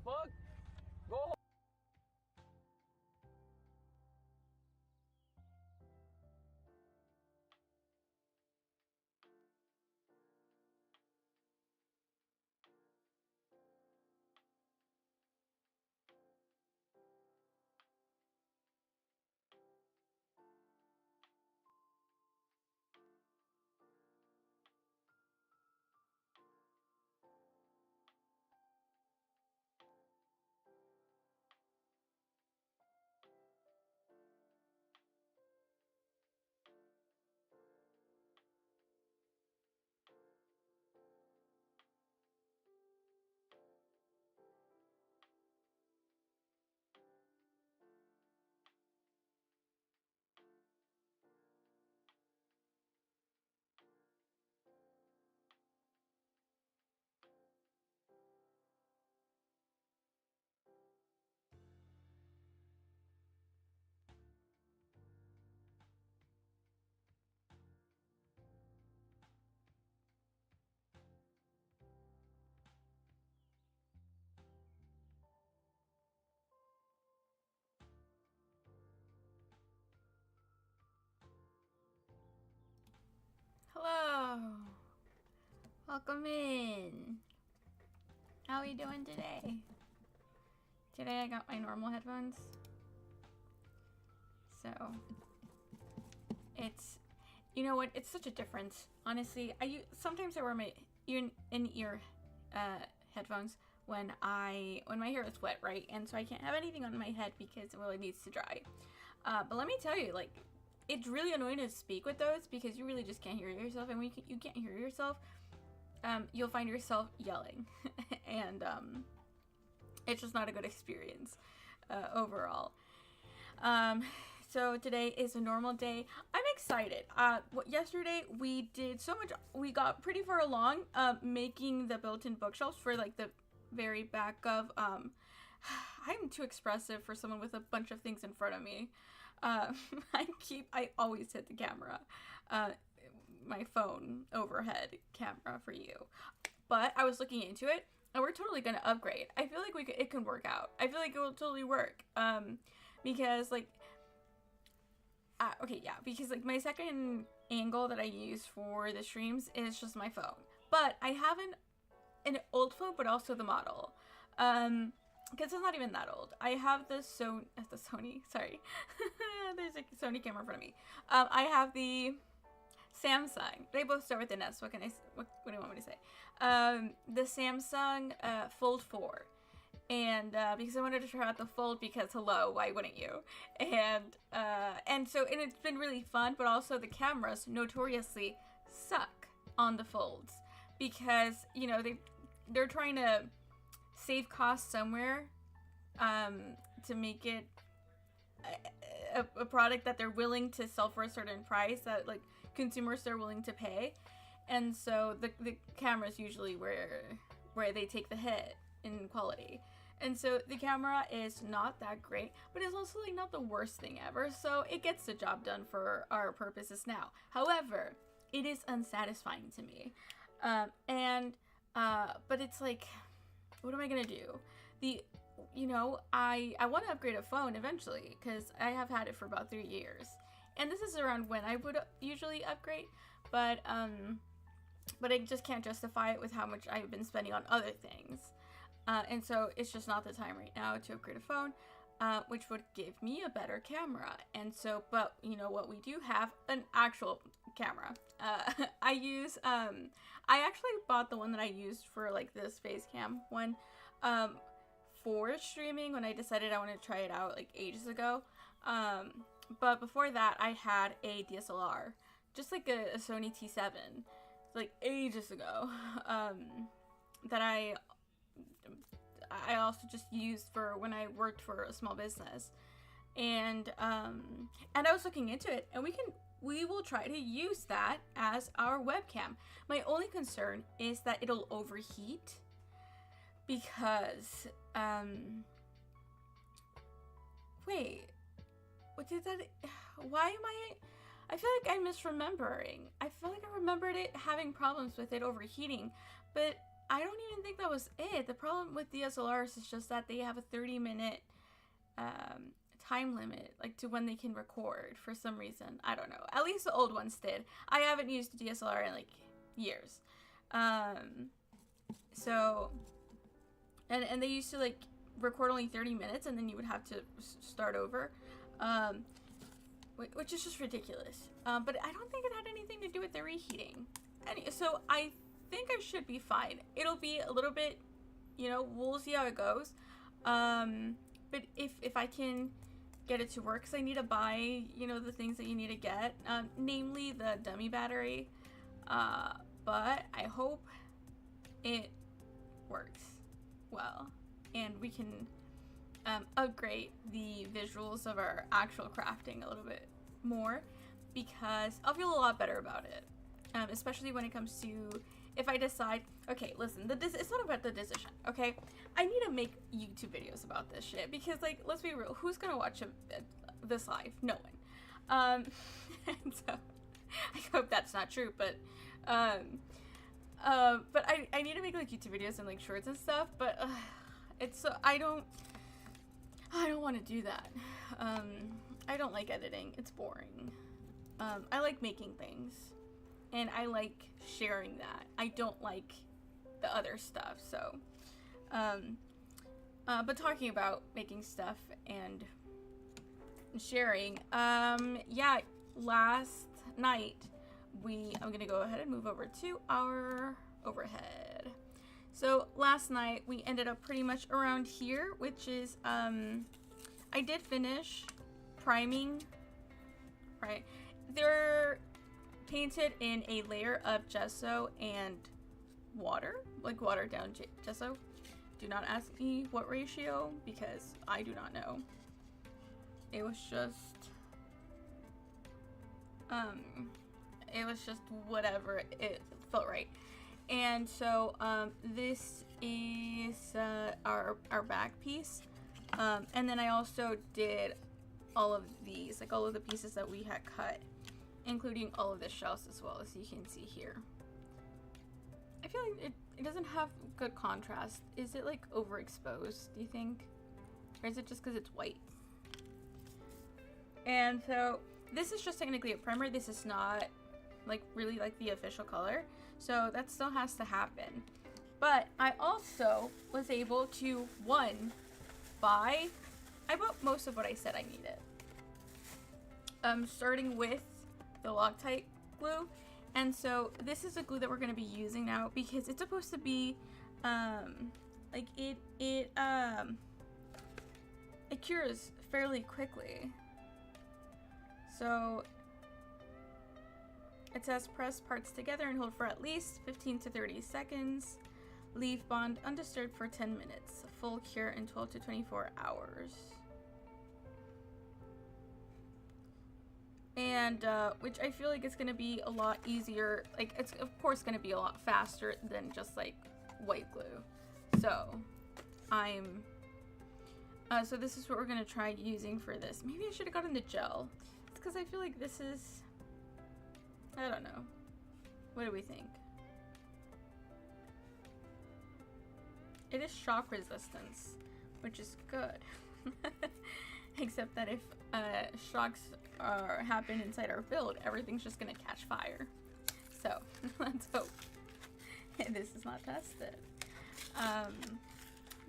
fuck? Go home. Hello. Welcome in. How are you doing today? Today I got my normal headphones. So it's, you know what? It's such a difference. Honestly, sometimes I wear my in-ear headphones when my hair is wet, right? And so I can't have anything on my head because it needs to dry. But let me tell you, like, it's really annoying to speak with those because you really just can't hear yourself, and when you can't hear yourself, you'll find yourself yelling, and it's just not a good experience overall. So today is a normal day. I'm excited. Yesterday we did so much. We got pretty far along making the built-in bookshelves for like the very back of. I'm too expressive for someone with a bunch of things in front of me. I always hit the camera, my phone overhead camera for you. But I was looking into it, and we're totally gonna upgrade. I feel like it can work out. I feel like it will totally work. Because like, because like my second angle that I use for the streams is just my phone. But I have an old phone, but also the model. Because it's not even that old. I have the Sony, sorry. There's a Sony camera in front of me. I have the Samsung. They both start with an S. What do you want me to say? The Samsung Fold 4. And because I wanted to try out the Fold because hello, why wouldn't you? And it's been really fun, but also the cameras notoriously suck on the Folds because, you know, they're trying to save costs somewhere to make it a product that they're willing to sell for a certain price that like consumers are willing to pay, and so the camera's usually where they take the hit in quality, and so the camera is not that great, but it's also like not the worst thing ever, so it gets the job done for our purposes now. However, it is unsatisfying to me, but it's like, what am I gonna do? I want to upgrade a phone eventually because I have had it for about 3 years, and this is around when I would usually upgrade, but I just can't justify it with how much I've been spending on other things, and so it's just not the time right now to upgrade a phone, which would give me a better camera. And so, but you know what, we do have an actual camera. I actually bought the one that I used for like this face cam one for streaming when I decided I wanted to try it out like ages ago. But before that, I had a DSLR, just like a Sony T7, like ages ago, that I also just used for when I worked for a small business, and I was looking into it, and we will try to use that as our webcam. My only concern is that it'll overheat because wait, what did that? Why am I feel like I'm misremembering. I feel like I remembered it having problems with it overheating, but I don't even think that was it. The problem with DSLRs is just that they have a 30-minute time limit, like to when they can record for some reason. I don't know. At least the old ones did. I haven't used a DSLR in like years. So, and they used to like record only 30 minutes and then you would have to start over, which is just ridiculous. But I don't think it had anything to do with the reheating. So I think I should be fine. It'll be a little bit, you know, we'll see how it goes. But if I can get it to work, because I need to buy, you know, the things that you need to get, namely the dummy battery. But I hope it works well and we can upgrade the visuals of our actual crafting a little bit more, because I'll feel a lot better about it, especially when it comes to if I decide, okay, listen, it's not about the decision, okay? I need to make YouTube videos about this shit because, like, let's be real, who's gonna watch this live? No one. And so I hope that's not true, but I need to make like YouTube videos and like shorts and stuff, but it's so I don't want to do that. I don't like editing. It's boring. I like making things and I like sharing that. I don't like the other stuff. So, but talking about making stuff and sharing, yeah, last night I'm gonna go ahead and move over to our overhead. So last night we ended up pretty much around here, which is I did finish priming, right? They're painted in a layer of gesso and water, like watered down gesso. Do not ask me what ratio because I do not know. It was just whatever it felt right. And so this is our back piece, and then I also did all of these, like all of the pieces that we had cut, including all of the shells as well, as you can see here. I feel like it doesn't have good contrast. Is it like overexposed, do you think? Or is it just because it's white? And so this is just technically a primer. This is not like really like the official color, so that still has to happen. But I also was able to I bought most of what I said I needed, starting with the Loctite glue. And so this is a glue that we're going to be using now because it's supposed to be like it cures fairly quickly. So it says press parts together and hold for at least 15 to 30 seconds. Leave bond undisturbed for 10 minutes. Full cure in 12 to 24 hours. And which I feel like it's going to be a lot easier. Like, it's of course going to be a lot faster than just like white glue. So so this is what we're going to try using for this. Maybe I should have gotten the gel. It's because I feel like this is, I don't know. What do we think? It is shock resistance, which is good. Except that if shocks happen inside our build, everything's just gonna catch fire. So let's hope this is not tested.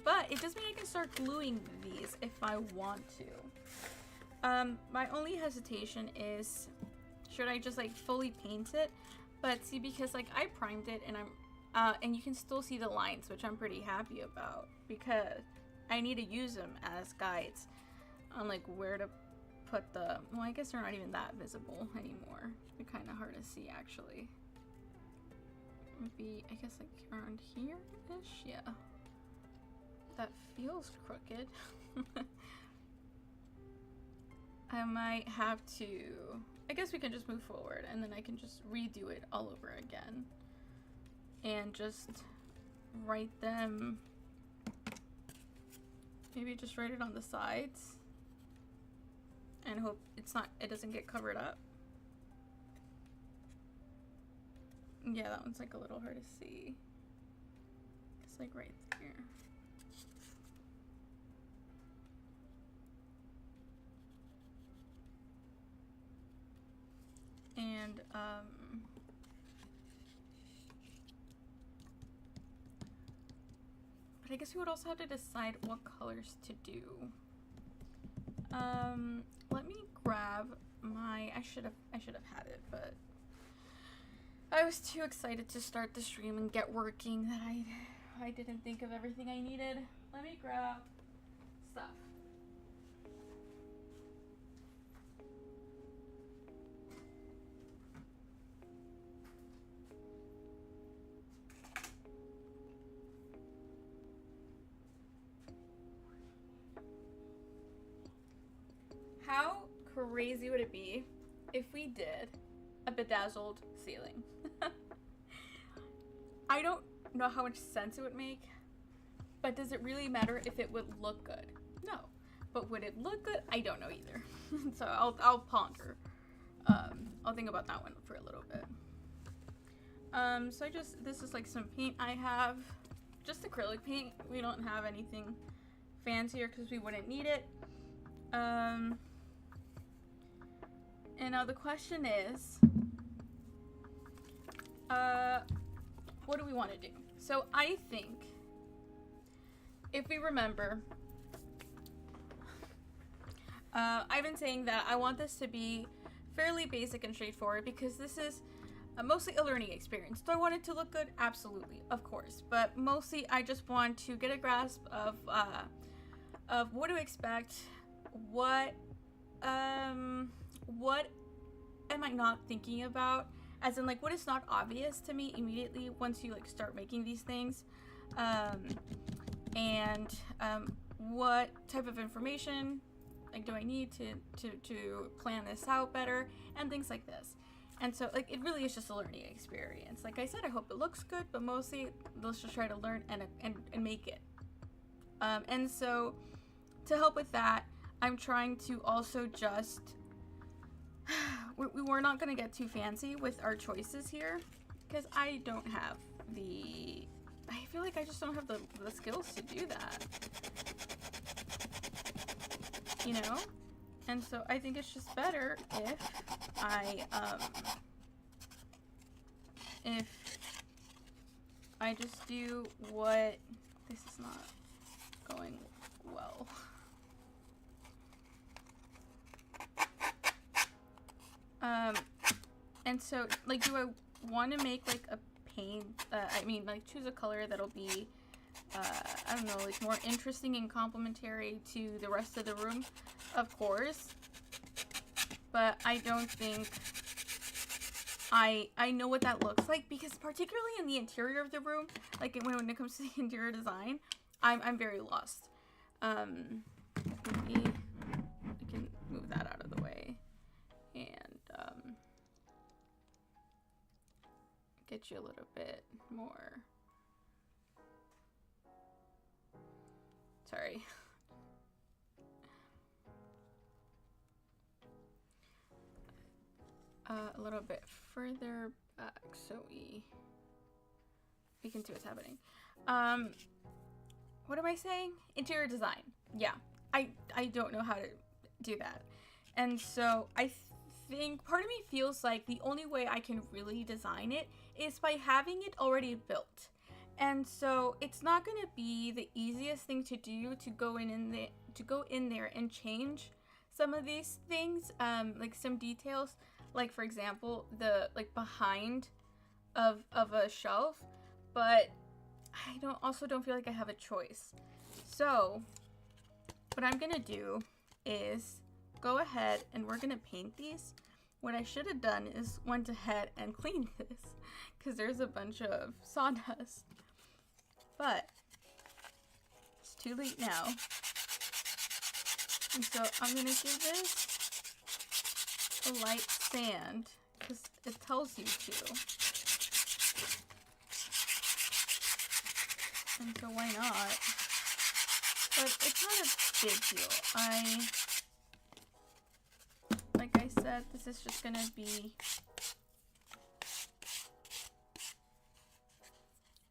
But it does mean I can start gluing these if I want to. My only hesitation is, should I just like fully paint it? But see, because like I primed it and and you can still see the lines, which I'm pretty happy about because I need to use them as guides on like where to put the, well, I guess they're not even that visible anymore. They're kind of hard to see actually. Maybe, I guess like around here-ish, yeah. That feels crooked. I might have to, I guess we can just move forward and then I can just redo it all over again. And just write them, maybe just write it on the sides and hope it doesn't get covered up. Yeah, that one's like a little hard to see. like right there. And but I guess we would also have to decide what colors to do. Let me grab my, I should have had it, but I was too excited to start the stream and get working that I didn't think of everything I needed. Let me grab stuff. How crazy would it be if we did a bedazzled ceiling? I don't know how much sense it would make, but does it really matter if it would look good? No. But would it look good? I don't know either. So I'll ponder. I'll think about that one for a little bit. So this is like some paint I have. Just acrylic paint. We don't have anything fancier because we wouldn't need it. And now the question is, what do we want to do? So I think, if we remember, I've been saying that I want this to be fairly basic and straightforward because this is mostly a learning experience. Do I want it to look good? Absolutely, of course. But mostly I just want to get a grasp of what to expect, what am I not thinking about, as in like what is not obvious to me immediately once you like start making these things, and what type of information like do I need to plan this out better and things like this. And so like it really is just a learning experience. Like I said, I hope it looks good, but mostly let's just try to learn and make it. And so to help with that, I'm trying to also just we're not going to get too fancy with our choices here because I don't have I feel like I just don't have the skills to do that, you know? And so I think it's just better if I just do what, this is not going well. And so, like, do I want to make, like, a paint, like, choose a color that'll be, I don't know, like, more interesting and complementary to the rest of the room? Of course. But I don't think I know what that looks like, because particularly in the interior of the room, like, when it comes to the interior design, I'm very lost. Maybe we can move that out of the way. And, get you a little bit more. Sorry. A little bit further back so we can see what's happening. What am I saying? Interior design. Yeah. I don't know how to do that. And so I think part of me feels like the only way I can really design it is by having it already built. And so it's not going to be the easiest thing to do to go in there and change some of these things, like some details, like for example the like behind of a shelf, but I don't feel like I have a choice. So what I'm gonna do is go ahead and we're gonna paint these. What I should have done is went ahead and cleaned this because there's a bunch of sawdust, but it's too late now. And so I'm gonna give this a light sand because it tells you to. And so why not? But it's not a big deal. Like I said, this is just gonna be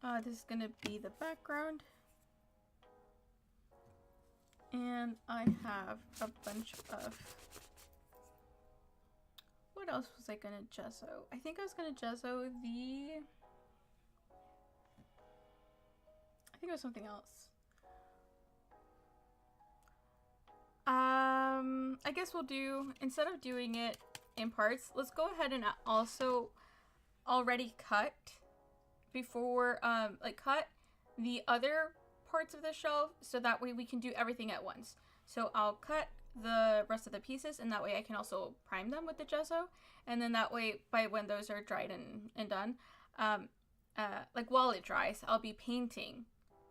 This is gonna be the background. And I have a bunch of... What else was I gonna gesso? I think I was gonna gesso the... I think it was something else. I guess we'll do, instead of doing it in parts, let's go ahead and also already cut before, like cut the other parts of the shelf so that way we can do everything at once. So I'll cut the rest of the pieces and that way I can also prime them with the gesso, and then that way by when those are dried and done, like while it dries, I'll be painting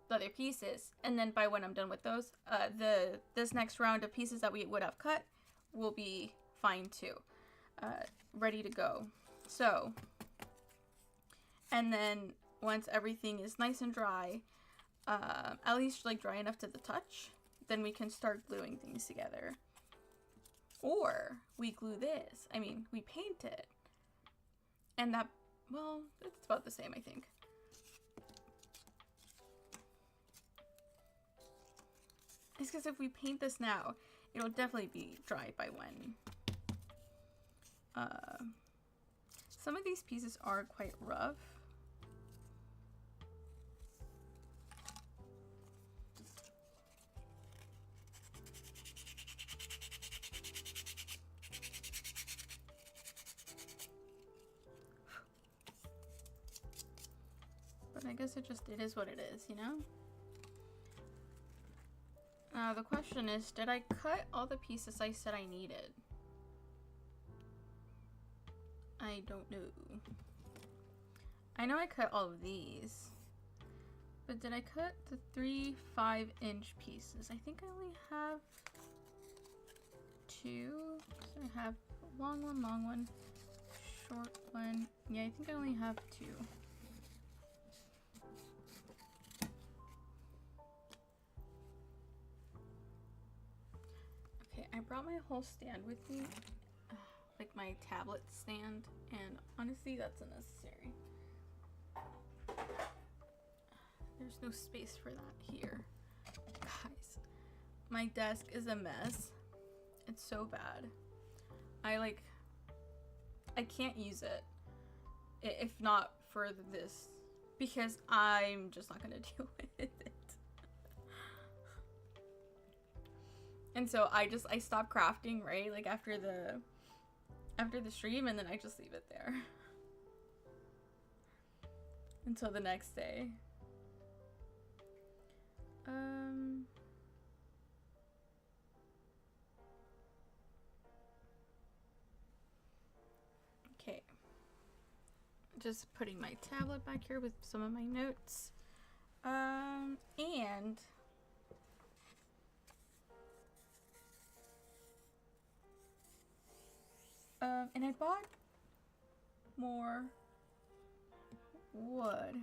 the other pieces, and then by when I'm done with those, this next round of pieces that we would have cut will be fine too, ready to go. So, and then once everything is nice and dry, at least like dry enough to the touch, then we can start gluing things together. Or we glue this, we paint it, and that, well, it's about the same, I think. It's because if we paint this now, it'll definitely be dry by when. Some of these pieces are quite rough. But I guess it is what it is, you know? Now the question is, did I cut all the pieces I said I needed? I don't know. I know I cut all of these, but did I cut the 3 5-inch pieces? I think I only have 2. So I have a long one, short one. Yeah, I think I only have 2. I brought my whole stand with me, like my tablet stand, and honestly that's unnecessary. There's no space for that here. Guys, my desk is a mess. It's so bad. I can't use it if not for this, because I'm just not gonna deal with it. And so I stopped crafting, right? Like after the stream, and then I just leave it there until the next day. Okay. Just putting my tablet back here with some of my notes. And I bought more wood.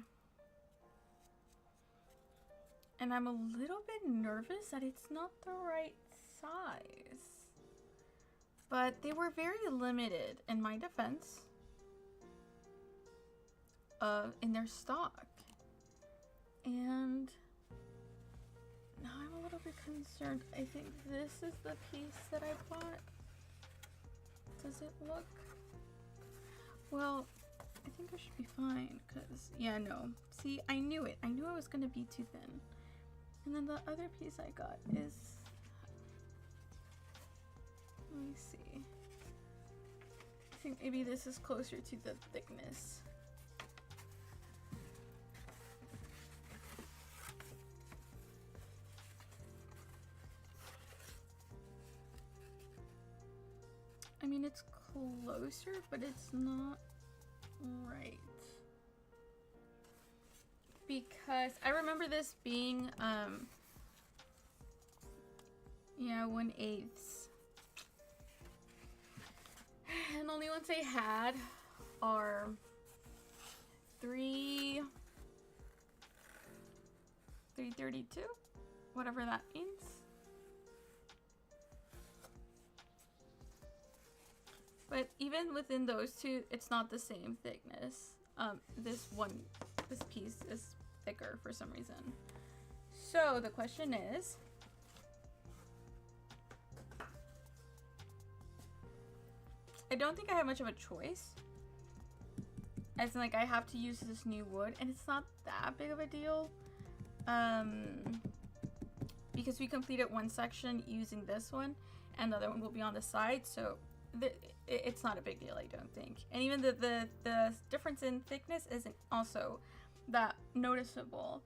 And I'm a little bit nervous that it's not the right size. But they were very limited, in my defense, in their stock. And now I'm a little bit concerned. I think this is the piece that I bought. Does it look? Well, I think I should be fine, because, yeah, no. See, I knew it. I knew it was going to be too thin. And then the other piece I got is... Let me see. I think maybe this is closer to the thickness. I mean, it's closer, but it's not right. Because I remember this being, yeah, 1/8. And the only ones I had are 332, whatever that means. But even within those two, it's not the same thickness. This piece is thicker for some reason. So the question is, I don't think I have much of a choice. As in, like, I have to use this new wood, and it's not that big of a deal. Because we completed one section using this one, and the other one will be on the side, so it's not a big deal, I don't think. And even the difference in thickness isn't also that noticeable.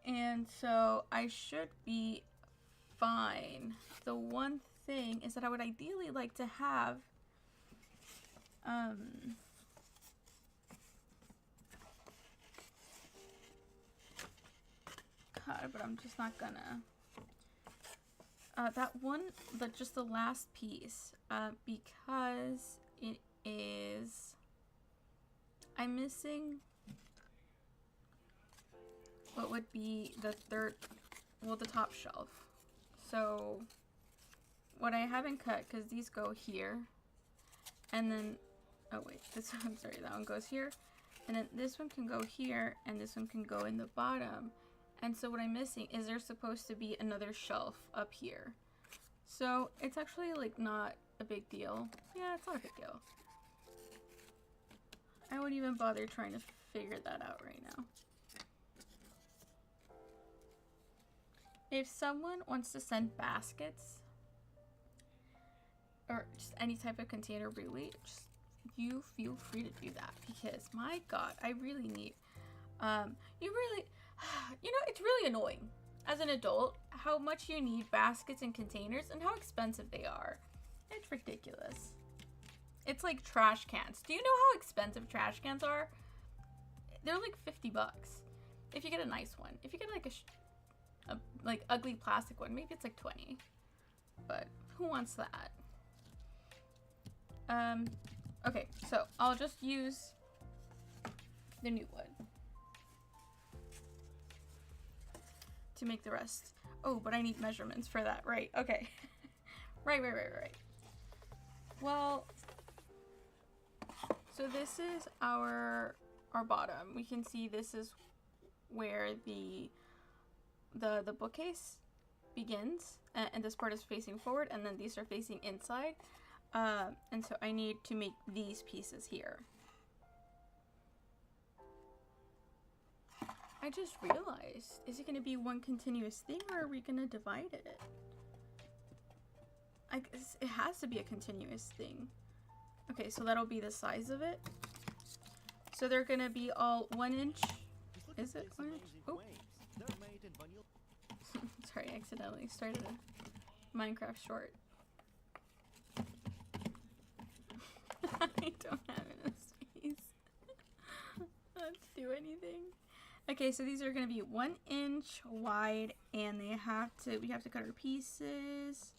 And so I should be fine. The one thing is that I would ideally like to have God, but I'm just not gonna. That one, just the last piece, because it is, I'm missing what would be the third, well, the top shelf. So what I haven't cut, because these go here, and then, oh wait, this one, sorry, that one goes here, and then this one can go here, and this one can go in the bottom. And so what I'm missing is there's supposed to be another shelf up here. So it's actually like not a big deal. Yeah, it's not a big deal. I wouldn't even bother trying to figure that out right now. If someone wants to send baskets or just any type of container, really, just you feel free to do that, because my God, I really need, you know, it's really annoying as an adult how much you need baskets and containers and how expensive they are. It's ridiculous. It's like trash cans. Do you know how expensive trash cans are? They're like 50 bucks if you get a nice one. If you get like a like ugly plastic one, maybe it's like 20. But who wants that? Okay, so I'll just use the new wood to make the rest. Oh, but I need measurements for that, right? Okay. Right. Well, so this is our bottom. We can see this is where the bookcase begins, and this part is facing forward, and then these are facing inside. And so I need to make these pieces here. I just realized, is it going to be one continuous thing, or are we going to divide it? I guess it has to be a continuous thing. Okay, so that'll be the size of it. So they're going to be all 1 inch. Is it 1 inch? Oh. Sorry, I accidentally started a Minecraft short. I don't have enough space. Let's do anything. Okay, so these are going to be 1 inch wide, and we have to cut our pieces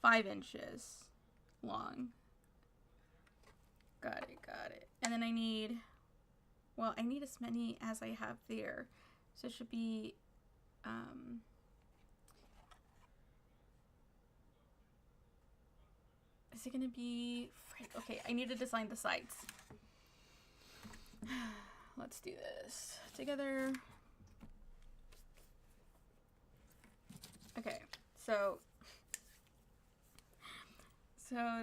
5 inches long. Got it. And then I need as many as I have there. So it should be, is it going to be, okay, I need to design the sides. Let's do this together. Okay, so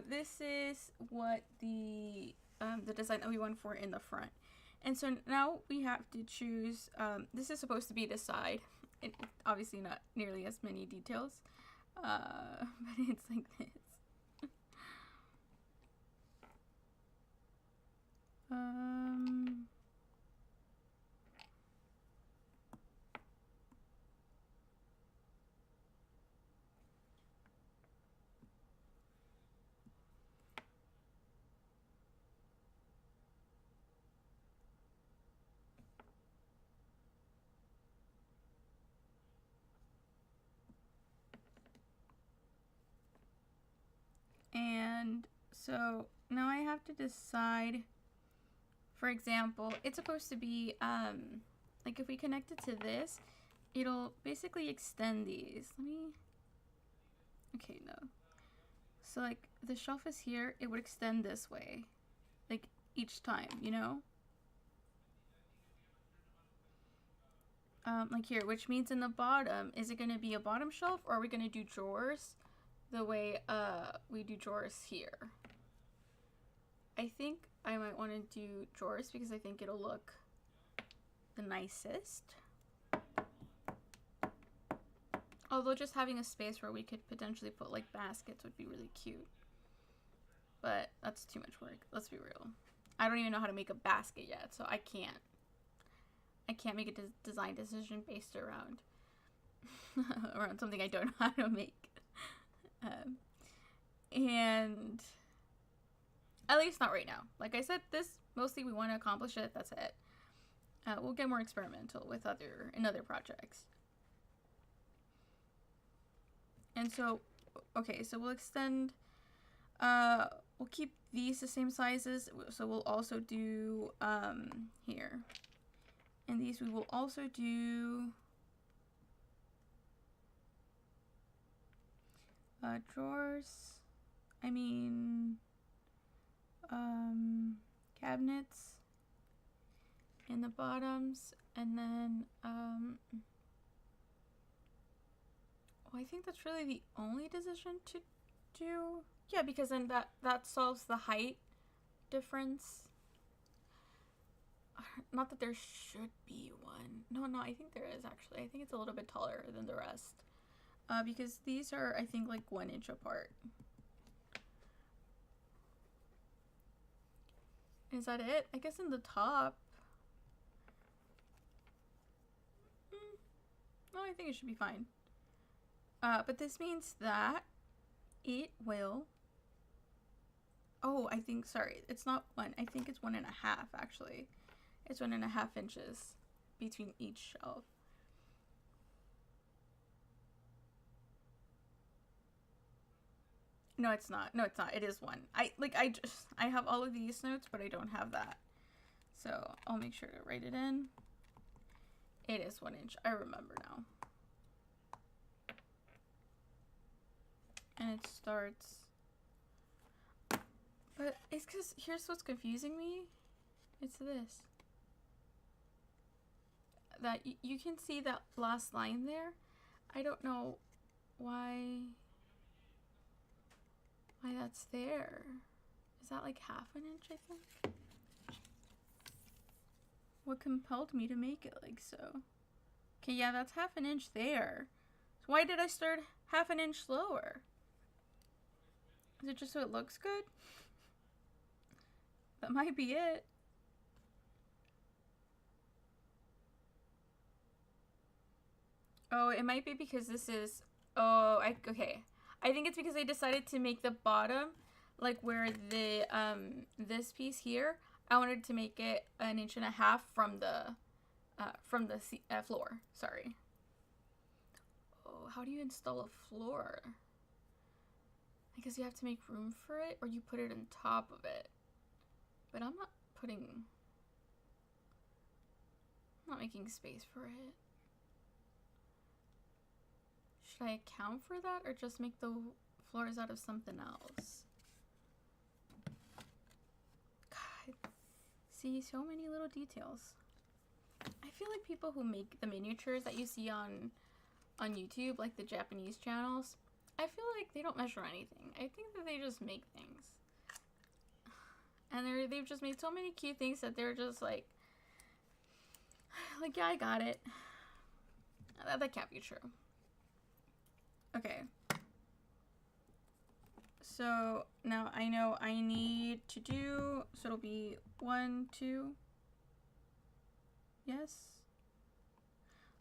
this is what the design that we want for in the front. And so now we have to choose, this is supposed to be the side. It, obviously not nearly as many details, but it's like this. And so now I have to decide, for example, it's supposed to be, like if we connect it to this, it'll basically extend these. Okay, no. So like the shelf is here, it would extend this way, like each time, you know? like here, which means in the bottom, is it going to be a bottom shelf, or are we going to do drawers the way we do drawers here? I think I might want to do drawers because I think it'll look the nicest. Although just having a space where we could potentially put like baskets would be really cute. But that's too much work. Let's be real. I don't even know how to make a basket yet, so I can't make a design decision based around around something I don't know how to make. And at least not right now. Like I said, this mostly we want to accomplish it. That's it. We'll get more experimental with other projects. And so, okay, so we'll extend. We'll keep these the same sizes. So we'll also do here. And these we will also do drawers. I mean, cabinets in the bottoms, and then I think that's really the only decision to do. Yeah, because then that solves the height difference. Not that there should be one. No, I think there is actually. I think it's a little bit taller than the rest. Because these are, I think, like 1 inch apart. Is that it? I guess in the top. No, I think it should be fine. But this means that it will. Oh, I think, sorry, it's not 1. I think it's 1.5 actually. It's 1.5 inches between each shelf. No, it's not. No, it's not. It is 1. I have all of these notes, but I don't have that. So I'll make sure to write it in. It is 1 inch. I remember now. And it starts. But it's because here's what's confusing me. It's this. That you can see that last line there. I don't know why that's there. Is that like 1/2 inch, I think? What compelled me to make it like so? Okay, yeah, that's 1/2 inch there. So why did I start 1/2 inch lower? Is it just so it looks good? That might be it. Oh, it might be because this is, okay. I think it's because I decided to make the bottom, like where the, this piece here, I wanted to make it 1.5 inches from the floor, sorry. Oh, how do you install a floor? I guess you have to make room for it, or you put it on top of it. But I'm not making space for it. Should I account for that, or just make the floors out of something else? God, see, so many little details. I feel like people who make the miniatures that you see on YouTube, like the Japanese channels, I feel like they don't measure anything. I think that they just make things. And they've just made so many cute things that they're just like, yeah, I got it. That can't be true. Okay. So now I know I need to do, so it'll be 1, 2. Yes.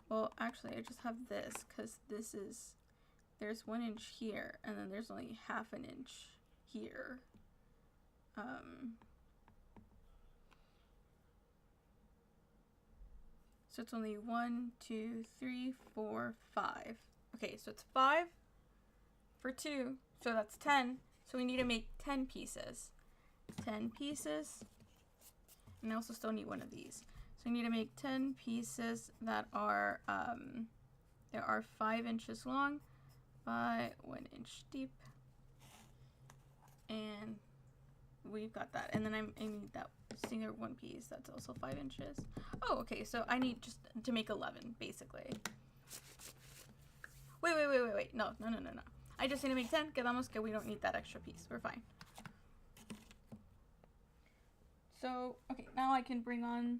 Well, actually, I just have this because this is, there's 1 inch here, and then there's only 1/2 inch here. So it's only 1, 2, 3, 4, 5. Okay, so it's 5 for 2, so that's 10. So we need to make 10 pieces. 10 pieces. And I also still need one of these. So we need to make 10 pieces that are 5 inches long by 1 inch deep. And we've got that. And then I need that singular one piece that's also 5 inches. Oh, okay, so I need just to make 11, basically. Wait. No. I just need to make 10. Quedamos que we don't need that extra piece. We're fine. So, okay, now I can bring on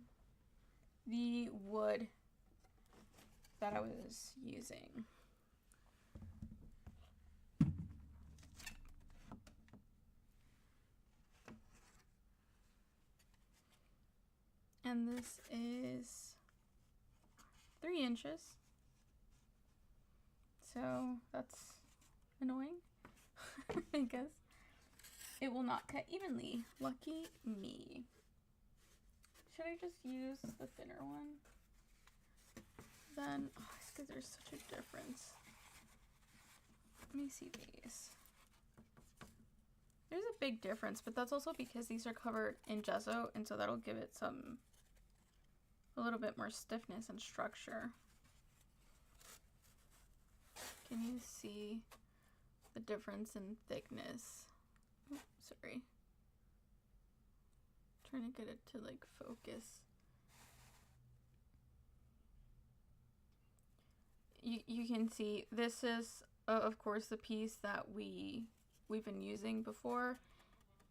the wood that I was using. And this is 3 inches. So that's annoying, I guess. It will not cut evenly. Lucky me. Should I just use the thinner one? Then, oh, it's because there's such a difference. Let me see these. There's a big difference, but that's also because these are covered in gesso, and so that'll give it a little bit more stiffness and structure. Can you see the difference in thickness? Oops, sorry. Trying to get it to like focus. You can see this is of course the piece that we've been using before,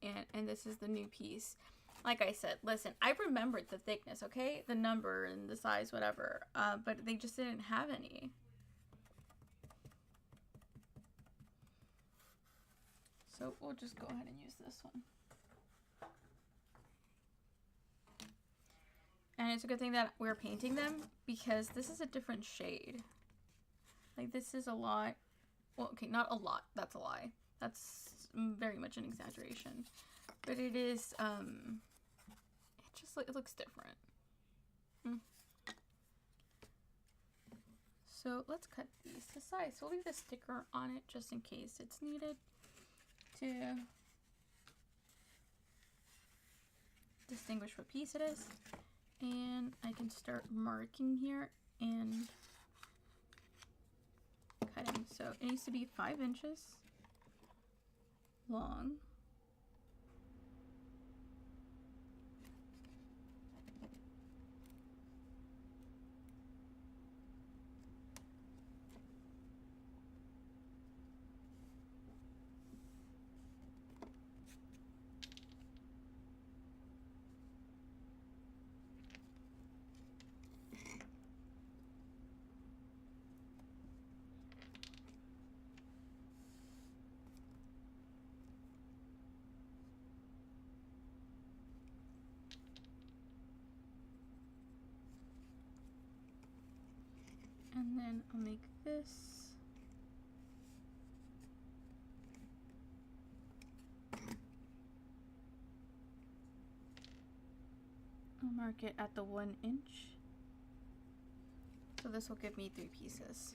and this is the new piece. Like I said, listen, I remembered the thickness, okay? The number and the size, whatever. But they just didn't have any. So we'll just go ahead and use this one. And it's a good thing that we're painting them because this is a different shade. Like this is a lot. Well, okay, not a lot. That's a lie. That's very much an exaggeration. But it is, it looks different. So let's cut these to size. So we'll leave the sticker on it just in case it's needed to distinguish what piece it is. And I can start marking here and cutting. So it needs to be 5 inches long. And then I'll make this. I'll mark it at the 1 inch. So this will give me 3 pieces.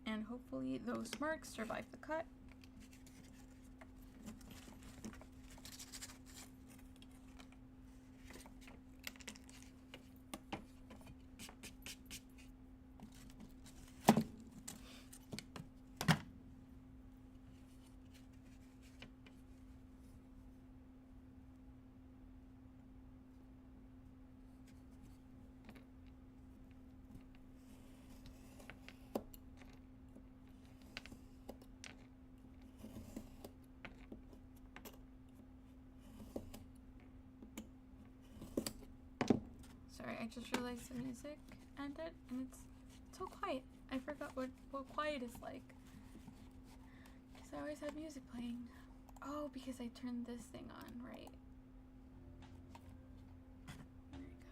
And hopefully those marks survive the cut. Sorry, I just realized the music ended and it's so quiet. I forgot what quiet is like. Because I always have music playing. Oh, because I turned this thing on, right? There you go.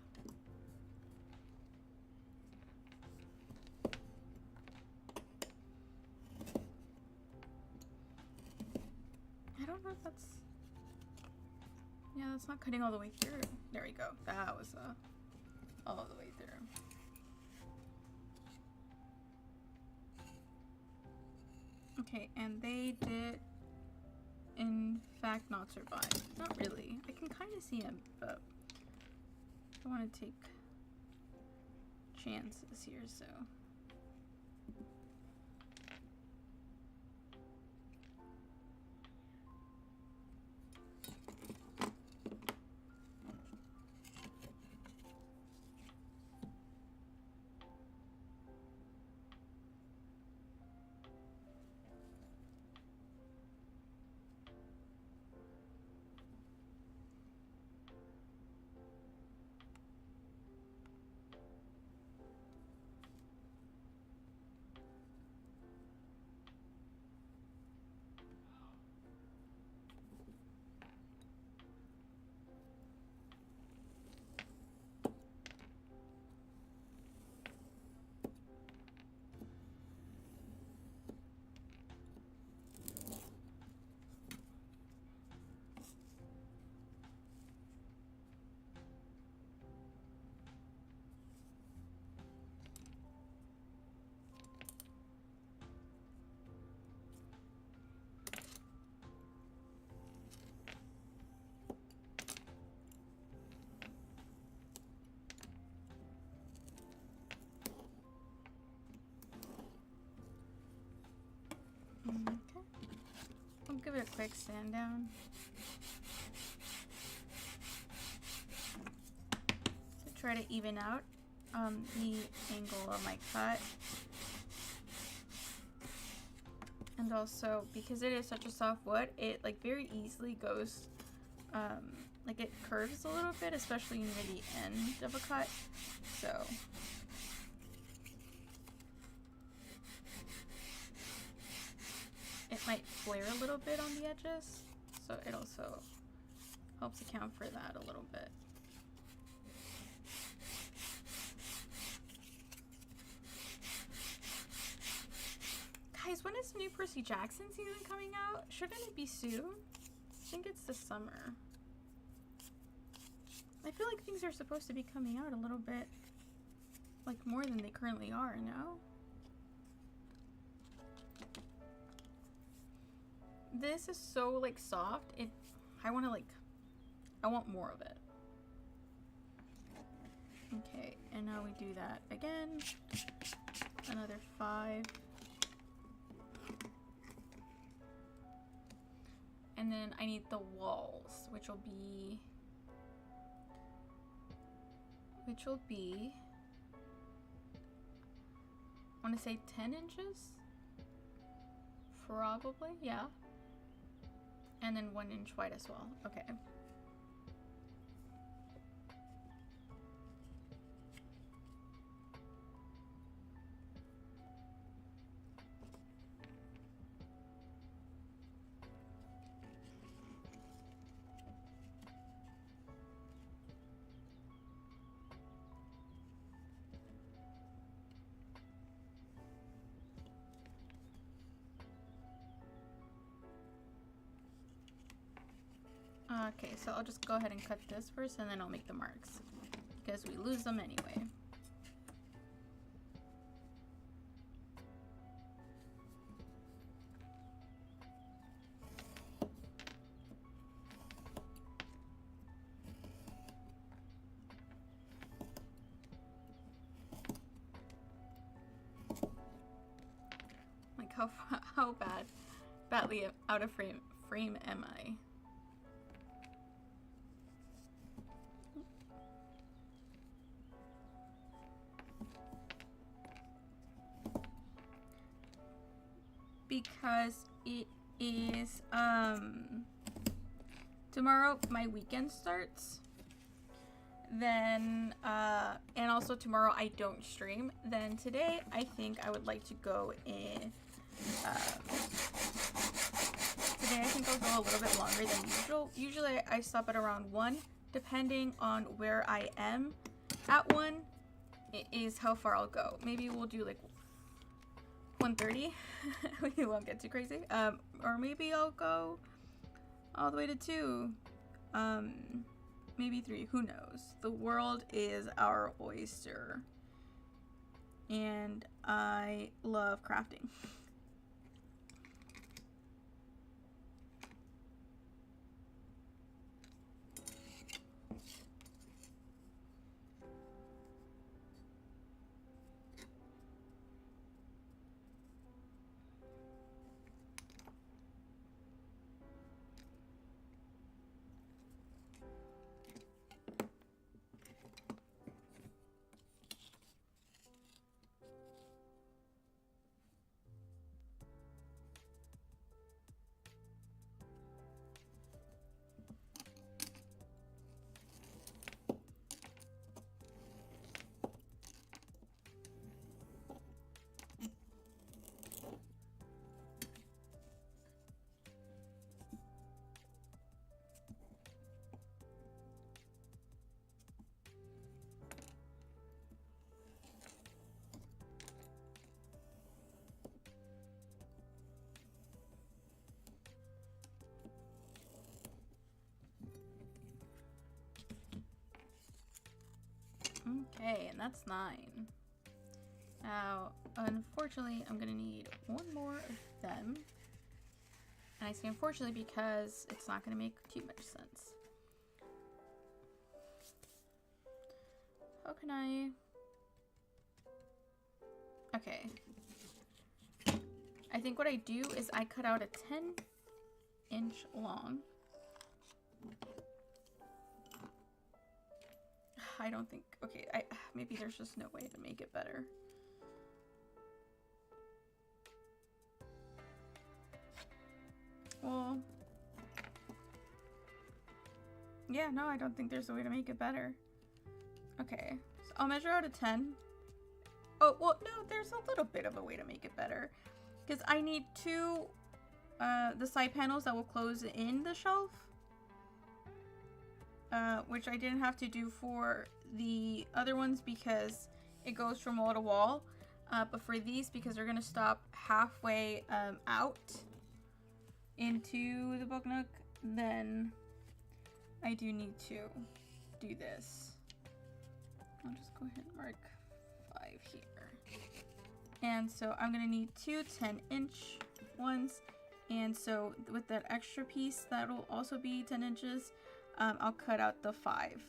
I don't know if that's... Yeah, that's not cutting all the way through. There we go. That was all the way through. Okay, and they did, in fact, not survive. Not really. I can kind of see him, but I want to take chances here, so. Okay. I'll give it a quick sand down. To try to even out the angle of my cut. And also, because it is such a soft wood, it like very easily goes, like it curves a little bit, especially near the end of a cut. So it might flare a little bit on the edges, so it also helps account for that a little bit. Guys, when is the new Percy Jackson season coming out? Shouldn't it be soon? I think it's this summer. I feel like things are supposed to be coming out a little bit, like more than they currently are, no? This is so like soft. I want more of it. Okay, and now we do that again. Another 5. And then I need the walls, which will be I want to say 10 inches? Probably, yeah. And then 1 inch wide as well. Okay. Okay, so I'll just go ahead and cut this first and then I'll make the marks because we lose them anyway. Like how badly out of frame am I? Because it is tomorrow my weekend starts, then and also tomorrow I don't stream. Then today I think I would like to go in today I think I'll go a little bit longer than usual. Usually I stop at around 1. Depending on where I am at 1, it is how far I'll go. Maybe we'll do like 1:30. We won't get too crazy. Or maybe I'll go all the way to 2. Maybe 3. Who knows? The world is our oyster. And I love crafting. Okay, and that's 9. Now, unfortunately, I'm gonna need one more of them. And I say unfortunately because it's not gonna make too much sense. How can I... Okay. I think what I do is I cut out a 10-inch long. I don't think... Okay, maybe there's just no way to make it better. Well... Yeah, no, I don't think there's a way to make it better. Okay, so I'll measure out a 10. Oh, well, no, there's a little bit of a way to make it better. Because I need two, the side panels that will close in the shelf. Which I didn't have to do for the other ones because it goes from wall to wall. But for these, because they're going to stop halfway out into the book nook, then I do need to do this. I'll just go ahead and mark 5 here. And so I'm going to need two 10-inch ones. And so with that extra piece, that'll also be 10 inches. I'll cut out the 5.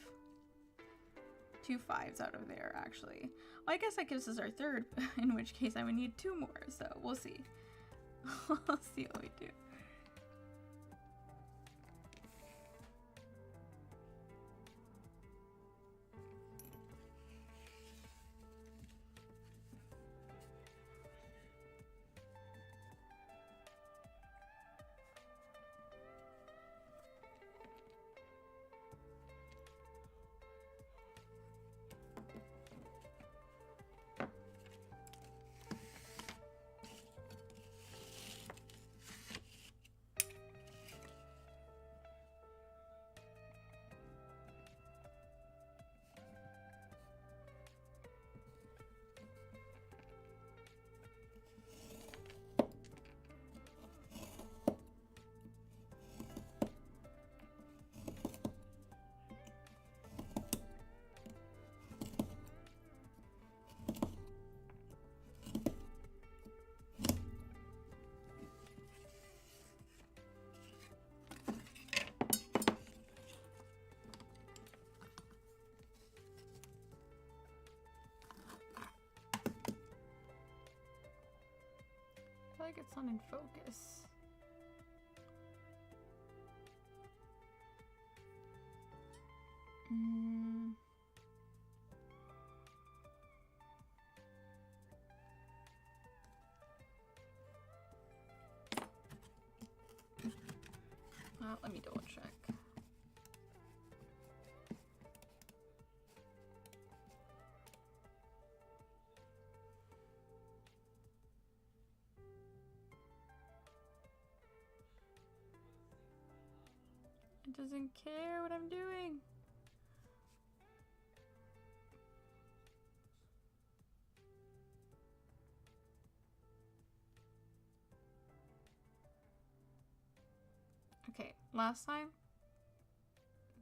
2 5s out of there, actually. Well, I guess that gives us our third, in which case I would need 2 more. So we'll see. We'll see what we do. I feel like it's not in focus. Well, let me double check. It doesn't care what I'm doing. Okay, last time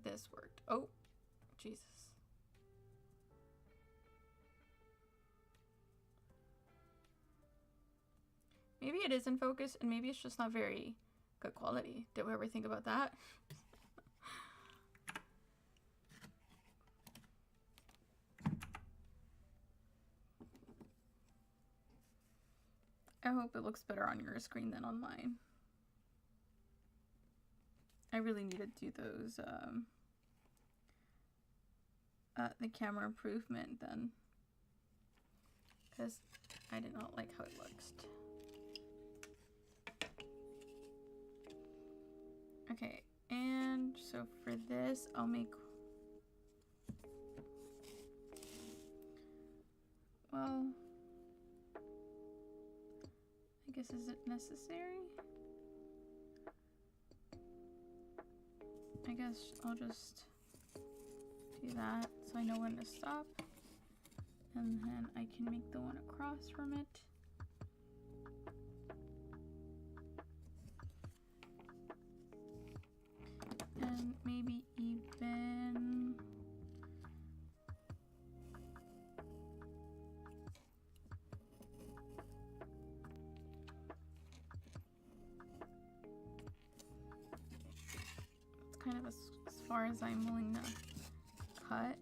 this worked. Oh, Jesus. Maybe it is in focus and maybe it's just not very good quality. Did we ever think about that? I hope it looks better on your screen than on mine. I really need to do those, the camera improvement then. Because I did not like how it looks. Okay, and so for this, I'll make... Well... I guess, is it necessary? I guess I'll just do that so I know when to stop. And then I can make the one across from it. And maybe even far as I'm willing to cut.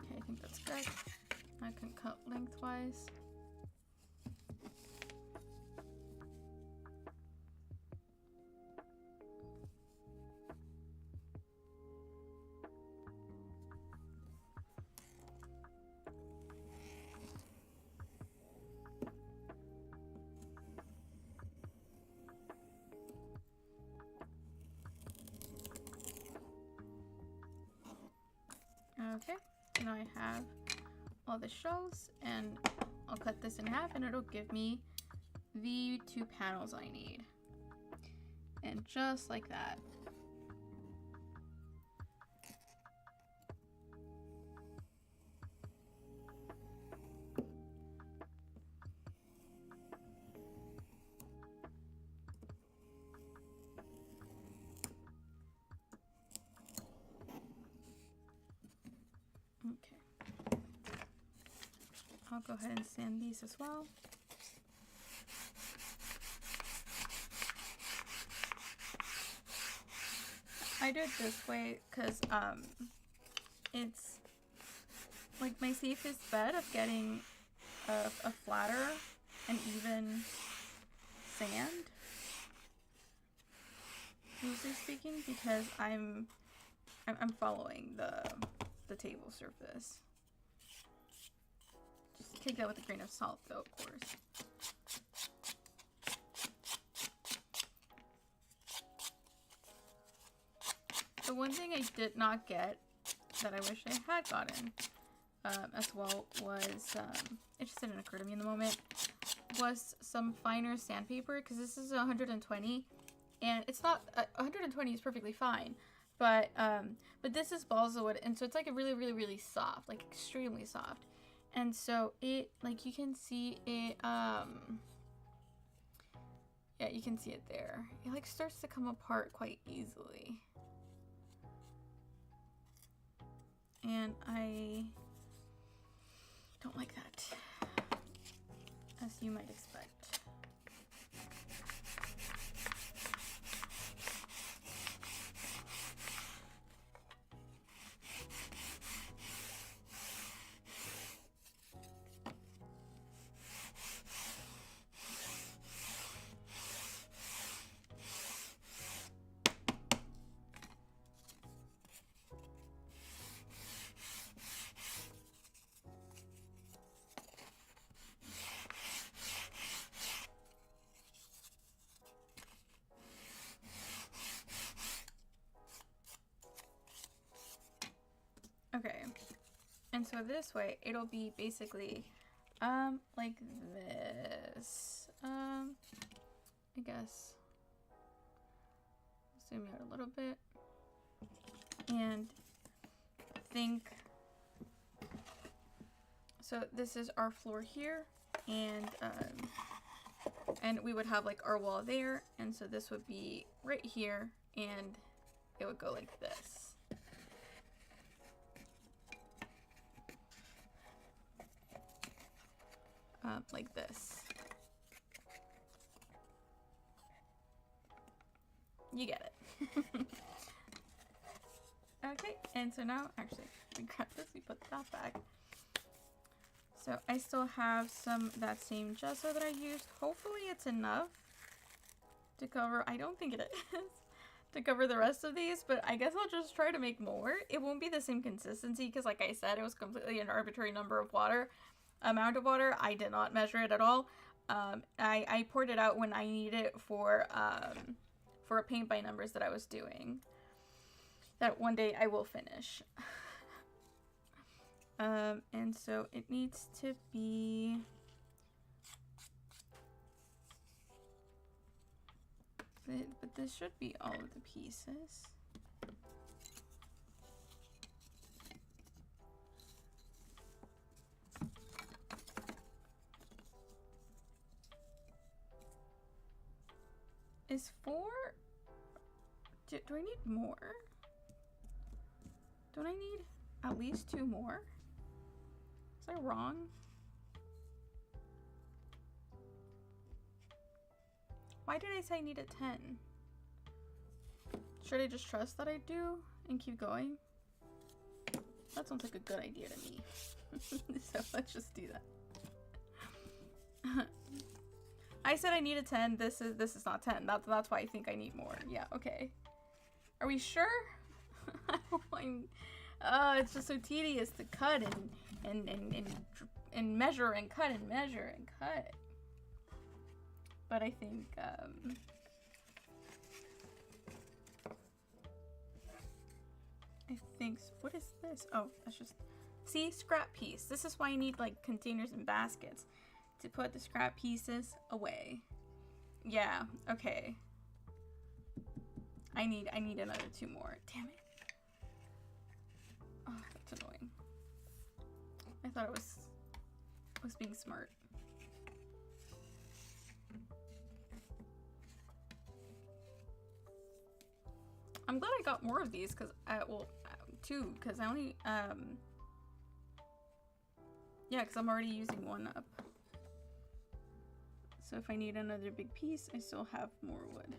Okay, I think that's good. I can cut lengthwise. Okay, now I have all the shells, and I'll cut this in half and it'll give me the 2 panels I need. And just like that. Okay. I'll go ahead and sand these as well. I do it this way because it's like my safest bet of getting a flatter and even sand, loosely speaking, because I'm following the table surface. Just take that with a grain of salt, though, of course. The one thing I did not get that I wish I had gotten as well was, it just didn't occur to me in the moment, was some finer sandpaper, because this is 120, and it's not, 120 is perfectly fine, but this is balsa wood, and so it's like a really, really, really soft, like extremely soft, and so it, like, you can see it, yeah, you can see it there. It like starts to come apart quite easily. And I don't like that, as you might expect. Okay, and so this way it'll be basically like this. I guess zoom out a little bit and think, so this is our floor here, and we would have like our wall there, and so this would be right here, and it would go like this. Like this. You get it. Okay, and so now, actually, we grab this, we put that back. So I still have that same gesso that I used. Hopefully it's enough to cover, I don't think it is, to cover the rest of these, but I guess I'll just try to make more. It won't be the same consistency because, like I said, it was completely an arbitrary amount of water. I did not measure it at all. I poured it out when I needed it for a paint by numbers that I was doing, that one day I will finish. And so it needs to be, but this should be all of the pieces. Is 4? Do I need more? Don't I need at least 2 more? I wrong? Why did I say I needed 10? Should I just trust that I do and keep going? That sounds like a good idea to me. So let's just do that. I said I needed 10. This is not 10. That's why I think I need more. Yeah, okay. Are we sure? It's just so tedious to cut and measure and cut and measure and cut. But I think what is this? Oh, that's just, see, scrap piece. This is why I need like containers and baskets to put the scrap pieces away. Yeah, okay. I need another 2 more. Damn it. Oh, that's annoying. I thought it was being smart. I'm glad I got more of these because well, 2 because I only yeah, because I'm already using 1 up. So if I need another big piece, I still have more wood.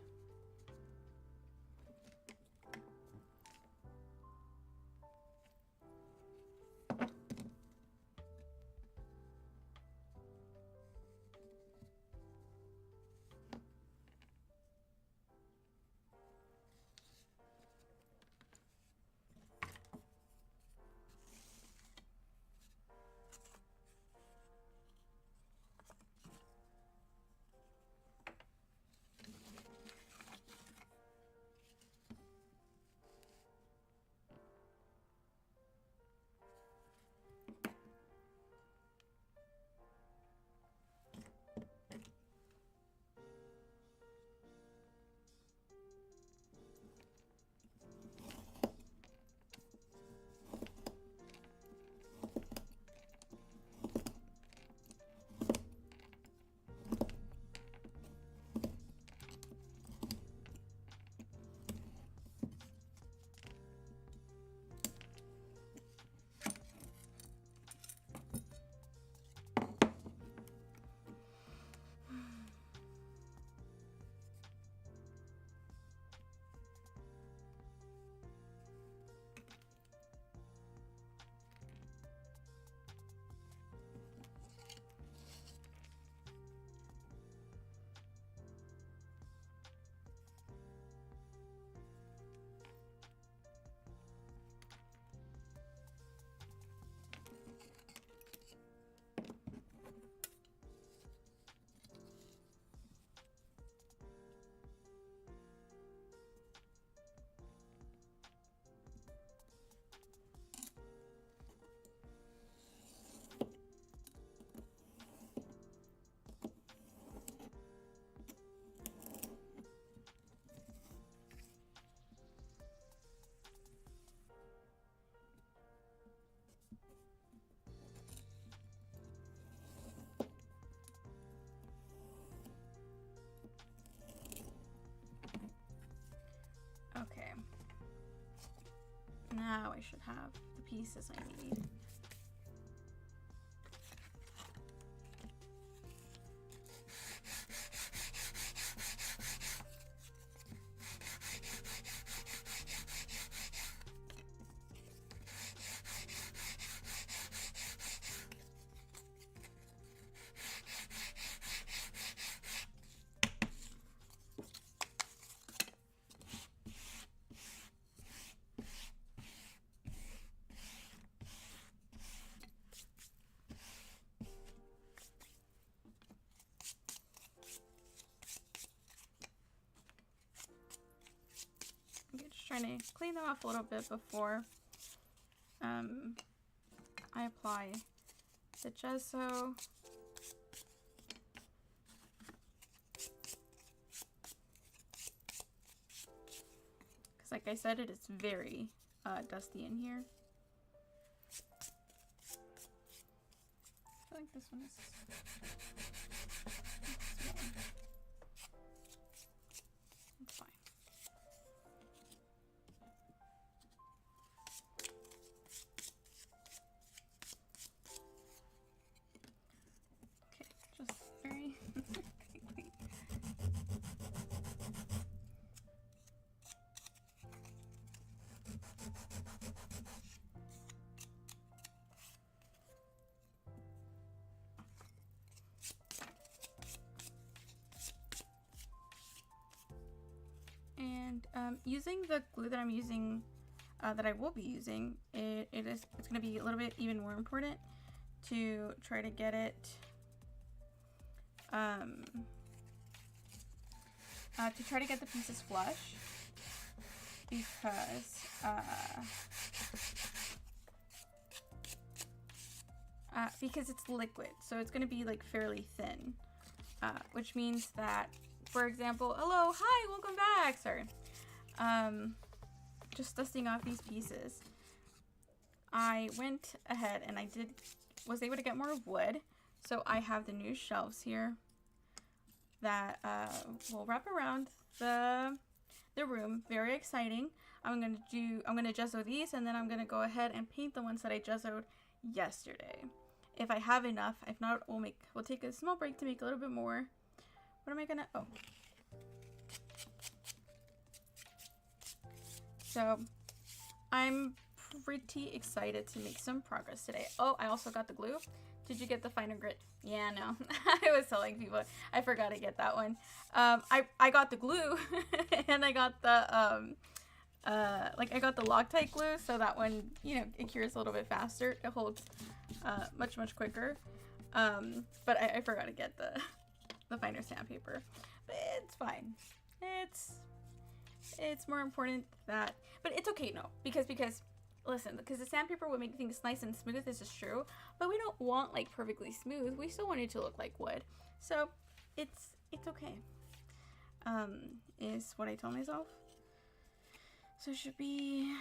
Okay. Now I should have the pieces I need. Trying to clean them off a little bit before I apply the gesso. Because like I said, it is very dusty in here. I feel like this one is it's fine. And using the glue that I'm using, that I will be using, it's going to be a little bit even more important to try to get it, to try to get the pieces flush, because it's liquid, so it's going to be like fairly thin, which means that, for example, hello, hi, welcome back, sorry, just dusting off these pieces. I went ahead and was able to get more wood, so I have the new shelves here that will wrap around the room. Very exciting. I'm gonna gesso these, and then I'm gonna go ahead and paint the ones that I gessoed yesterday. If I have enough. If not, we'll take a small break to make a little bit more. What am I gonna, oh. So I'm pretty excited to make some progress today. Oh, I also got the glue. Did you get the finer grit? Yeah, no. I was telling people I forgot to get that one. I got the glue and I got the I got the Loctite glue, so that one, you know, it cures a little bit faster. It holds much quicker. But I forgot to get the finer sandpaper. But it's fine. It's more important that, but it's okay, no, because listen, because the sandpaper would make things nice and smooth, this is true, but we don't want like perfectly smooth. We still want it to look like wood, so it's okay. Is what I told myself. So it should be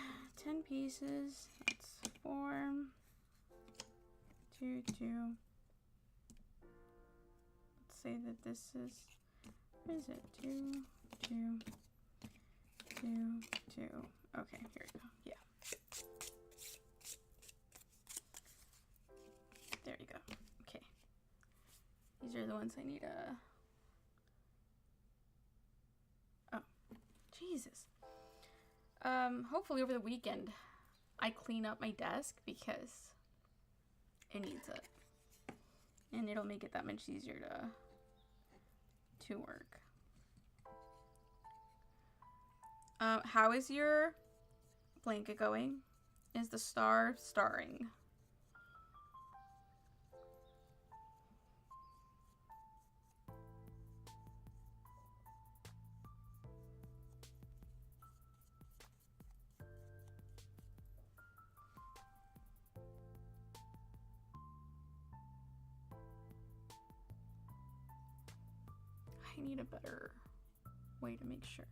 10 pieces. That's 4, 2, 2. Let's say that this is, what is it? 2, 2, 2, 2. Okay, here we go. Yeah. There you go. Okay. These are the ones I need to... Oh. Jesus. Hopefully over the weekend I clean up my desk because it needs it. And it'll make it that much easier to work. How is your blanket going? Is the star starring? I need a better way to make sure.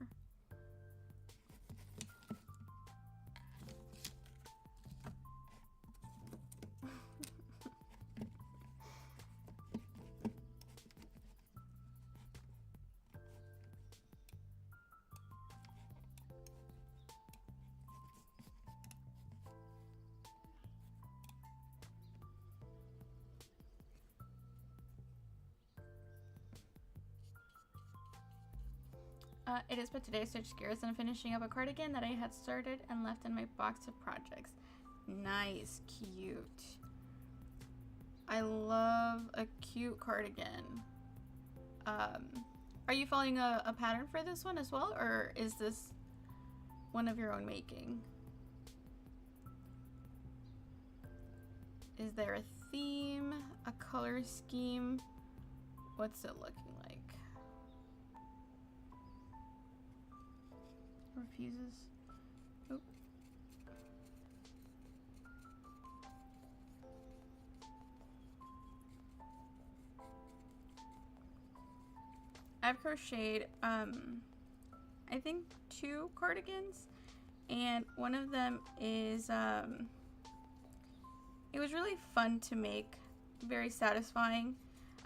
It is but today, switch gears and finishing up a cardigan that I had started and left in my box of projects. Nice, cute. I love a cute cardigan. Are you following a pattern for this one as well, or is this one of your own making? Is there a theme, a color scheme? What's it looking like? Refuses. Oh. I've crocheted I think 2 cardigans, and one of them is it was really fun to make, very satisfying.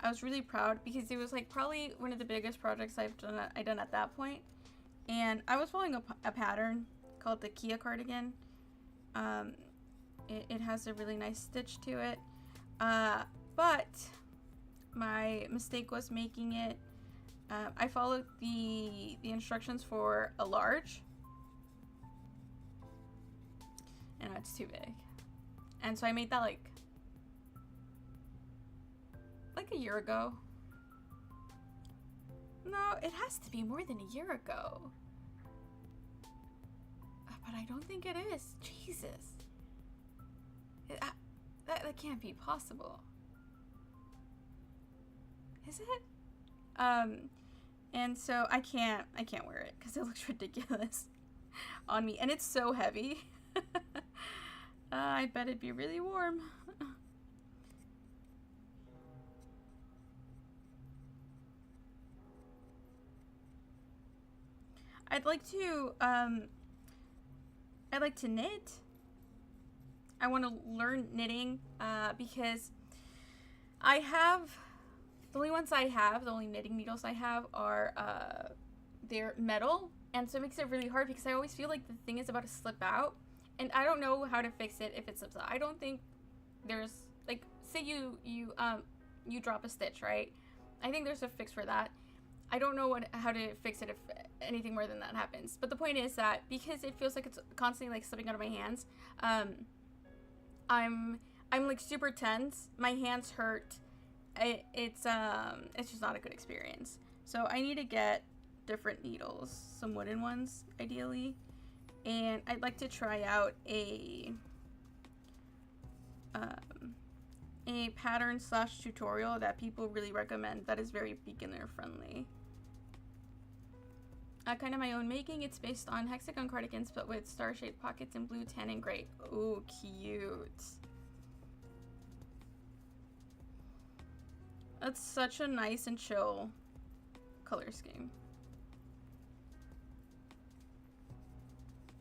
I was really proud because it was like probably one of the biggest projects I've done at that point. And I was following a pattern called the Kia cardigan. It has a really nice stitch to it. But my mistake was making it, I followed the instructions for a large. And it's too big. And so I made that like a year ago. No, it has to be more than a year ago. But I don't think it is. Jesus. That can't be possible. Is it? And so I can't wear it because it looks ridiculous on me, and it's so heavy. I bet it'd be really warm. I'd like to knit. I want to learn knitting because I have the only knitting needles I have are they're metal, and so it makes it really hard because I always feel like the thing is about to slip out, and I don't know how to fix it if it slips out. I don't think there's, like, say you drop a stitch, right? I think there's a fix for that. I don't know how to fix it if anything more than that happens. But the point is that because it feels like it's constantly like slipping out of my hands, I'm like super tense. My hands hurt. It's just not a good experience. So I need to get different needles, some wooden ones ideally, and I'd like to try out a pattern / tutorial that people really recommend that is very beginner friendly. Kind of my own making. It's based on hexagon cardigans but with star-shaped pockets in blue, tan, and gray. Oh, cute. That's such a nice and chill color scheme.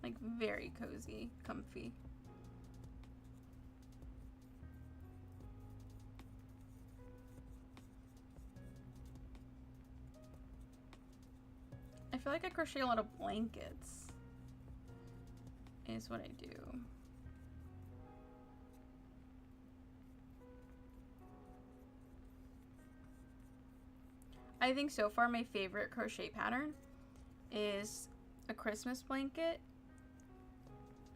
Like, very cozy, comfy. I feel like I crochet a lot of blankets is what I do. I think so far my favorite crochet pattern is a Christmas blanket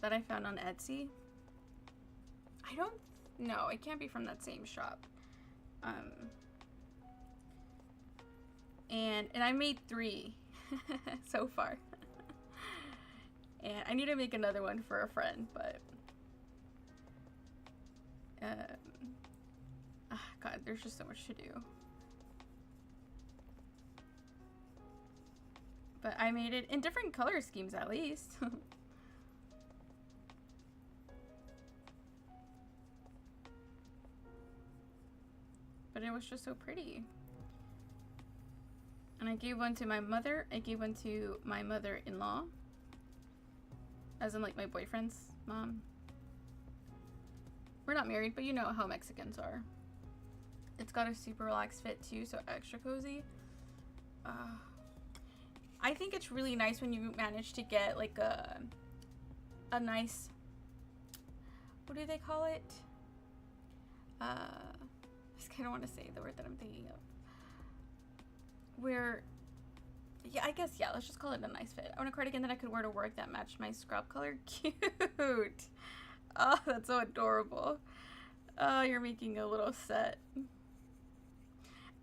that I found on Etsy. I don't know, it can't be from that same shop. And I made 3 so far. And I need to make another one for a friend, but God, there's just so much to do. But I made it in different color schemes at least. But it was just so pretty. And I gave one to my mother. I gave one to my mother-in-law. As in, like, my boyfriend's mom. We're not married, but you know how Mexicans are. It's got a super relaxed fit, too, so extra cozy. I think it's really nice when you manage to get, like, a nice... What do they call it? I just kind of want to say the word that I'm thinking of. Where, yeah, I guess, yeah, let's just call it a nice fit. I want a cardigan that I could wear to work that matched my scrub color. Cute. Oh, that's so adorable. Oh, you're making a little set.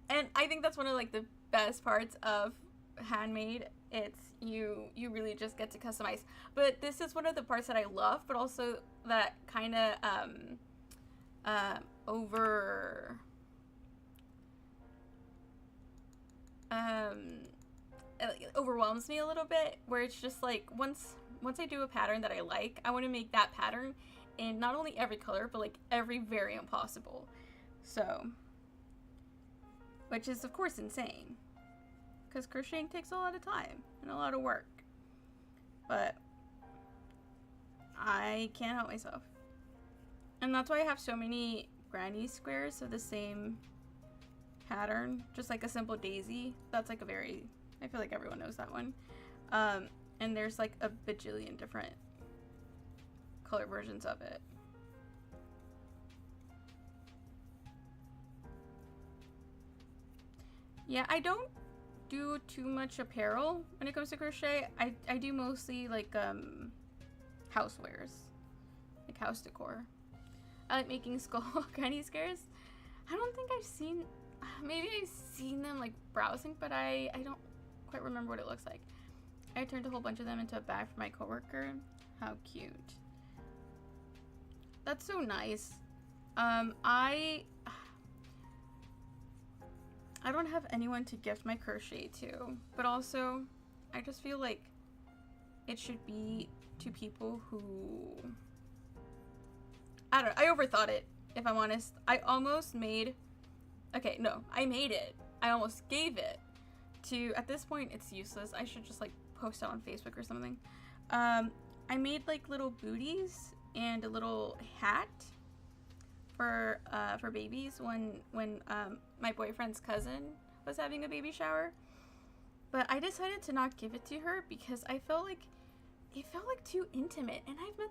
And I think that's one of, like, the best parts of handmade. It's you really just get to customize. But this is one of the parts that I love, but also that kind of overwhelms me a little bit, where it's just like once I do a pattern that I like, I want to make that pattern in not only every color but like every variant possible. So, which is of course insane because crocheting takes a lot of time and a lot of work, but I can't help myself. And that's why I have so many granny squares of the same pattern, just like a simple daisy. That's like a very, I feel like everyone knows that one. And there's like a bajillion different color versions of it. Yeah, I don't do too much apparel when it comes to crochet. I do mostly like housewares, like house decor. I like making skull granny squares. I don't think I've seen, maybe I've seen them like browsing, but I don't quite remember what it looks like. I turned a whole bunch of them into a bag for my coworker. How cute. That's so nice. I don't have anyone to gift my crochet to, but also I just feel like it should be to people who, I don't know, I overthought it, if I'm honest. I almost made, okay, no, I made it. I almost gave it to, at this point it's useless. I should just like post it on Facebook or something. I made like little booties and a little hat for babies when my boyfriend's cousin was having a baby shower. But I decided to not give it to her because I felt like it felt like too intimate, and I've met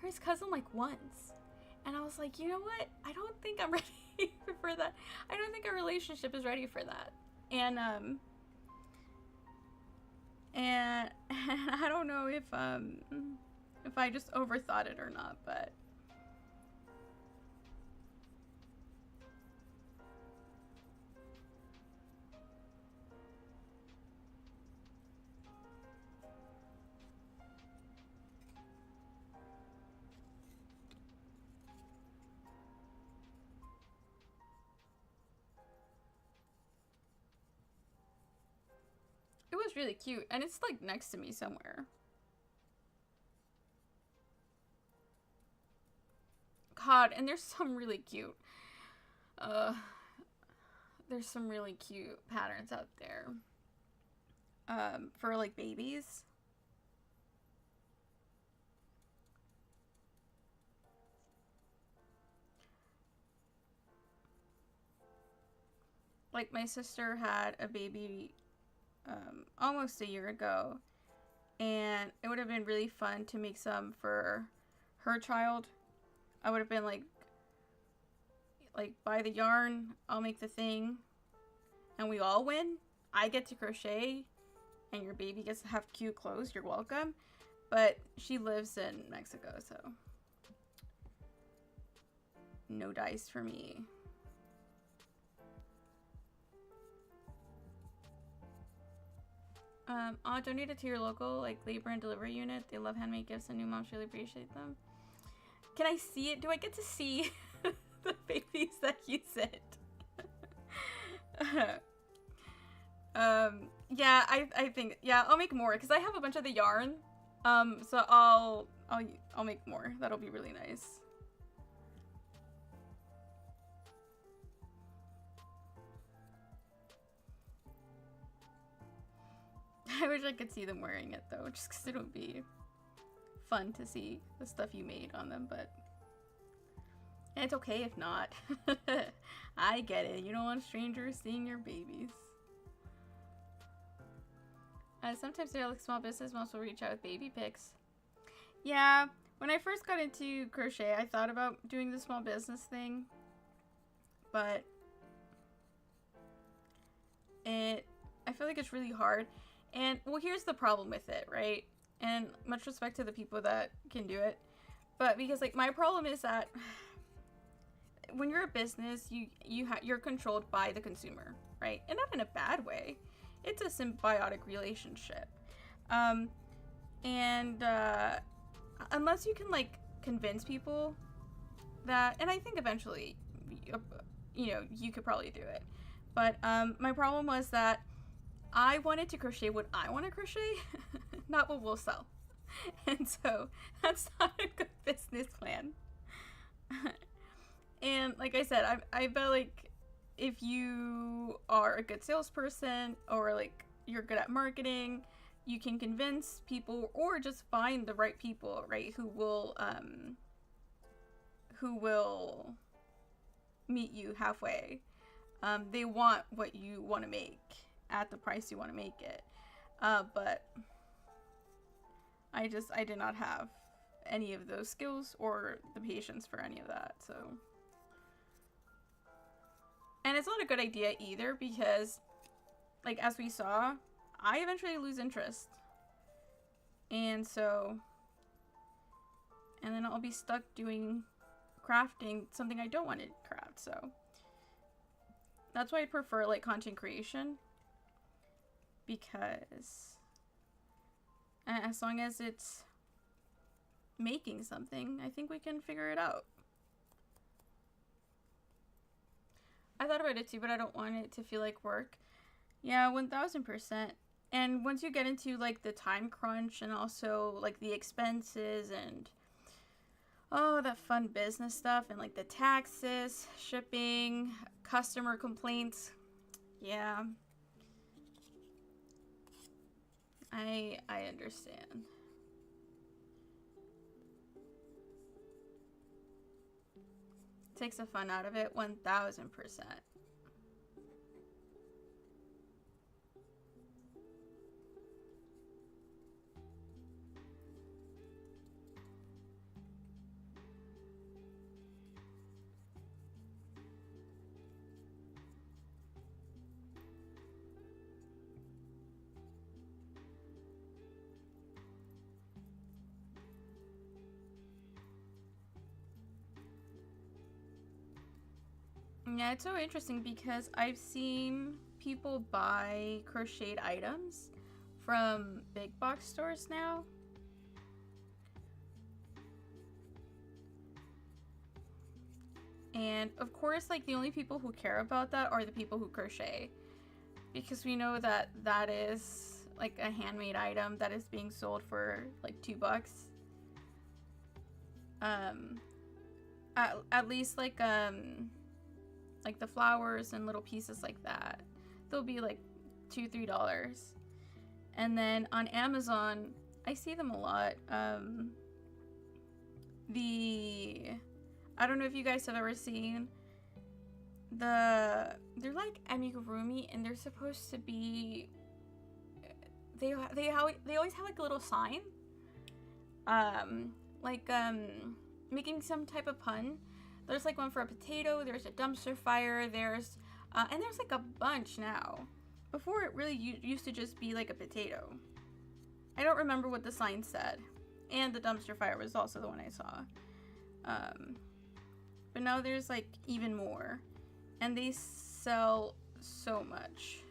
his cousin like once, and I was like, you know what? I don't think I'm ready for that. I don't think our relationship is ready for that. And I don't know if I just overthought it or not, but it was really cute, and it's like next to me somewhere. God, and there's some really cute there's some really cute patterns out there for like babies. Like my sister had a baby almost a year ago, and it would have been really fun to make some for her child. I would have been like buy the yarn, I'll make the thing, and we all win. I get to crochet, and your baby gets to have cute clothes. You're welcome. But she lives in Mexico, so no dice for me. I'll donate it to your local like labor and delivery unit. They love handmade gifts, and new moms really appreciate them. Can I see it? Do I get to see the babies that you sent? Yeah, I think, yeah, I'll make more because I have a bunch of the yarn. So I'll make more. That'll be really nice. I wish I could see them wearing it though, just because it would be fun to see the stuff you made on them, but and it's okay if not. I get it. You don't want strangers seeing your babies. Sometimes they're like small business moms will reach out with baby pics. Yeah, when I first got into crochet, I thought about doing the small business thing, but I feel like it's really hard. And well, here's the problem with it, right? And much respect to the people that can do it, but because like my problem is that when you're a business, you're controlled by the consumer, right? And not in a bad way. It's a symbiotic relationship. Unless you can like convince people that, and I think eventually, you know, you could probably do it. But my problem was that I wanted to crochet what I want to crochet, not what we'll sell. And so that's not a good business plan. And like I said, I bet like if you are a good salesperson or like you're good at marketing, you can convince people or just find the right people, right, who will meet you halfway. They want what you want to make at the price you want to make it. But I did not have any of those skills or the patience for any of that, so. And it's not a good idea either because, like, as we saw, I eventually lose interest. And so, and then I'll be stuck doing crafting something I don't want to craft, so. That's why I prefer, like, content creation. Because as long as it's making something, I think we can figure it out. I thought about it too, but I don't want it to feel like work. Yeah, 1000%. And once you get into like the time crunch and also like the expenses and that fun business stuff and like the taxes, shipping, customer complaints, yeah, I understand. Takes the fun out of it 1000%. Yeah, it's so interesting because I've seen people buy crocheted items from big box stores now. And of course, like the only people who care about that are the people who crochet, because we know that that is like a handmade item that is being sold for like $2. At least like the flowers and little pieces like that, they'll be like $2-3. And then on Amazon, I see them a lot. I don't know if you guys have ever seen they're like amigurumi, and they're supposed to be they always have like a little sign, like making some type of pun. There's like one for a potato, there's a dumpster fire, there's and there's like a bunch now. Before, it really used to just be like a potato. I don't remember what the sign said, and the dumpster fire was also the one I saw. But now there's like even more, and they sell so much,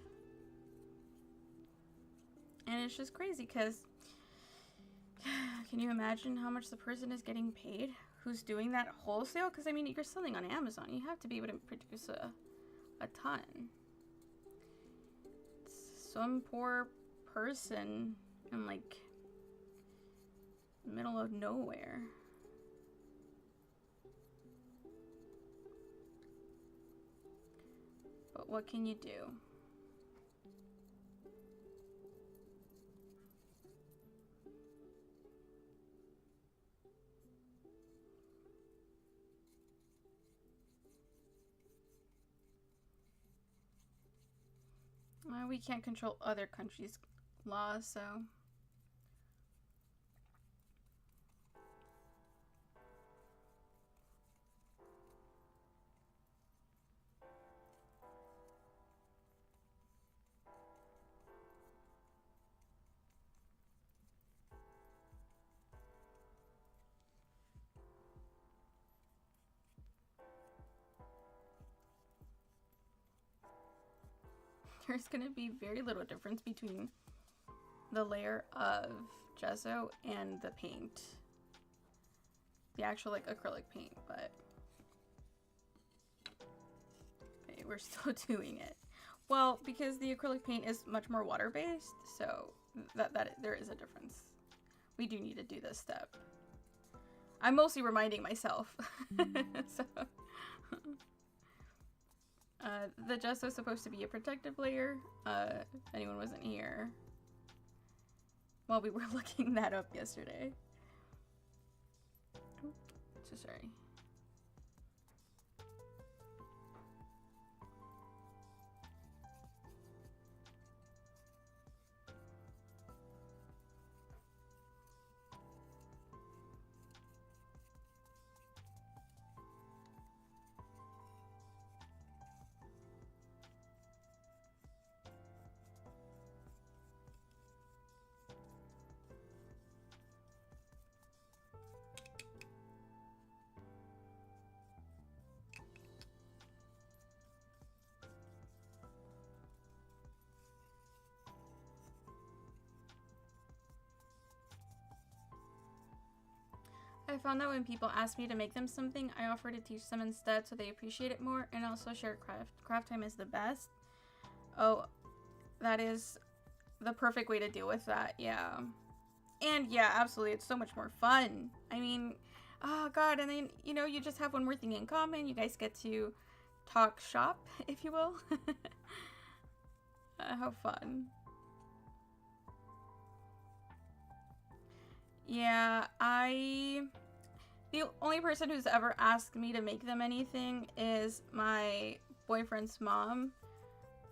and it's just crazy because can you imagine how much the person is getting paid who's doing that wholesale? Because I mean, you're selling on Amazon, you have to be able to produce a ton. It's some poor person in like middle of nowhere. But what can you do? Well, we can't control other countries' laws, so... There's gonna be very little difference between the layer of gesso and the paint. The actual like acrylic paint, but okay, we're still doing it. Well, because the acrylic paint is much more water-based, so that there is a difference. We do need to do this step. I'm mostly reminding myself. So the gesso is supposed to be a protective layer. If anyone wasn't here while we were looking that up yesterday. So sorry. I found that when people ask me to make them something, I offer to teach them instead so they appreciate it more, and also share craft. Craft time is the best. Oh, that is the perfect way to deal with that, yeah. And yeah, absolutely, it's so much more fun. I mean, oh god, and then, you know, you just have one more thing in common. You guys get to talk shop, if you will. How fun. Yeah, the only person who's ever asked me to make them anything is my boyfriend's mom,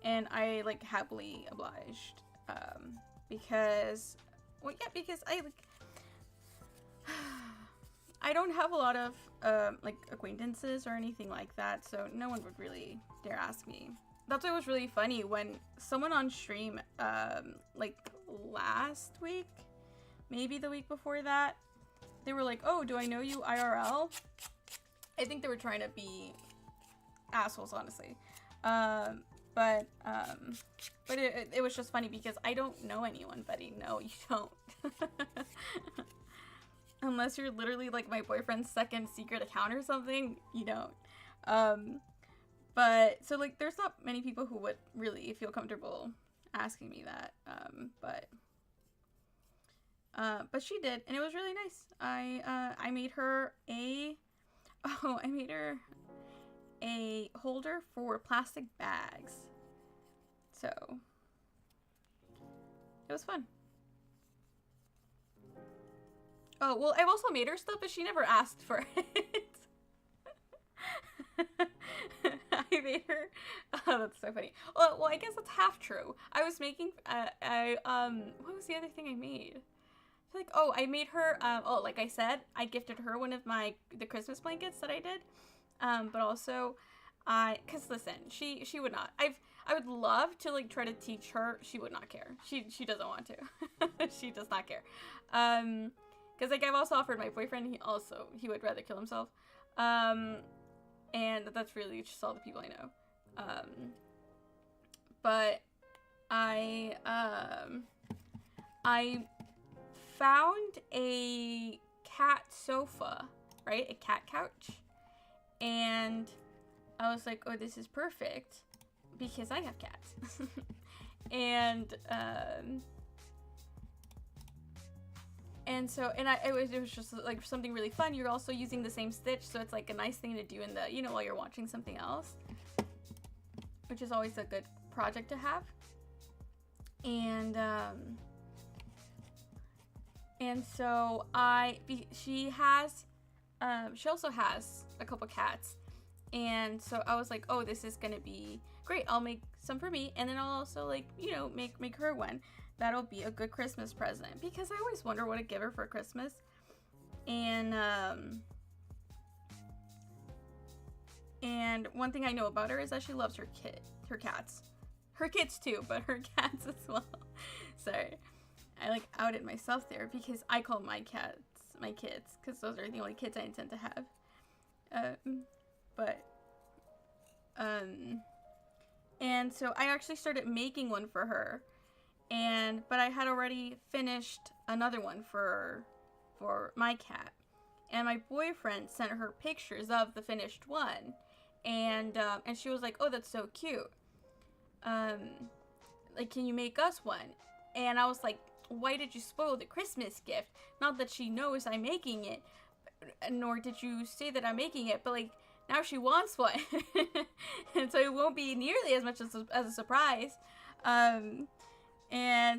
and I, like, happily obliged, because, well, yeah, because I, like, I don't have a lot of, like, acquaintances or anything like that, so no one would really dare ask me. That's why it was really funny when someone on stream, like, last week, maybe the week before that, they were like, oh, do I know you IRL? I think they were trying to be assholes, honestly. But it was just funny because I don't know anyone, buddy. No, you don't. Unless you're literally like my boyfriend's second secret account or something, you don't. But so like there's not many people who would really feel comfortable asking me that. But she did, and it was really nice. I made her a holder for plastic bags. So it was fun. Oh, well, I've also made her stuff, but she never asked for it. I made her. Oh, that's so funny. Well, I guess that's half true. I was making. What was the other thing I made? I feel like, oh, I made her. Oh, like I said, I gifted her one of the Christmas blankets that I did. But also, cause listen, she would not. I would love to like try to teach her. She would not care. She doesn't want to. She does not care. Cause like I've also offered my boyfriend. He would rather kill himself. And that's really just all the people I know. But I found a cat sofa, right? A cat couch. And I was like, oh, this is perfect because I have cats. It was just like something really fun. You're also using the same stitch, so it's like a nice thing to do in the, while you're watching something else, which is always a good project to have. And so she also has a couple cats, and so I was like, oh, this is gonna be great. I'll make some for me, and then I'll also like, make her one. That'll be a good Christmas present, because I always wonder what to give her for Christmas. And one thing I know about her is that she loves her cats. Her kids too, but her cats as well. Sorry. I like outed myself there because I call my cats my kids, because those are the only kids I intend to have. And so I actually started making one for her, but I had already finished another one for my cat, and my boyfriend sent her pictures of the finished one, and she was like, oh, that's so cute. Like, can you make us one? And I was like, why did you spoil the Christmas gift? Not that she knows I'm making it, nor did you say that I'm making it, but like, now she wants one. And so it won't be nearly as much as a surprise. And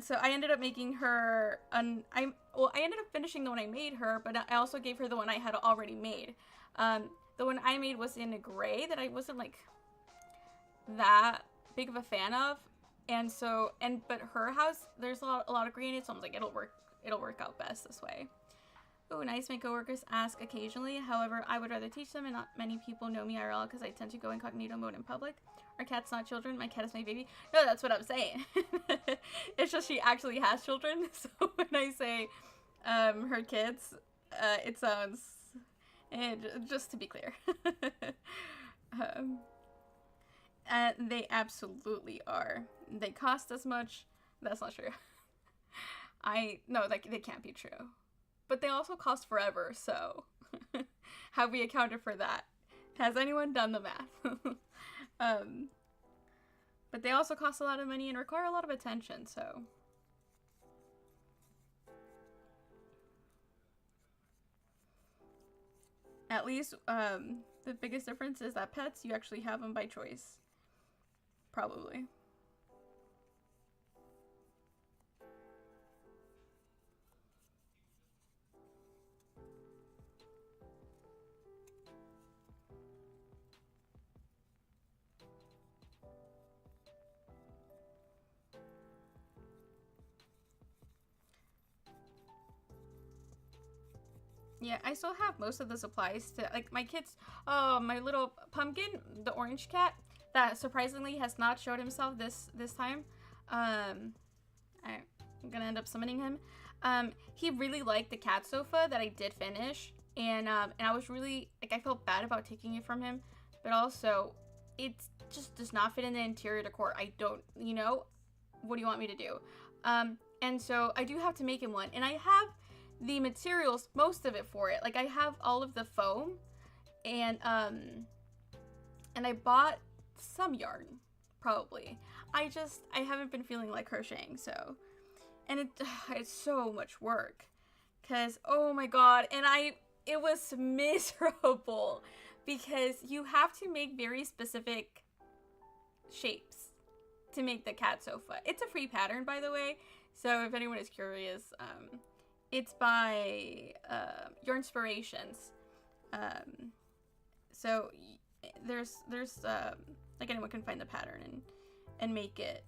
so I ended up making her I ended up finishing the one I made her, but I also gave her the one I had already made. The one I made was in a gray that I wasn't like that big of a fan of. But her house, there's a lot of green in it, so I was like, it'll work out best this way. Oh, nice. My coworkers ask occasionally. However, I would rather teach them, and not many people know me IRL because I tend to go incognito mode in public. Our cat's not children. My cat is my baby. No, that's what I'm saying. It's just she actually has children. So when I say her kids, it sounds... just to be clear. They absolutely are. They cost as much. That's not true. No, they can't be true. But they also cost forever, so Have we accounted for that? Has anyone done the math? um, but they also cost a lot of money and require a lot of attention, so. At least, the biggest difference is that pets, you actually have them by choice. Probably. Yeah, I still have most of the supplies to, like, my kids. Oh, my little pumpkin, the orange cat, that surprisingly has not showed himself this time. I'm gonna end up summoning him. He really liked the cat sofa that I did finish, and I was really, like, I felt bad about taking it from him, but also it just does not fit in the interior decor. I don't, what do you want me to do? And so I do have to make him one, and I have the materials, most of it for it. Like, I have all of the foam, and I bought some yarn, probably. I haven't been feeling like crocheting, so. And it's so much work, cause oh my god, and it was miserable, because you have to make very specific shapes to make the cat sofa. It's a free pattern, by the way, so if anyone is curious, it's by Your Inspirations. So there's like, anyone can find the pattern and make it.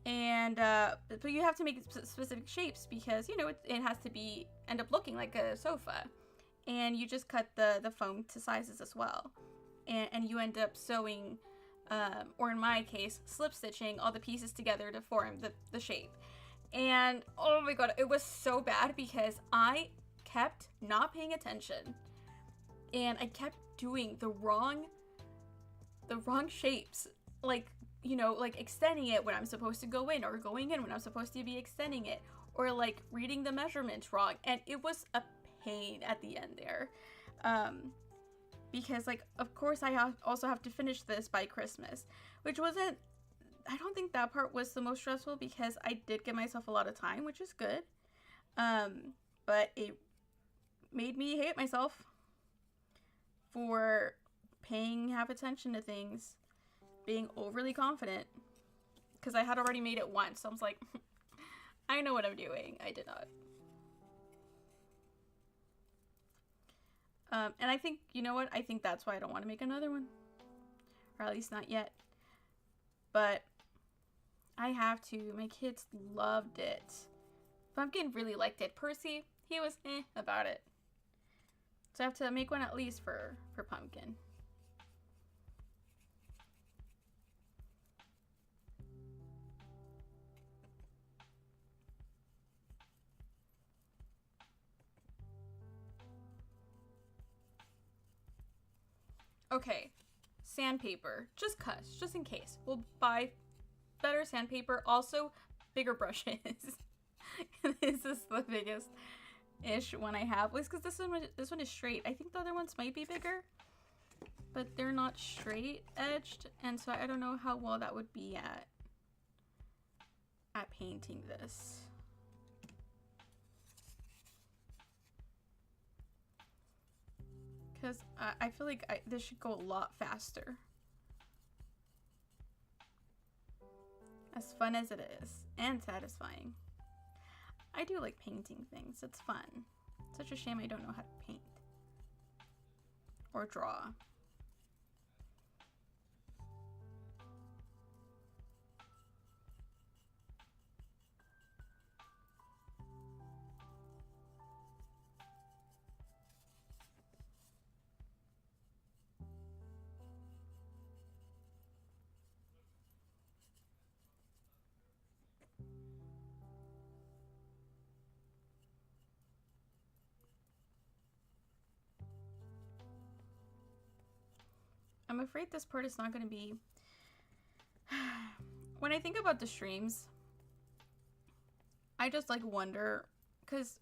And but you have to make specific shapes, because it has to end up looking like a sofa, and you just cut the foam to sizes as well, and you end up sewing, or in my case, slip stitching all the pieces together to form the shape. And oh my god, it was so bad, because I kept not paying attention, and I kept doing the wrong shapes, like extending it when I'm supposed to go in, or going in when I'm supposed to be extending it, or like reading the measurements wrong, and it was a pain at the end there, because, like, of course I also have to finish this by Christmas, which wasn't, I don't think that part was the most stressful, because I did give myself a lot of time, which is good, but it made me hate myself for paying half attention to things, being overly confident, because I had already made it once, so I was like, I know what I'm doing. I did not. And I think, you know what? I think that's why I don't want to make another one. Or at least not yet. But I have to. My kids loved it. Pumpkin really liked it. Percy, he was about it. So I have to make one at least for Pumpkin. Okay, sandpaper, just in case. We'll buy better sandpaper, also bigger brushes. This is the biggest ish one I have, was because this one is straight. I think the other ones might be bigger, but they're not straight edged, and so I don't know how well that would be at painting this. Because I feel like this should go a lot faster. As fun as it is, and satisfying. I do like painting things, it's fun. Such a shame I don't know how to paint. Or draw. I'm afraid this part is not going to be... When I think about the streams, I just, like, wonder, because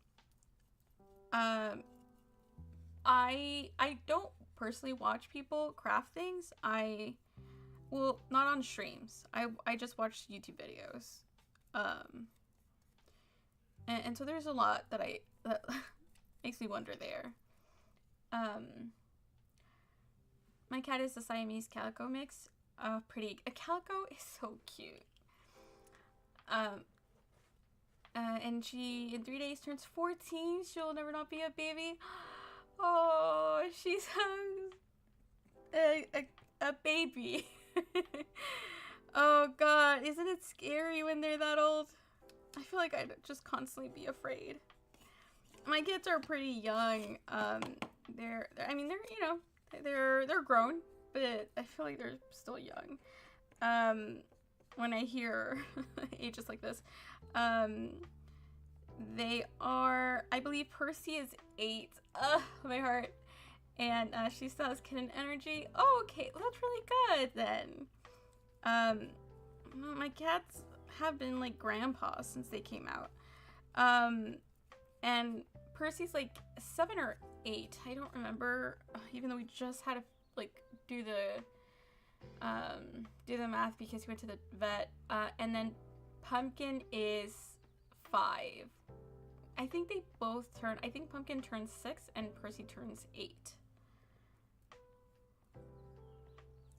I don't personally watch people craft things. Well, not on streams. I just watch YouTube videos. Um and so there's a lot that makes me wonder there. Um my cat is a Siamese calico mix. A calico is so cute. Um and she in 3 days turns 14. She'll never not be a baby. Oh, she's a baby. Oh god, isn't it scary when they're that old? I feel like I'd just constantly be afraid. My kids are pretty young. I mean, they're grown, but I feel like they're still young. When I hear ages like this, they are, I believe Percy is 8. Ugh, my heart. And she still has kitten energy. Oh, okay, well, that's really good then. My cats have been like grandpa since they came out. And Percy's like 7 or 8. I don't remember, even though we just had to like do the math because he went to the vet. And then Pumpkin is 5. I think they both turn, I think Pumpkin turns 6 and Percy turns 8.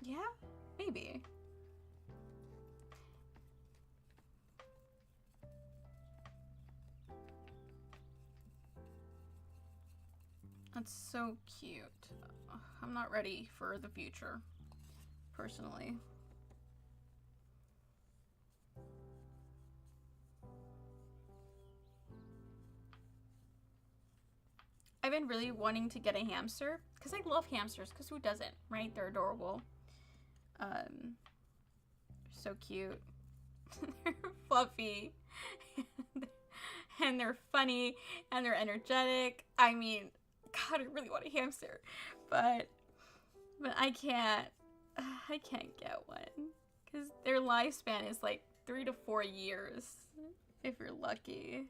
Yeah, maybe. That's so cute. I'm not ready for the future, personally. I've been really wanting to get a hamster because I love hamsters, because who doesn't, right? They're adorable. So cute. They're fluffy. And they're funny and they're energetic. I mean, God, I really want a hamster, but I can't get one because their lifespan is like 3 to 4 years if you're lucky,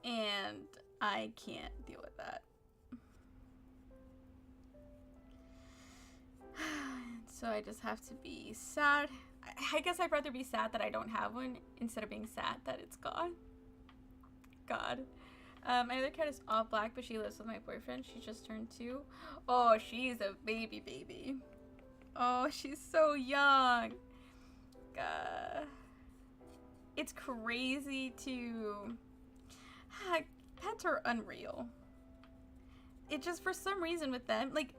and I can't deal with that. So I just have to be sad. I guess I'd rather be sad that I don't have one instead of being sad that it's gone. God. My other cat is all black, but she lives with my boyfriend. She just turned 2. Oh, she's a baby. Oh, she's so young. It's crazy to... Pets are unreal. It just, for some reason with them, like,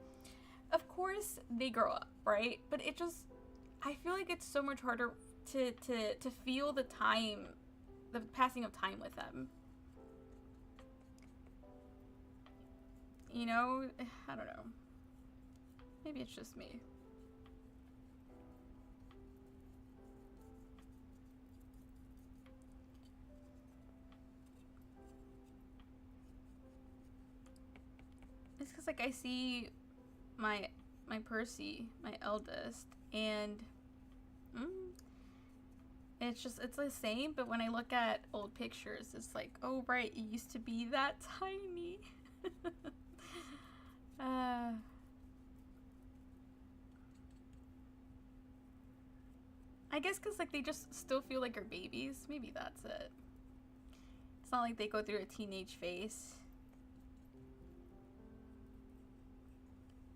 of course they grow up, right? But it just, I feel like it's so much harder to feel the passing of time with them. You know, I don't know. Maybe it's just me. It's because, like, I see my Percy, my eldest, and it's the same, but when I look at old pictures, it's like, oh right, it used to be that tiny. I guess because, like, they just still feel like they're babies. Maybe that's it. It's not like they go through a teenage phase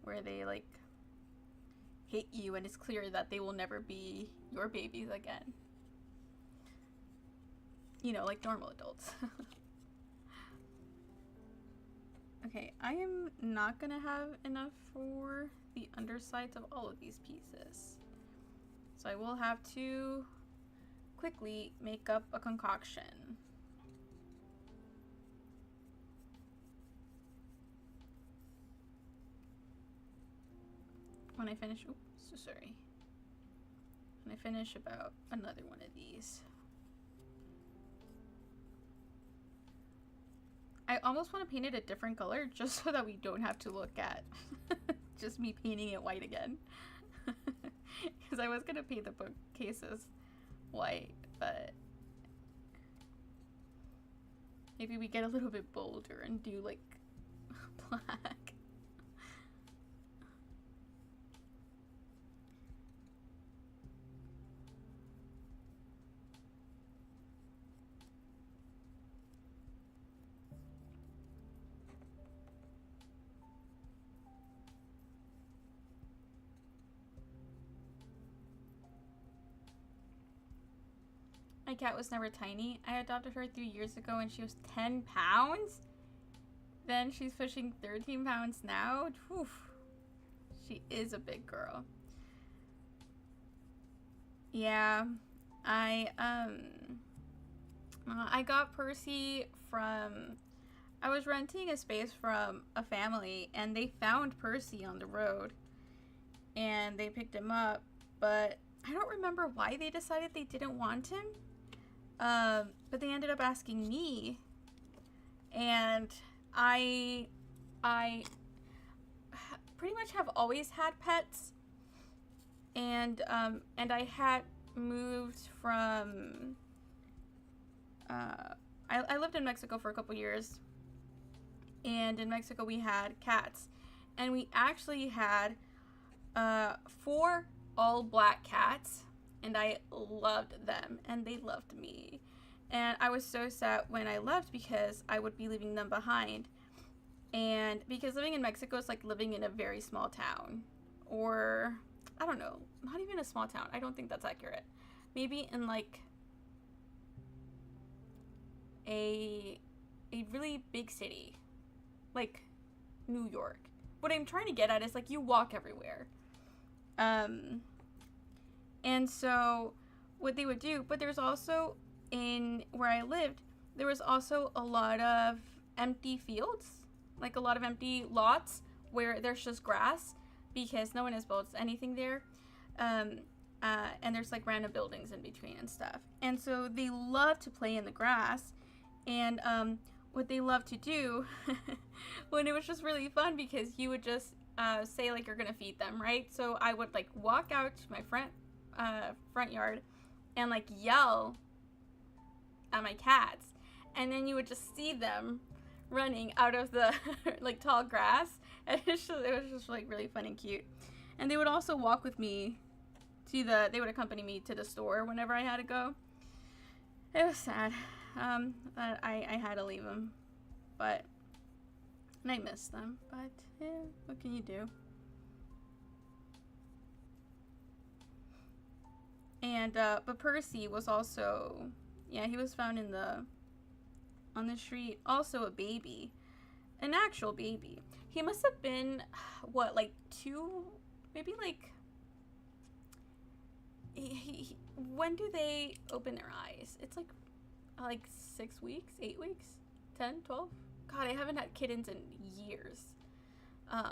where they, like, hate you and it's clear that they will never be your babies again. You know, like normal adults. Okay, I am not gonna have enough for the undersides of all of these pieces. So I will have to quickly make up a concoction. When I finish, oops, so sorry. When I finish about another one of these. I almost want to paint it a different color just so that we don't have to look at just me painting it white again. Because I was going to paint the bookcases white, but maybe we get a little bit bolder and do like black. My cat was never tiny. I adopted her 3 years ago and she was 10 pounds. Then she's pushing 13 pounds now. Oof. She is a big girl. Yeah, I got Percy from, I was renting a space from a family and they found Percy on the road and they picked him up, but I don't remember why they decided they didn't want him. But they ended up asking me, and I pretty much have always had pets, and I had moved from, I lived in Mexico for a couple years, and in Mexico we had cats, and we actually had 4 all black cats. And I loved them, and they loved me. And I was so sad when I left because I would be leaving them behind. And because living in Mexico is like living in a very small town. Or, I don't know, not even a small town. I don't think that's accurate. Maybe in like a really big city. Like New York. What I'm trying to get at is like you walk everywhere. And so what they would do, but there's also, in where I lived, there was also a lot of empty fields, like a lot of empty lots where there's just grass because no one has built anything there. And there's like random buildings in between and stuff. And so they love to play in the grass. And what they love to do, when it was just really fun because you would just say like you're going to feed them, right? So I would like walk out to my front yard and like yell at my cats, and then you would just see them running out of the like tall grass, and it was just like really fun and cute. And they would also walk with me to they would accompany me to the store whenever I had to go. It was sad that I had to leave them, and I missed them, but yeah, what can you do? And but Percy was also, yeah, he was found on the street, also a baby, an actual baby. He must have been what, like 2, maybe like when do they open their eyes? It's like 6 weeks, 8 weeks, 10, 12. God, I haven't had kittens in years.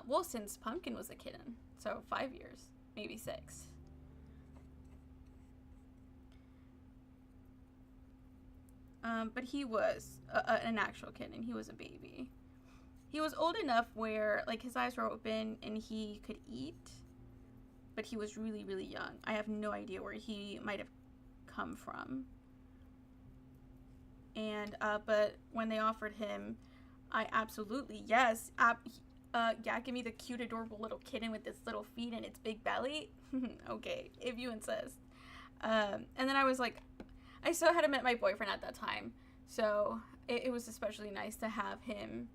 Well, since Pumpkin was a kitten, so 5 years, maybe 6. But he was an actual kitten. He was a baby. He was old enough where like his eyes were open and he could eat, but he was really, really young. I have no idea where he might have come from. And but when they offered him, I absolutely, yes, yeah, give me the cute, adorable little kitten with its little feet and its big belly. Okay, if you insist. And then I was like, I still hadn't met my boyfriend at that time, so it was especially nice to have him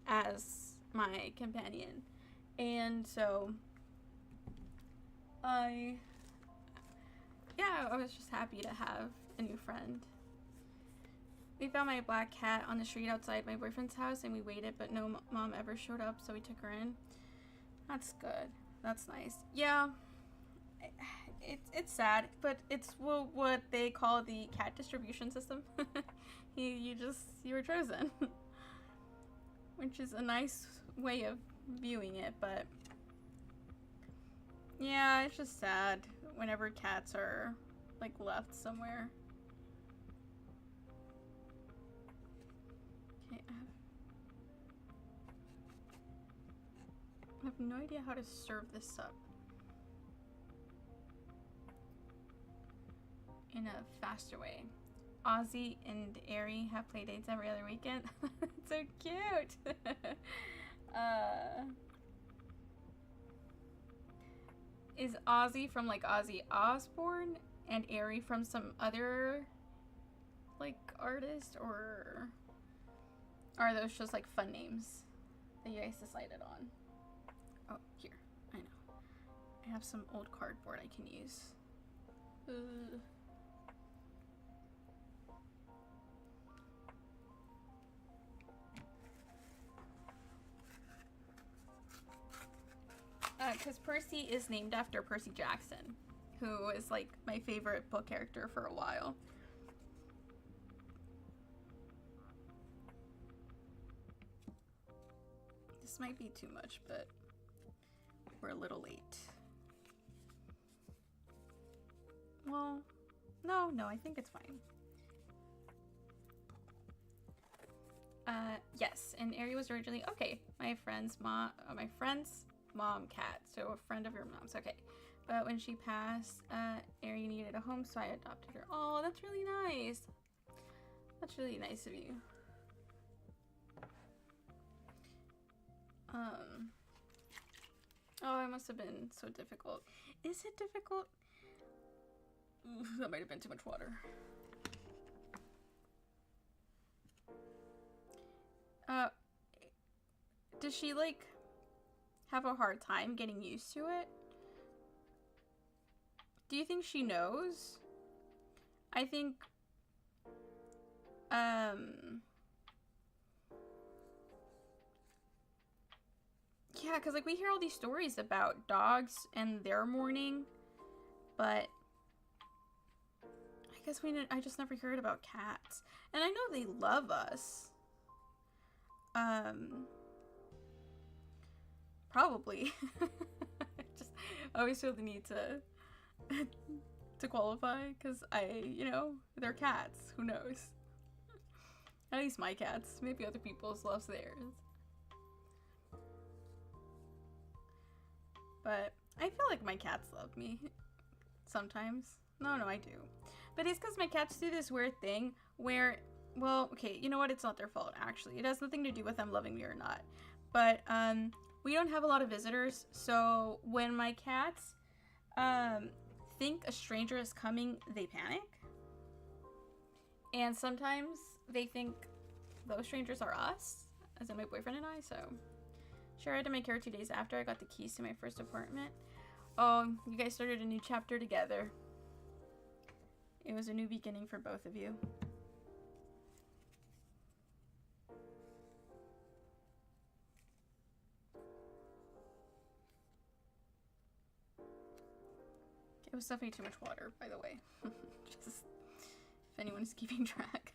as my companion. And so I was just happy to have a new friend. We found my black cat on the street outside my boyfriend's house, and we waited, but no mom ever showed up, so we took her in. That's good. That's nice. Yeah, it's sad, but it's what they call the cat distribution system. you were chosen, which is a nice way of viewing it, but yeah, it's just sad whenever cats are like left somewhere. Okay, I have no idea how to serve this up in a faster way. Ozzy and Aerie have play dates every other weekend. So cute. Uh, is Ozzy from like Ozzy Osbourne and Ari from some other like artist, or are those just like fun names that you guys decided on? Oh, here. I know. I have some old cardboard I can use. Because Percy is named after Percy Jackson, who is like my favorite book character for a while. This might be too much, but we're a little late. Well, no, I think it's fine. Yes, and Ari was originally, okay, my friend's mom cat, so a friend of your mom's, okay. But when she passed, Ari needed a home, so I adopted her. Oh, that's really nice. That's really nice of you. Oh, it must have been so difficult. Is it difficult? Ooh, that might have been too much water. Does she like have a hard time getting used to it? Do you think she knows? I think yeah, because like we hear all these stories about dogs and their mourning, but I guess I just never heard about cats. And I know they love us. Probably. I always feel the need to qualify because they're cats. Who knows? At least my cats. Maybe other people's loves theirs. But I feel like my cats love me sometimes. No, I do. But it's because my cats do this weird thing where, well, okay, you know what? It's not their fault, actually. It has nothing to do with them loving me or not. But, we don't have a lot of visitors, so when my cats, think a stranger is coming, they panic. And sometimes they think those strangers are us, as in my boyfriend and I, so. Sure, I had to make care 2 days after I got the keys to my first apartment. Oh, you guys started a new chapter together. It was a new beginning for both of you. It was definitely too much water, by the way. Just if anyone is keeping track.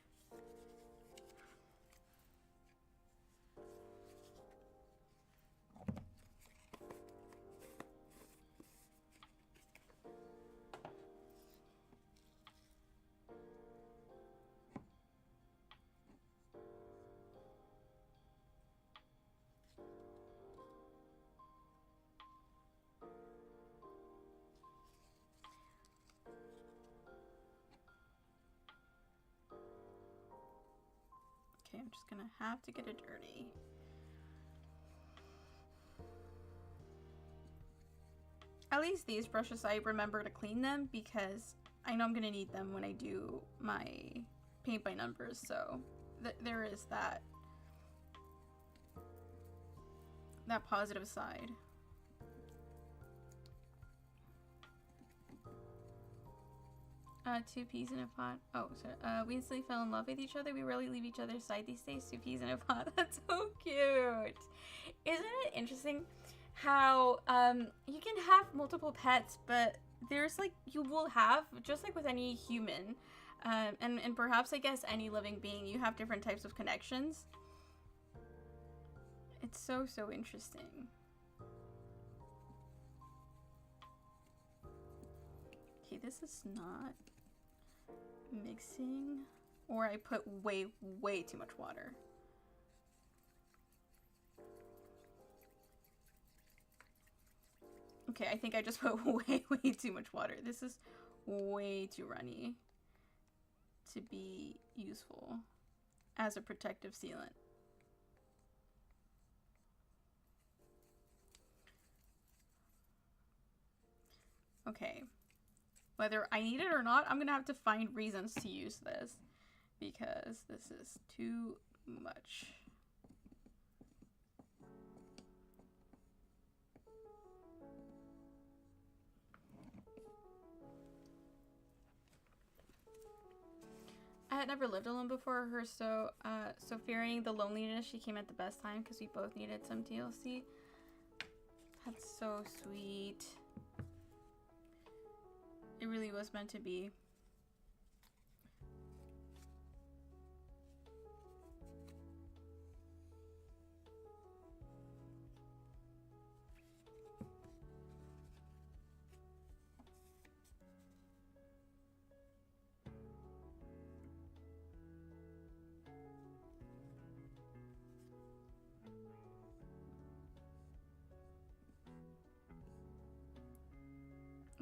Okay, I'm just gonna have to get it dirty. At least these brushes, I remember to clean them because I know I'm gonna need them when I do my paint by numbers, so there is that positive side. Two peas in a pot. Oh, sorry. We instantly fell in love with each other. We rarely leave each other's side these days. Two peas in a pot. That's so cute. Isn't it interesting how you can have multiple pets, but there's like, you will have, just like with any human, and perhaps I guess any living being, you have different types of connections. It's so interesting. Okay, this is not mixing, or I put way too much water. Okay, I think I just put way too much water. This is way too runny to be useful as a protective sealant. Okay. Whether I need it or not, I'm gonna have to find reasons to use this. Because this is too much. I had never lived alone before her, so fearing the loneliness, she came at the best time because we both needed some TLC. That's so sweet. It really was meant to be.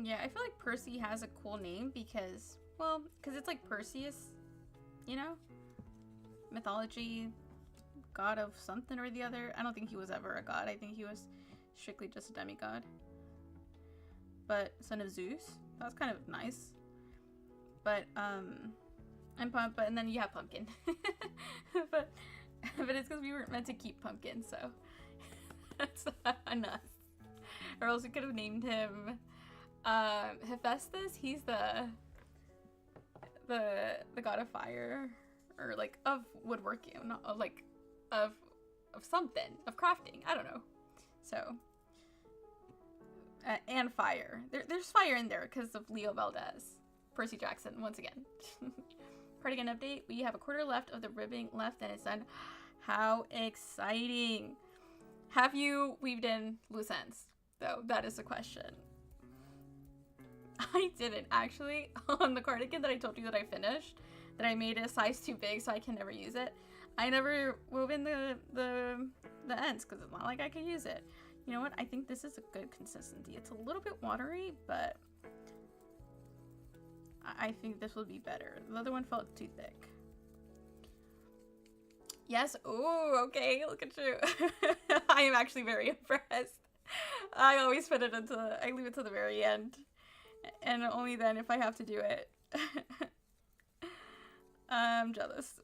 Yeah, I feel like Percy has a cool name because, well, because it's like Perseus, you know? Mythology, god of something or the other. I don't think he was ever a god. I think he was strictly just a demigod. But son of Zeus, that's kind of nice. But, and then you have Pumpkin. but it's because we weren't meant to keep Pumpkin, so that's enough. Or else we could have named him Hephaestus. He's the god of fire, or like of woodworking, not of like of something, of crafting. I don't know. So and fire. There's fire in there because of Leo Valdez. Percy Jackson once again. Cardigan update. We have a quarter left of the ribbing left and it's done. How exciting! Have you weaved in loose ends? Though that is the question. I didn't actually. On the cardigan that I told you that I finished, that I made a size too big so I can never use it. I never wove in the ends because it's not like I could use it. You know what? I think this is a good consistency. It's a little bit watery, but I think this will be better. The other one felt too thick. Yes. Oh, okay. Look at you. I am actually very impressed. I always put it I leave it to the very end. And only then if I have to do it. I'm jealous.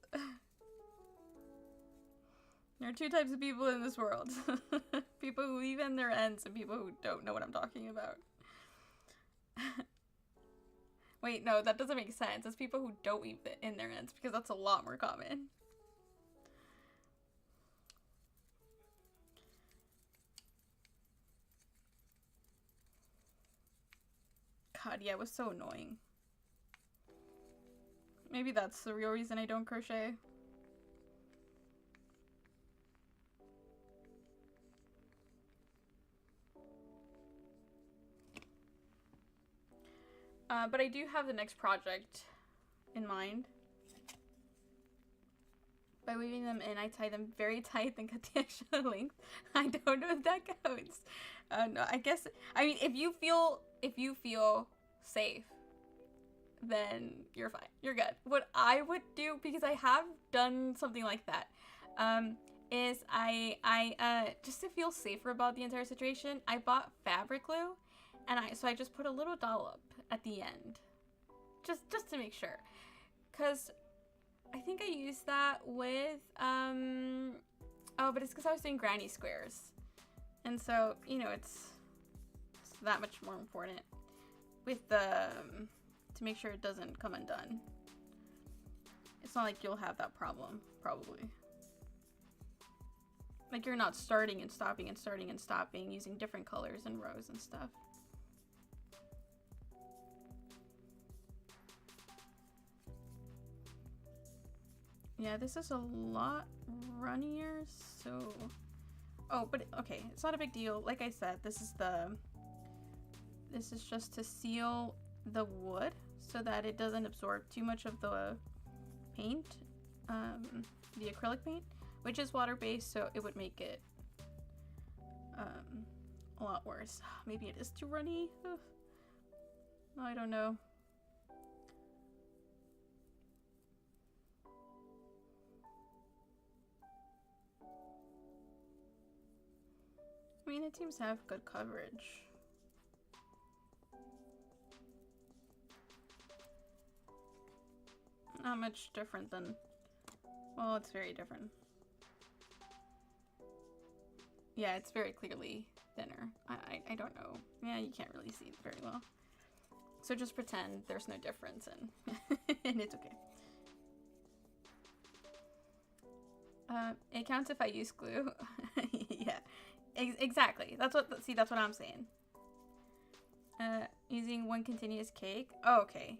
There are two types of people in this world. People who weave in their ends and people who don't know what I'm talking about. Wait, no, that doesn't make sense. It's people who don't weave in their ends because that's a lot more common. God, yeah, it was so annoying. Maybe that's the real reason I don't crochet. But I do have the next project in mind. By weaving them in, I tie them very tight and cut the extra length. I don't know if that counts. No, I guess, I mean, if you feel safe, then you're fine. You're good. What I would do, because I have done something like that, is I just to feel safer about the entire situation, I bought fabric glue, and I just put a little dollop at the end, just to make sure, because I think I used that with oh, but it's because I was doing granny squares, and so you know it's that much more important with the to make sure it doesn't come undone. It's not like you'll have that problem, probably. Like you're not starting and stopping and starting and stopping using different colors and rows and stuff. Yeah, this is a lot runnier, so... Oh, but okay, it's not a big deal. Like I said, this is just to seal the wood so that it doesn't absorb too much of the paint, the acrylic paint, which is water-based, so it would make it a lot worse. Maybe it is too runny. Ugh. I don't know. I mean, it seems to have good coverage. Not much different than... Well, it's very different. Yeah, it's very clearly thinner. I don't know. Yeah, you can't really see it very well. So just pretend there's no difference and, and it's okay. It counts if I use glue. Yeah, exactly. That's what I'm saying. Using one continuous cake. Oh, okay.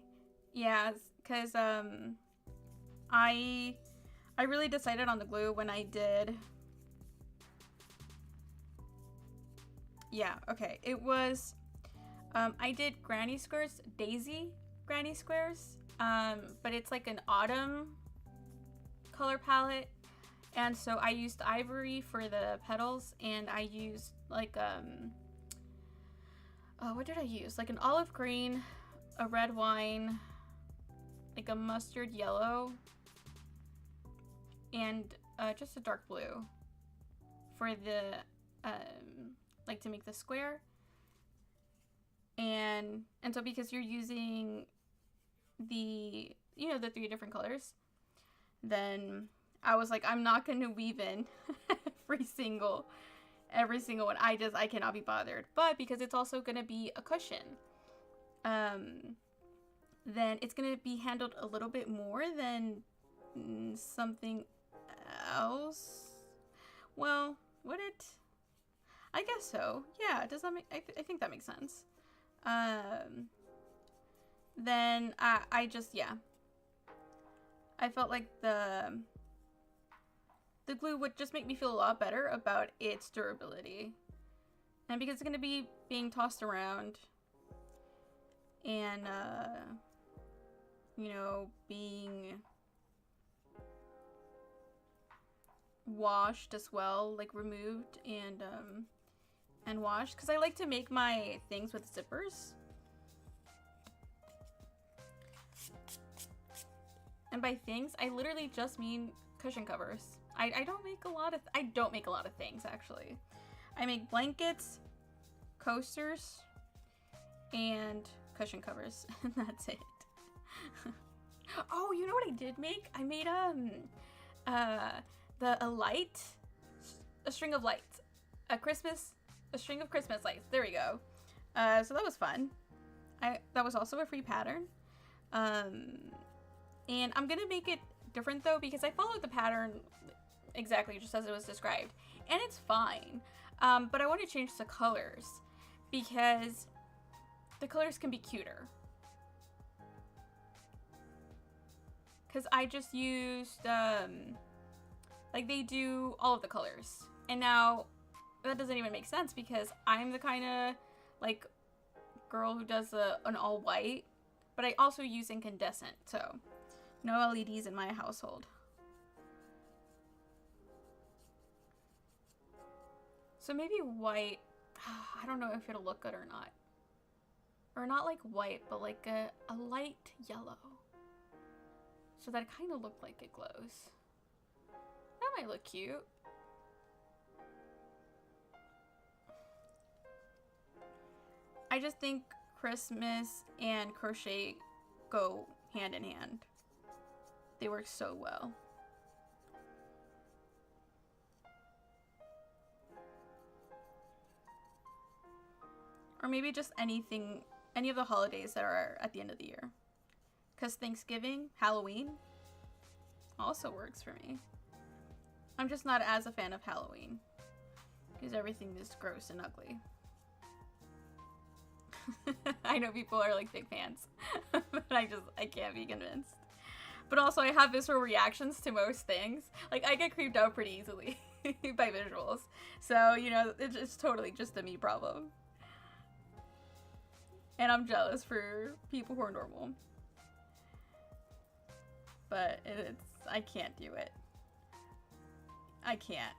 Yeah, because I really decided on the glue when I did. Yeah, okay. It was I did granny squares, daisy granny squares. But it's like an autumn color palette. And so I used ivory for the petals, and I used like oh, what did I use? Like an olive green, a red wine, like a mustard yellow, and just a dark blue for the like to make the square. And so because you're using the, you know, the 3 different colors, then I was like, I'm not going to weave in every single one. I cannot be bothered. But because it's also going to be a cushion, then it's going to be handled a little bit more than something else. Well, would it? I guess so. Yeah, does that make... I think that makes sense. Then I just, yeah. I felt like the glue would just make me feel a lot better about its durability. And because it's going to be being tossed around and, you know, being washed as well, like removed and washed. Because I like to make my things with zippers. And by things, I literally just mean cushion covers. I don't make a lot of things, actually. I make blankets, coasters, and cushion covers, and that's it. Oh, you know what I did make? I made a string of lights, a string of Christmas lights. There we go. So that was fun. That was also a free pattern. And I'm gonna make it different though, because I followed the pattern exactly just as it was described, and it's fine. But I want to change the colors because the colors can be cuter. Because I just used, like they do all of the colors. And now that doesn't even make sense because I'm the kind of like girl who does an all white, but I also use incandescent, so no LEDs in my household. So maybe white, I don't know if it'll look good or not. Or not like white, but like a light yellow. So that it kind of looked like it glows. That might look cute. I just think Christmas and crochet go hand in hand. They work so well. Or maybe just any of the holidays that are at the end of the year. Because Thanksgiving, Halloween also works for me. I'm just not as a fan of Halloween. Because everything is gross and ugly. I know people are like big fans. But I can't be convinced. But also I have visceral reactions to most things. Like I get creeped out pretty easily by visuals. So, you know, it's totally just a me problem. And I'm jealous for people who are normal. But I can't do it. I can't.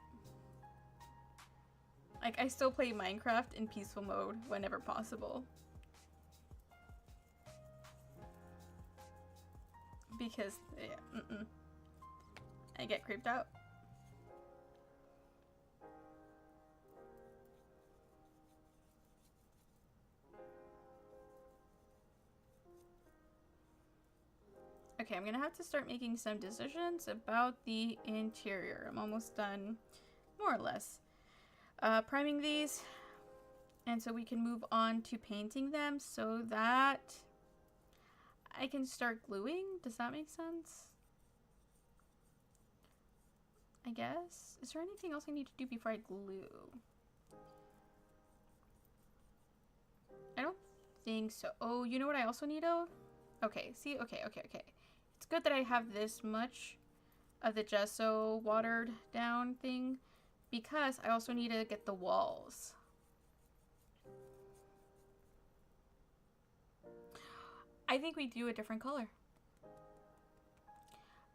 Like, I still play Minecraft in peaceful mode whenever possible. Because, yeah, I get creeped out. Okay, I'm gonna have to start making some decisions about the interior. I'm almost done, more or less, priming these. And so we can move on to painting them so that I can start gluing. Does that make sense? I guess. Is there anything else I need to do before I glue? I don't think so. Oh, you know what I also need of? Okay, see? Okay. It's good that I have this much of the gesso watered down thing because I also need to get the walls. I think we do a different color.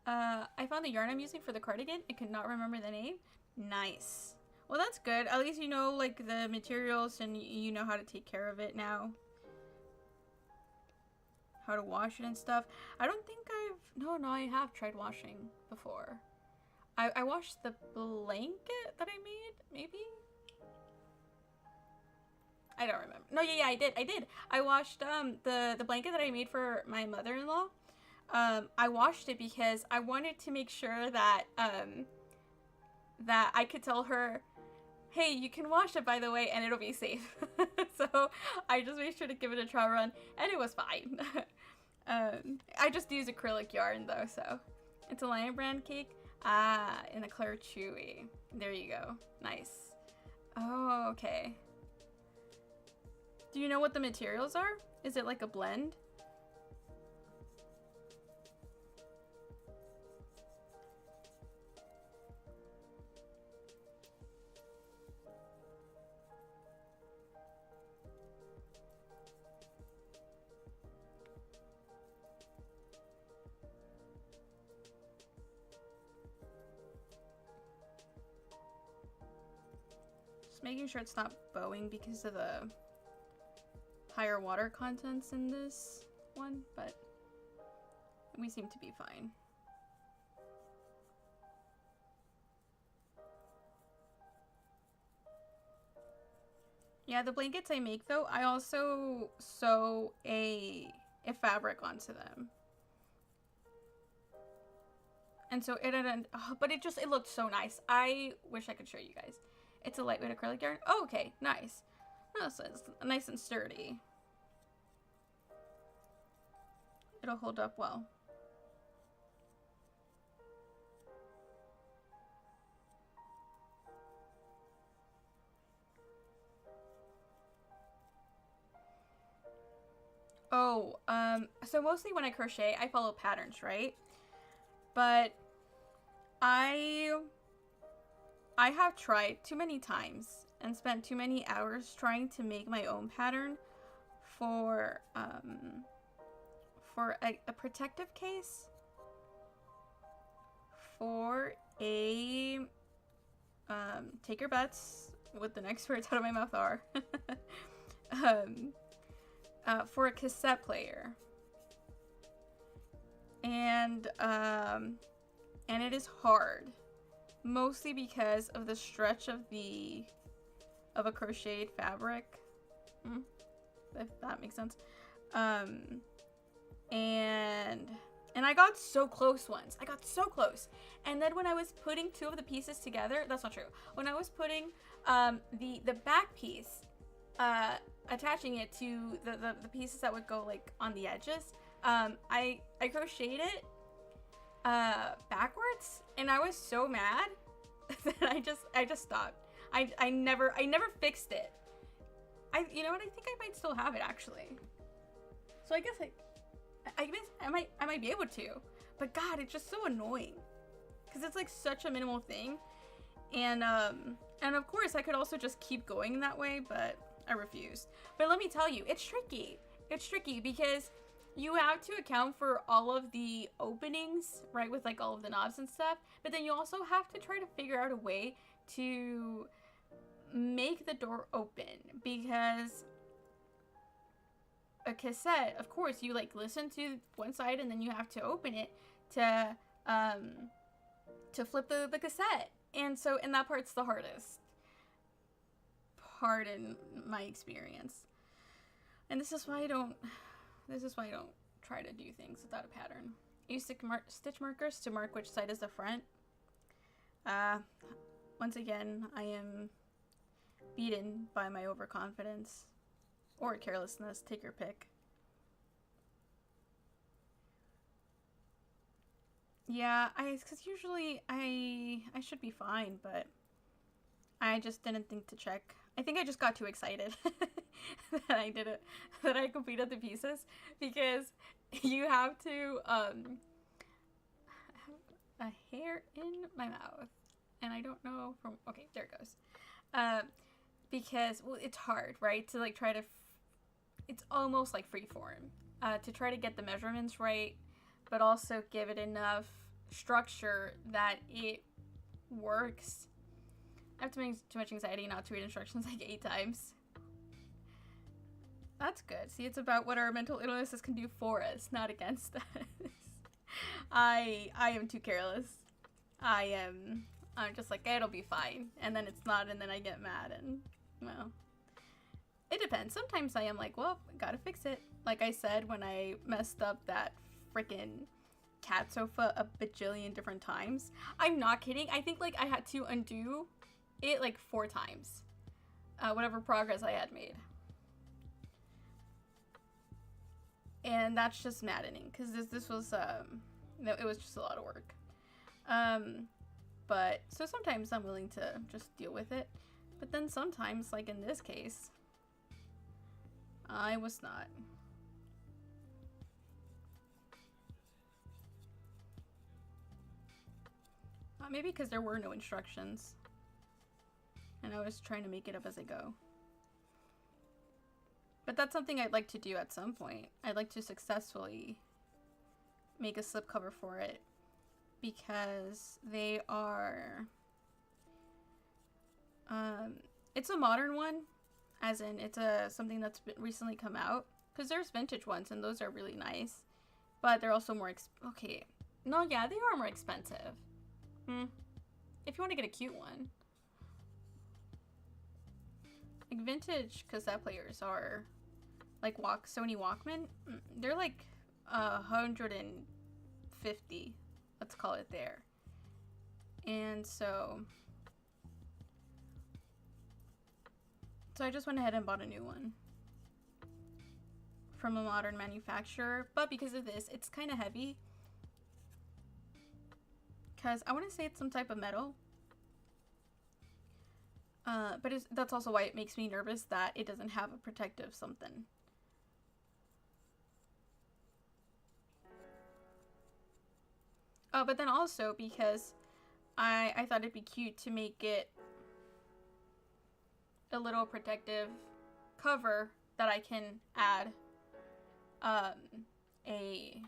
I found the yarn I'm using for the cardigan. I could not remember the name. Nice. Well, that's good. At least you know, like, the materials and you know how to take care of it now. How to wash it and stuff. I don't think I've... No, I have tried washing before. I washed the blanket that I made, maybe? I don't remember. No, yeah, I did. I washed, the blanket that I made for my mother-in-law. I washed it because I wanted to make sure that, that I could tell her, hey, you can wash it, by the way, and it'll be safe. So I just made sure to give it a trial run, and it was fine. I just use acrylic yarn, though, so. It's a Lion Brand cake. Ah, in the Claire Chewy. There you go. Nice. Oh, okay. Do you know what the materials are? Is it like a blend? Making sure it's not bowing because of the higher water contents in this one, but we seem to be fine. Yeah, the blankets I make though, I also sew a fabric onto them. And so it didn't, oh, but it looked so nice. I wish I could show you guys. It's a lightweight acrylic yarn. Oh, okay, nice. Oh, so it's nice and sturdy. It'll hold up well. Oh, so mostly when I crochet, I follow patterns, right? But I have tried too many times and spent too many hours trying to make my own pattern for a protective case for a take your bets what the next words out of my mouth are. For a cassette player. And it is hard. Mostly because of the stretch of a crocheted fabric. If that makes sense. And I got so close once. I got so close. And then when I was putting two of the pieces together, that's not true. When I was putting the back piece, attaching it to the pieces that would go like on the edges, I crocheted it backwards, and I was so mad that I just stopped. I never fixed it. You know what, I think I might still have it actually. So I guess I might be able to. But God, it's just so annoying. Cause it's like such a minimal thing. And of course I could also just keep going that way, but I refused. But let me tell you, it's tricky. It's tricky because you have to account for all of the openings, right, with like all of the knobs and stuff, but then you also have to try to figure out a way to make the door open, because a cassette, of course, you like listen to one side and then you have to open it to flip the cassette. And that part's the hardest part in my experience. And this is why I don't try to do things without a pattern. use stitch markers to mark which side is the front. Uh, once again, I am beaten by my overconfidence or carelessness. Take your pick. Yeah, because usually I should be fine, but I just didn't think to check. I think I just got too excited that I did it, that I completed the pieces, because you have to have a hair in my mouth, and I don't know from. Okay, there it goes. Because well, it's hard, right? To like try to. It's almost like freeform. To try to get the measurements right, but also give it enough structure that it works. I have too much anxiety not to read instructions like 8 times. That's good. See, it's about what our mental illnesses can do for us, not against us. I am too careless. I'm just like, it'll be fine. And then it's not, and then I get mad, and, well, it depends. Sometimes I am like, well, gotta fix it. Like I said, when I messed up that freaking cat sofa a bajillion different times. I'm not kidding. I think, like, I had to undo it, like, 4 times. Whatever progress I had made. And that's just maddening, because this was, it was just a lot of work. But, so sometimes I'm willing to just deal with it. But then sometimes, like in this case, I was not. Maybe because there were no instructions. And I was trying to make it up as I go. But that's something I'd like to do at some point. I'd like to successfully make a slipcover for it. Because they are... it's a modern one. As in, it's something that's recently come out. Because there's vintage ones, and those are really nice. But they're also more okay. No, yeah, they are more expensive. If you want to get a cute one. Like vintage cassette players are like Sony Walkman. They're like 150. Let's call it there. And so I just went ahead and bought a new one from a modern manufacturer. But because of this, it's kind of heavy. Because I want to say it's some type of metal. But that's also why it makes me nervous that it doesn't have a protective something. But then also because I thought it'd be cute to make it a little protective cover that I can add a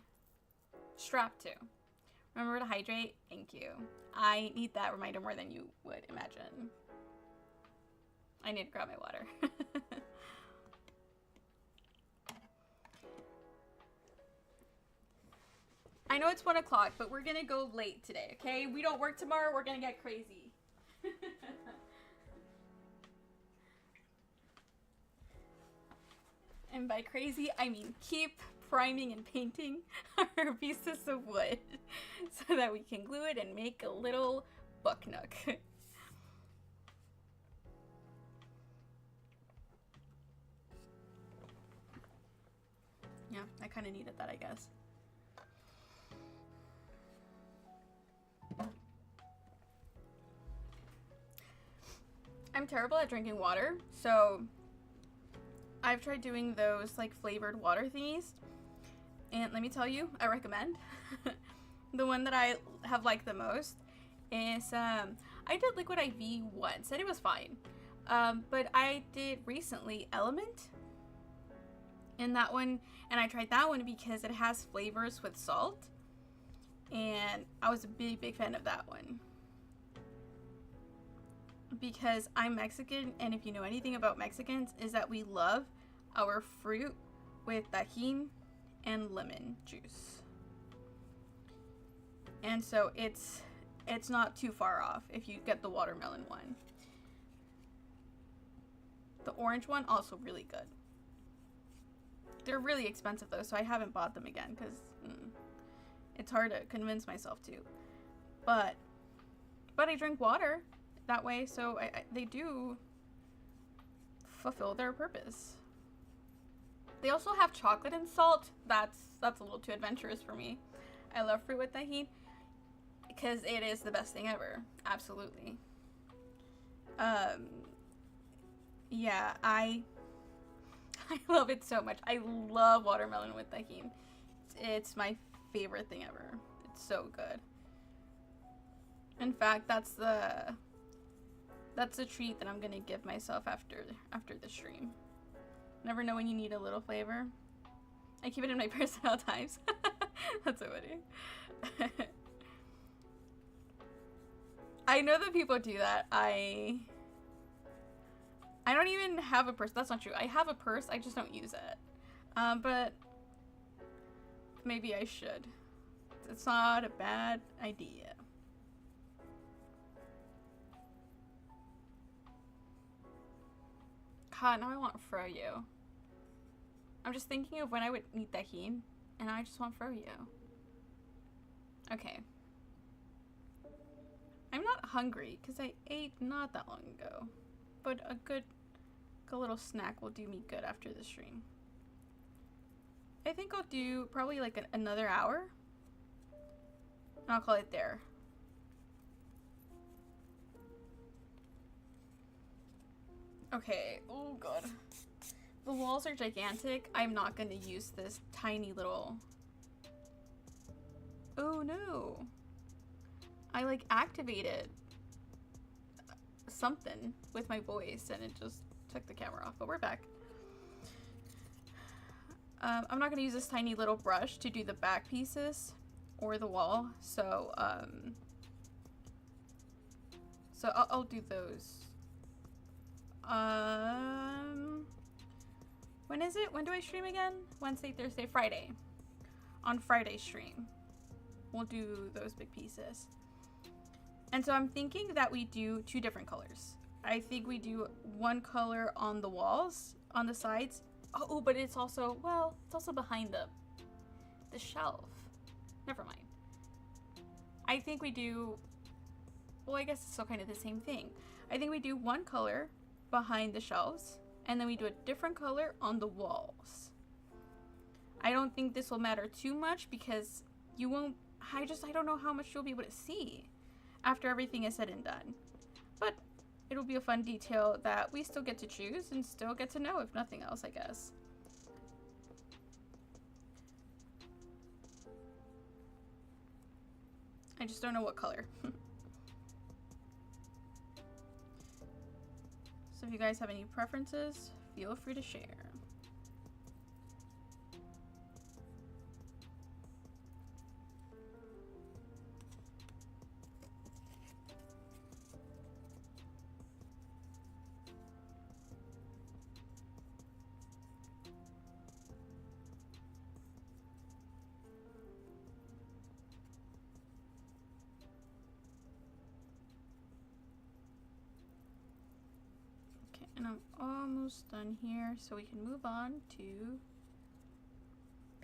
strap to. Remember to hydrate? Thank you. I need that reminder more than you would imagine. I need to grab my water. I know it's 1 o'clock, but we're gonna go late today, okay? We don't work tomorrow, we're gonna get crazy. And by crazy, I mean keep priming and painting our pieces of wood so that we can glue it and make a little book nook. Yeah, I kind of needed that, I guess. I'm terrible at drinking water, so I've tried doing those like flavored water thingies, and let me tell you, I recommend. The one that I have liked the most is I did Liquid IV once and it was fine, but I did recently Element in that one, and I tried that one because it has flavors with salt, and I was a big fan of that one. Because I'm Mexican, and if you know anything about Mexicans, is that we love our fruit with tajin and lemon juice. And so it's not too far off if you get the watermelon one. The orange one, also really good. They're really expensive though, so I haven't bought them again because It's hard to convince myself to. But I drink water that way, so they do fulfill their purpose. They also have chocolate and salt. That's a little too adventurous for me. I love fruit with tahini because it is the best thing ever. Absolutely. Yeah, I love it so much. I love watermelon with tahini. It's my favorite thing ever. It's so good. In fact, that's the treat that I'm gonna give myself after the stream. Never know when you need a little flavor. I keep it in my purse at all times. That's so funny. I know that people do that. I don't even have a purse. That's not true. I have a purse. I just don't use it. But maybe I should. It's not a bad idea. God, now I want froyo. I'm just thinking of when I would eat tahini, and I just want froyo. Okay. I'm not hungry, because I ate not that long ago. But a good little snack will do me good after the stream. I think I'll do probably like another hour. And I'll call it there. Okay, oh god. The walls are gigantic. I'm not gonna use this tiny little... Oh no. I like activated something with my voice and it just took the camera off, but we're back. I'm not gonna use this tiny little brush to do the back pieces or the wall, so I'll do those. When is it? When do I stream again? Wednesday, Thursday, Friday. On Friday stream, we'll do those big pieces. And so I'm thinking that we do 2 different colors. I think we do one color on the walls, on the sides. Oh, but it's also, well, it's also behind the shelf. Never mind. I think we do, well, I guess it's still kind of the same thing. I think we do one color behind the shelves, and then we do a different color on the walls. I don't think this will matter too much because you won't, I don't know how much you'll be able to see after everything is said and done. But it'll be a fun detail that we still get to choose and still get to know, if nothing else, I guess. I just don't know what color. So if you guys have any preferences, feel free to share. And I'm almost done here, so we can move on to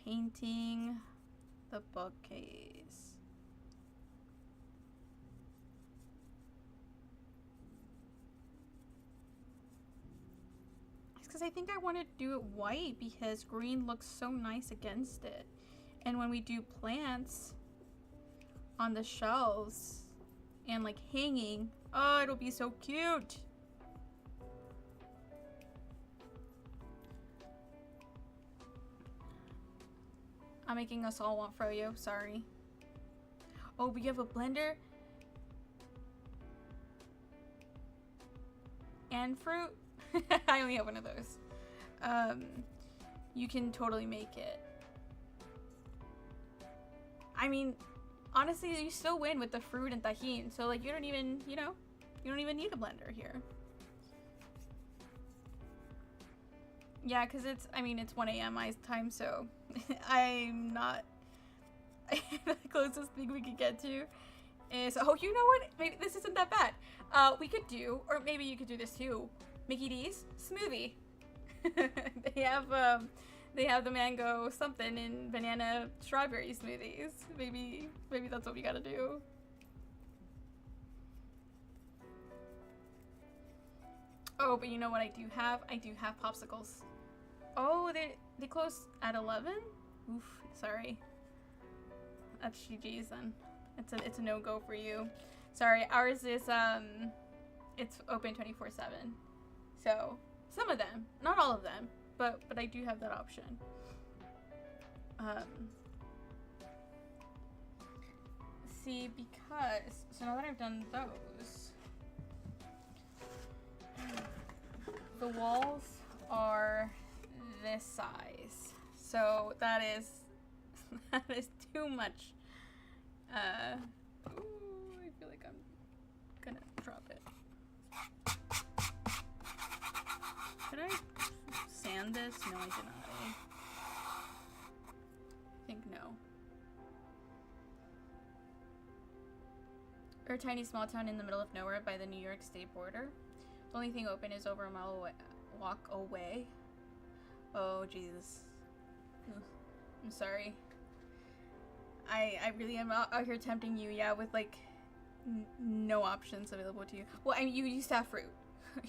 painting the bookcase. It's because I think I want to do it white because green looks so nice against it. And when we do plants on the shelves and like hanging, oh, it'll be so cute. I'm making us all want froyo, sorry. Oh, we have a blender and fruit. I only have one of those. You can totally make it. I mean, honestly, you still win with the fruit and tahini. So like, you don't even, you know, you don't even need a blender here. Yeah, because it's, I mean, it's 1 a.m. my time, so I'm not, the closest thing we could get to is, oh, you know what? Maybe this isn't that bad. We could do, or maybe you could do this too, Mickey D's smoothie. They have they have the mango something in banana strawberry smoothies. Maybe that's what we gotta do. Oh, but you know what I do have? I do have popsicles. Oh, they close at 11? Oof, sorry. That's GG's then. It's a no-go for you. Sorry, ours is it's open 24/7. So, some of them, not all of them, but I do have that option. See, because so now that I've done those, the walls are this size. So that is too much. Ooh, I feel like I'm gonna drop it. Did I sand this? No, I did not. I think no. We're a tiny small town in the middle of nowhere by the New York State border. The only thing open is over a mile away, walk away. Oh, Jesus. I'm sorry. I really am out here tempting you, yeah, with like no options available to you. Well, I mean, you used to have fruit.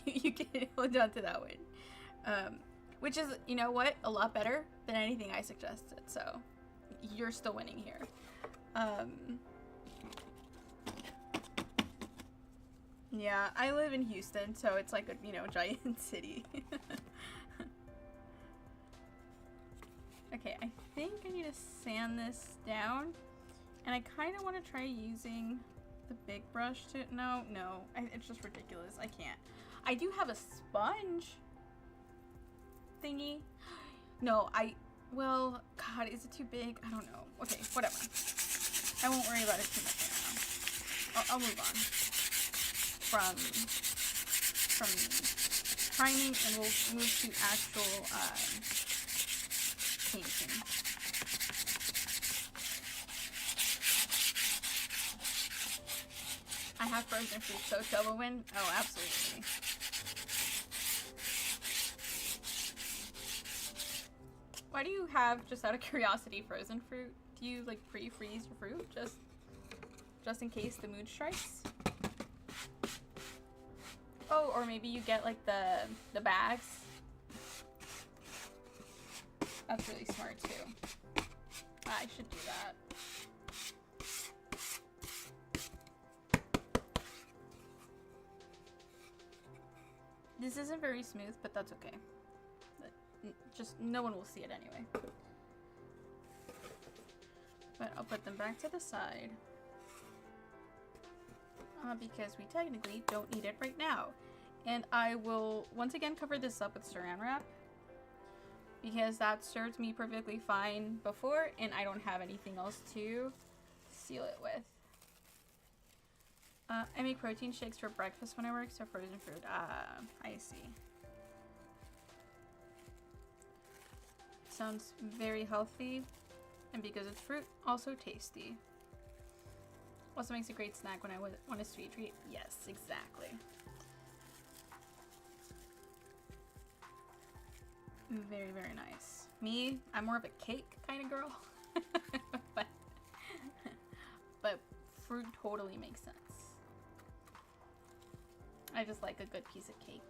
You can hold on to that one. Which is, you know what, a lot better than anything I suggested. So, you're still winning here. Yeah, I live in Houston, so it's like a, you know, giant city. Okay, I think I need to sand this down. And I kind of want to try using the big brush to... No, it's just ridiculous. I can't. I do have a sponge thingy. No, well, God, is it too big? I don't know. Okay, whatever. I won't worry about it too much right now. I'll move on from priming, and we'll move to actual painting. I have frozen fruit, so double win? Oh, absolutely. Why do you have, just out of curiosity, frozen fruit? Do you like pre-freeze your fruit just in case the mood strikes? Oh, or maybe you get like the bags. That's really smart too. I should do that. This isn't very smooth, but that's okay. Just no one will see it anyway. But I'll put them back to the side. Because we technically don't need it right now. And I will once again cover this up with saran wrap. Because that served me perfectly fine before, and I don't have anything else to seal it with. I make protein shakes for breakfast when I work, so frozen fruit. I see. Sounds very healthy, and because it's fruit, also tasty. Also makes a great snack when I want a sweet treat. Yes, exactly. Very, very nice. Me, I'm more of a cake kind of girl. but fruit totally makes sense. I just like a good piece of cake.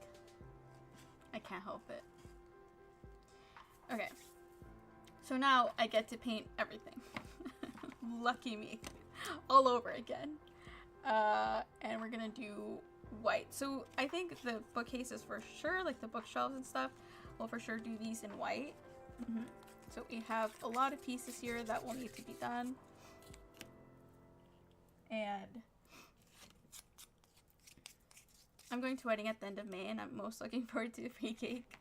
I can't help it. Okay. So now I get to paint everything. Lucky me. All over again. And we're gonna do white. So I think the bookcases for sure, like the bookshelves and stuff, we'll for sure do these in white. So we have a lot of pieces here that will need to be done. And I'm going to a wedding at the end of May, and I'm most looking forward to the free cake.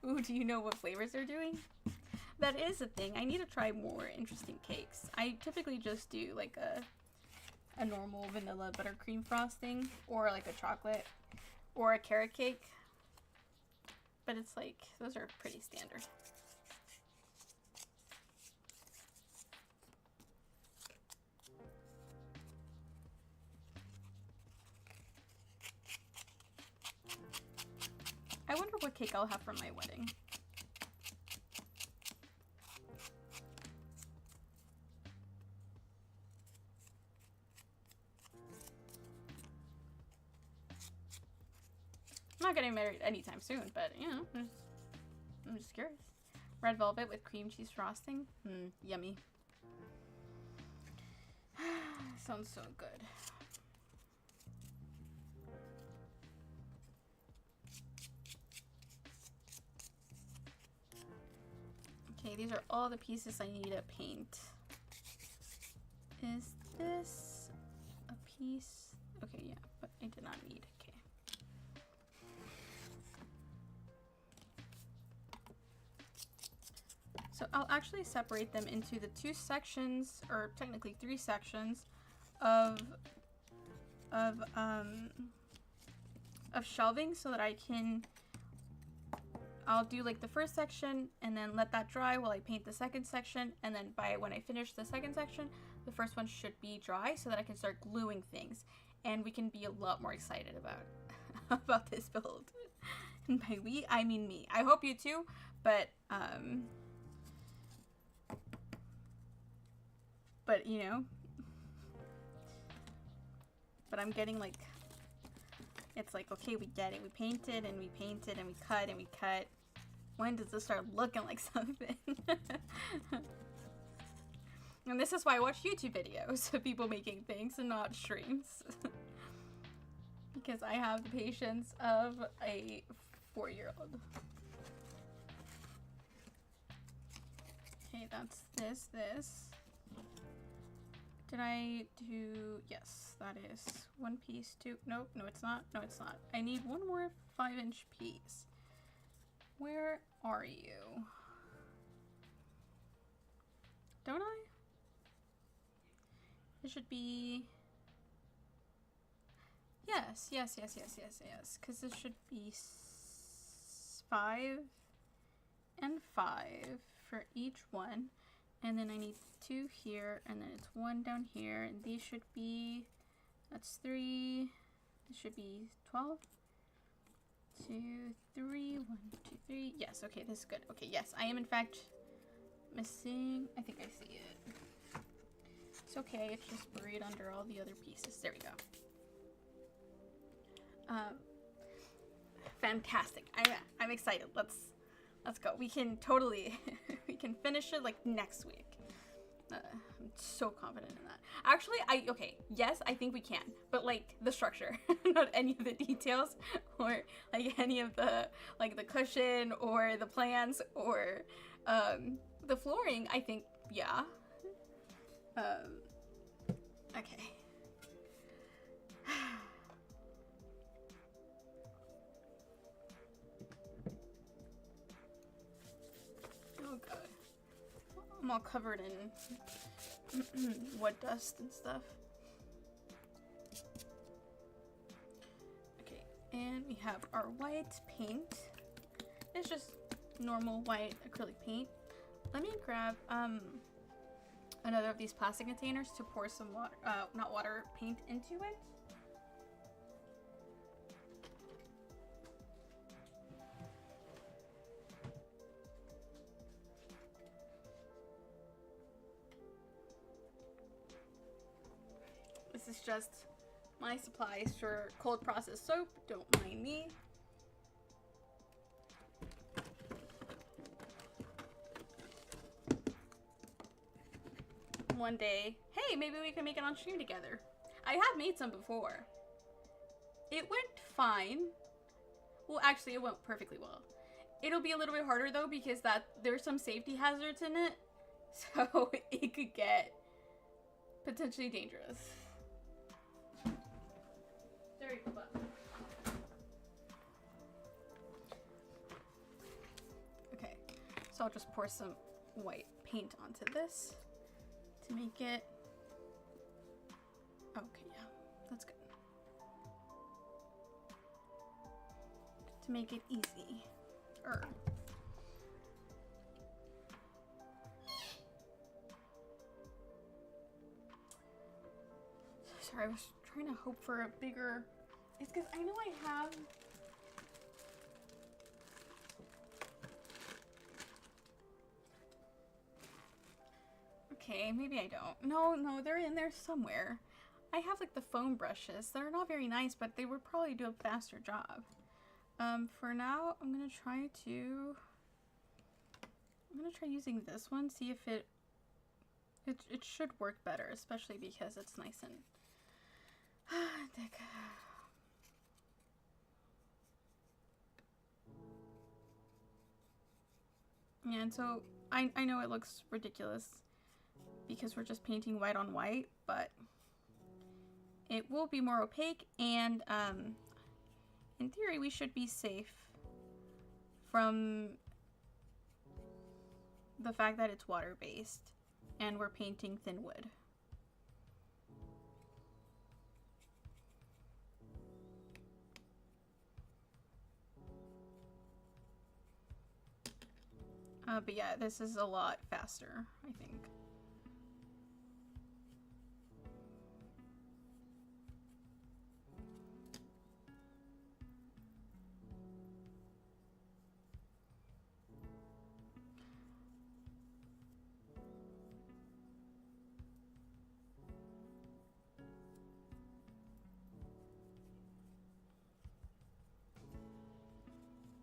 Ooh, do you know what flavors they're doing? That is a thing. I need to try more interesting cakes. I typically just do like a normal vanilla buttercream frosting, or like a chocolate, or a carrot cake. But it's like, those are pretty standard. I wonder what cake I'll have for my wedding. I'm not getting married anytime soon, but you know, I'm just curious. Red velvet with cream cheese frosting. Yummy. Sounds so good. Okay, these are all the pieces I need to paint. Is this a piece? Okay, yeah, but I did not need. Okay. So I'll actually separate them into the 2 sections, or technically 3 sections, of shelving, so that I'll do like the first section and then let that dry while I paint the second section, and then when I finish the second section, the first one should be dry so that I can start gluing things, and we can be a lot more excited about this build. And by we, I mean me. I hope you too, but you know, but I'm getting like, it's like, okay, we get it. We painted and we painted and we cut and we cut. When does this start looking like something? And this is why I watch YouTube videos of people making things and not streams. Because I have the patience of a 4-year-old. Okay, that's this. Did I do, yes, that is 1 piece, 2, nope, no it's not, I need 1 more 5-inch piece. Where are you? Don't I? It should be, yes, because this should be 5 and 5 for each one. And then I need 2 here, and then it's 1 down here, and these should be, that's 3, this should be 12, 2, 3, 1, 2, 3, yes, okay, this is good. Okay, yes, I am in fact missing, I think I see it. It's okay, it's just buried under all the other pieces. There we go. Fantastic, I'm excited. Let's go. We can totally, we can finish it like next week. I'm so confident in that. Actually, yes, I think we can, but like the structure, not any of the details, or like any of the, like the cushion or the plants or the flooring, I think, yeah. Okay. Oh god. I'm all covered in wood dust and stuff. Okay, and we have our white paint. It's just normal white acrylic paint. Let me grab another of these plastic containers to pour some water, not water, paint into it. This is just my supplies for cold processed soap, don't mind me. One day, hey, maybe we can make it on stream together. I have made some before. It went fine. Well, actually, it went perfectly well. It'll be a little bit harder though because there's some safety hazards in it, so it could get potentially dangerous. There you go, bud. Okay, so I'll just pour some white paint onto this to make it, okay, yeah, that's good. To make it easy. Sorry, I was trying to hope for a bigger, it's because I know I have, okay, maybe I don't. No, they're in there somewhere. I have like the foam brushes. They're not very nice, but they would probably do a faster job. For now, I'm gonna try using this one, see if it should work better, especially because it's nice and thick. Yeah, and so I know it looks ridiculous because we're just painting white on white, but it will be more opaque, and in theory we should be safe from the fact that it's water-based and we're painting thin wood. But yeah, this is a lot faster, I think.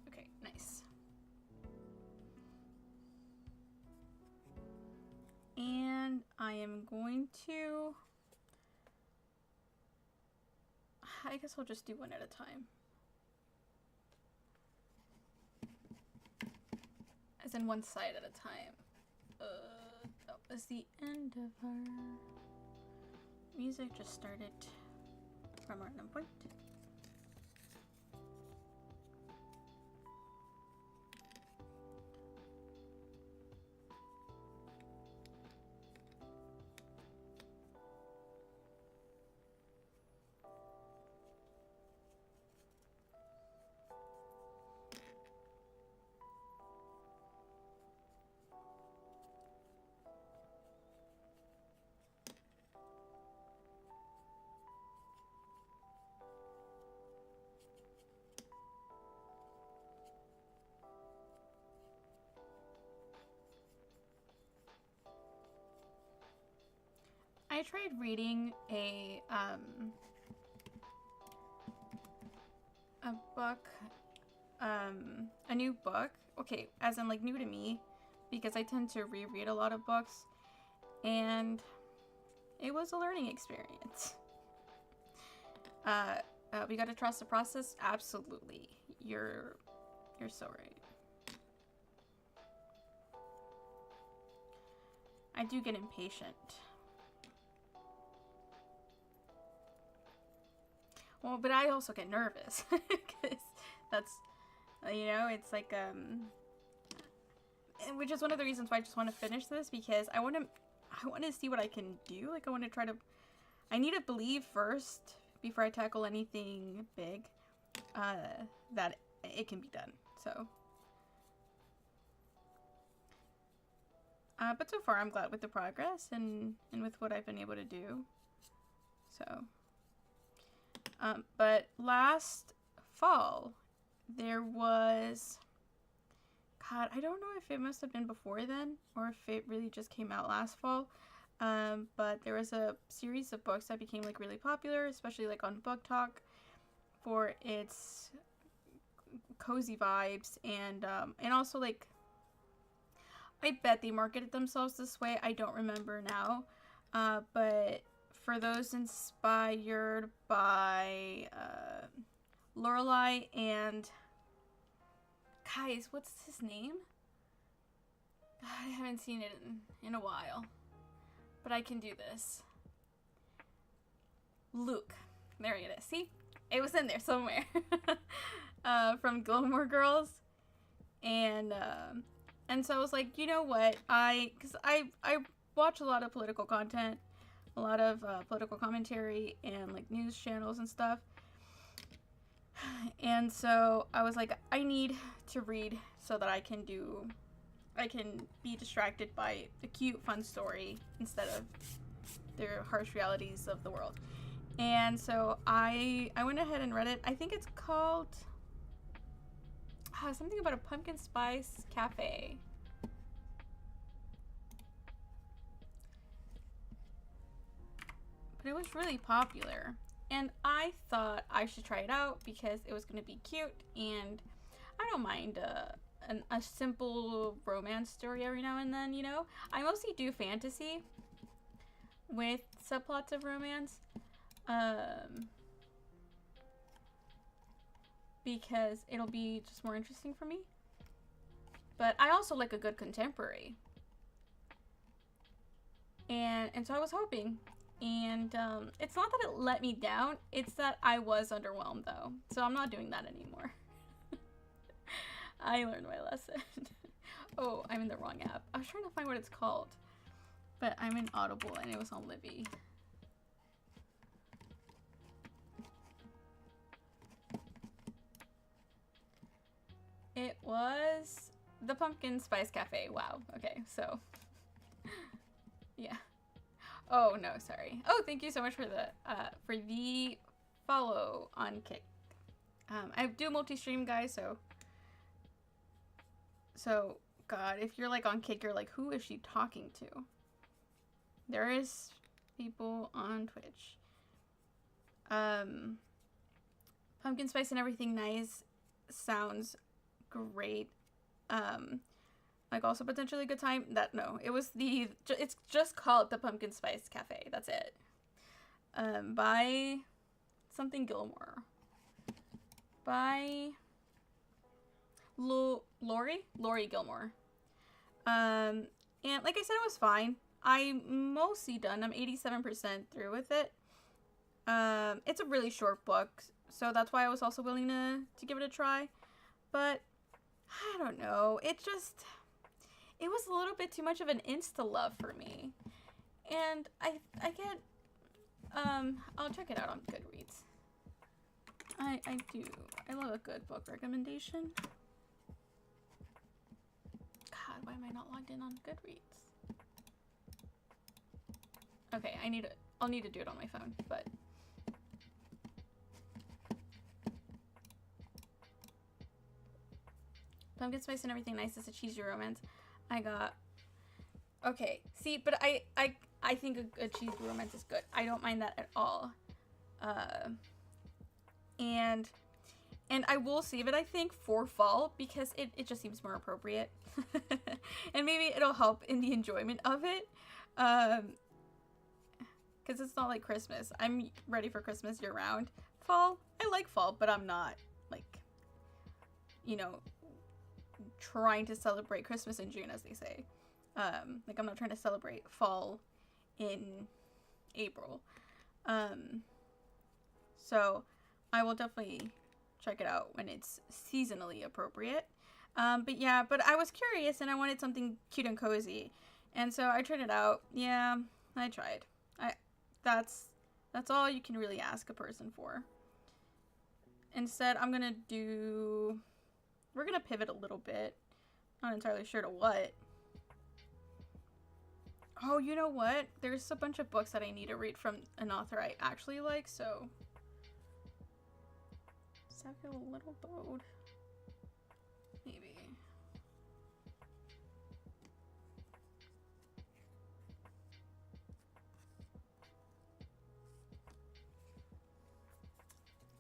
Okay, nice. And I am going to... I guess I'll just do one at a time. As in one side at a time. That was the end of our... Music just started from a random point. I tried reading a book, a new book. Okay, as in like new to me, because I tend to reread a lot of books, and it was a learning experience. We gotta trust the process. Absolutely, you're so right. I do get impatient. Well, but I also get nervous because that's, you know, it's like, which is one of the reasons why I just want to finish this, because I want to see what I can do. Like, I need to believe first before I tackle anything big, that it can be done. So, but so far I'm glad with the progress and with what I've been able to do. So. But last fall, there was, God, I don't know if it must have been before then or if it really just came out last fall. But there was a series of books that became like really popular, especially like on Book Talk, for its cozy vibes and also like, I bet they marketed themselves this way. I don't remember now, but for those inspired by Lorelai and, guys, what's his name? I haven't seen it in a while, but I can do this. Luke. There it is. See? It was in there somewhere. From Gilmore Girls. And so I was like, you know what? Because I watch a lot of political content, a lot of political commentary and like news channels and stuff. And so I was like, I need to read so that I can be distracted by a cute, fun story instead of the harsh realities of the world. And so I went ahead and read it. I think it's called something about a pumpkin spice cafe. But it was really popular. and I thought I should try it out because it was going to be cute, and I don't mind a simple romance story every now and then, you know? I mostly do fantasy with subplots of romance, because it'll be just more interesting for me. But I also like a good contemporary. And so I was hoping. And it's not that it let me down, it's that I was underwhelmed though. So I'm not doing that anymore. I learned my lesson. Oh, I'm in the wrong app. I was trying to find what it's called. But I'm in Audible and it was on Libby. It was the Pumpkin Spice Cafe. Wow. Okay, so yeah. Oh no, sorry. Oh, thank you so much for the follow on Kick. I do multi-stream, guys, so God, if you're like on Kick, you're like, who is she talking to? There is people on Twitch. Pumpkin Spice and Everything Nice sounds great. Like also potentially a good time. It's just called the Pumpkin Spice Cafe. That's it. By something Gilmore. By Lori Gilmore. And like I said, it was fine. I'm mostly done. I'm 87% through with it. It's a really short book, so that's why I was also willing to give it a try. But I don't know. It was a little bit too much of an insta love for me. And I get I'll check it out on Goodreads. I do. I love a good book recommendation. God, why am I not logged in on Goodreads? Okay, I'll need to do it on my phone, but Pumpkin Spice and Everything Nice is a cheesy romance. Okay, see, but I think a cheesy romance is good. I don't mind that at all. And I will save it, I think, for fall because it just seems more appropriate. And maybe it'll help in the enjoyment of it. Because it's not like Christmas. I'm ready for Christmas year round. Fall, I like fall, but I'm not, like, you know, trying to celebrate Christmas in June, as they say. Like, I'm not trying to celebrate fall in April. So I will definitely check it out when it's seasonally appropriate. But I was curious and I wanted something cute and cozy. And so I tried it out. Yeah, I tried. That's all you can really ask a person for. Instead, we're gonna pivot a little bit. Not entirely sure to what. Oh, you know what? There's a bunch of books that I need to read from an author I actually like, so does that feel a little bold? Maybe.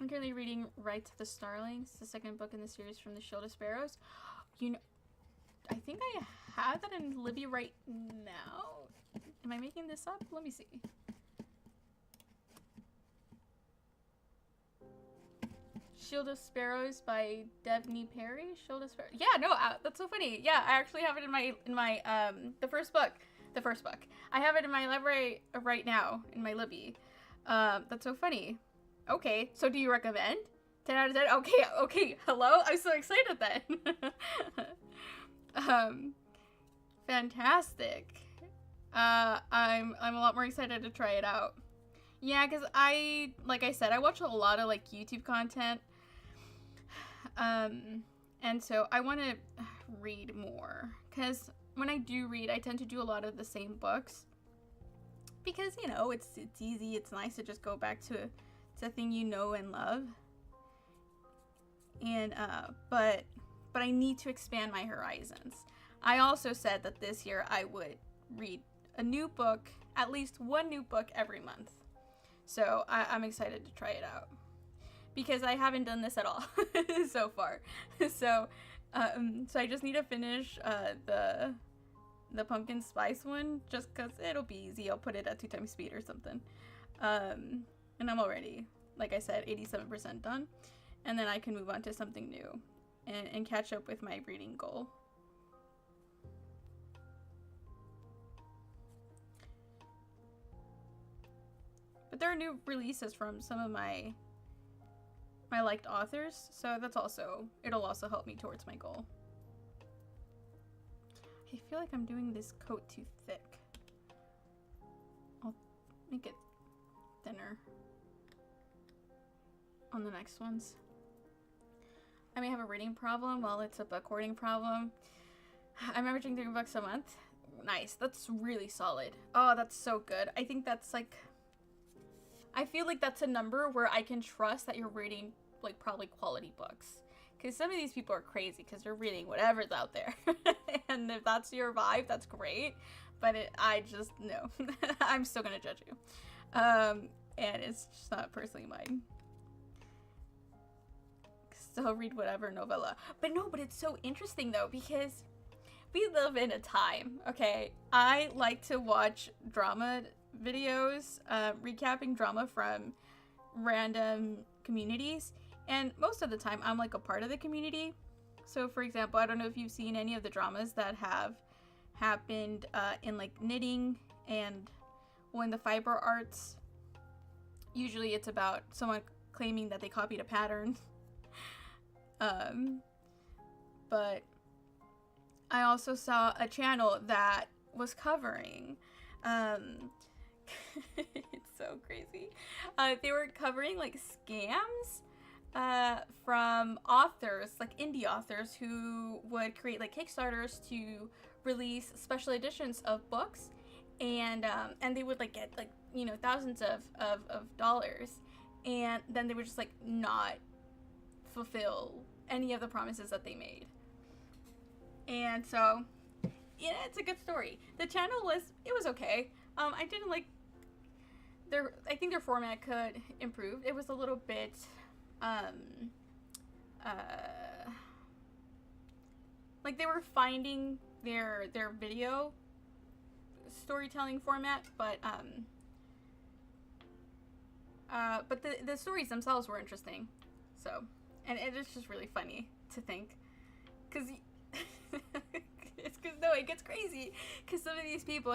I'm currently reading Right to the Starlings, the second book in the series from the Shield of Sparrows. You know, I think I have that in Libby right now. Am I making this up? Let me see. Shield of Sparrows by Devney Perry. Shield of Sparrows. Yeah, no, that's so funny. Yeah, I actually have it in my the first book. I have it in my library right now in my Libby. That's so funny. Okay, so do you recommend? 10 out of 10? Okay, hello? I'm so excited then. Fantastic. I'm a lot more excited to try it out. Yeah, because like I said, I watch a lot of, like, YouTube content. And so I want to read more. Because when I do read, I tend to do a lot of the same books. Because, you know, it's easy. It's nice to just go back to a thing you know and love. And but I need to expand my horizons. I also said that this year I would read a new book, at least one new book every month. So I'm excited to try it out because I haven't done this at all so far. So I just need to finish the pumpkin spice one just because it'll be easy. I'll put it at 2 times speed or something. And I'm already, like I said, 87% done. And then I can move on to something new and catch up with my reading goal. But there are new releases from some of my liked authors, so it'll also help me towards my goal. I feel like I'm doing this coat too thick. I'll make it thinner on the next ones. I may have a reading problem while it's a book hoarding problem. I'm averaging 3 books a month. Nice. That's really solid. Oh, that's so good. I think that's like... I feel like that's a number where I can trust that you're reading like probably quality books. Because some of these people are crazy because they're reading whatever's out there. And if that's your vibe, that's great. But I just, no. I'm still going to judge you. And it's just not personally mine. Still read whatever novella. But it's so interesting though because we live in a time, okay? I like to watch drama videos, recapping drama from random communities. And most of the time, I'm like a part of the community. So, for example, I don't know if you've seen any of the dramas that have happened in like knitting and in the fiber arts. Usually it's about someone claiming that they copied a pattern. But I also saw a channel that was covering, it's so crazy. They were covering like scams from authors, like indie authors who would create like Kickstarters to release special editions of books, and they would like get like, you know, thousands of dollars, and then they would just like not fulfill any of the promises that they made. And so, yeah, it's a good story. The channel was okay. I didn't like I think their format could improve. It was a little bit like they were finding their video storytelling format, but the stories themselves were interesting. So, and it is just really funny to think, because it gets crazy, because some of these people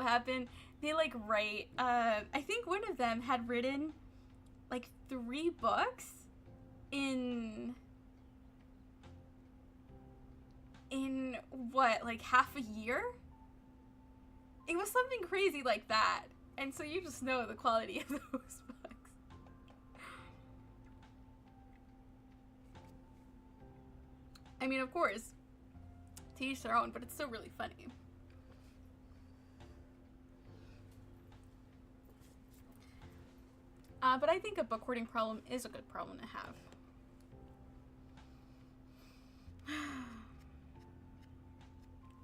they like write, I think one of them had written like 3 books in what, like half a year? It was something crazy like that. And so you just know the quality of those books. I mean, of course, to each their own, but it's still really funny. But I think a book hoarding problem is a good problem to have.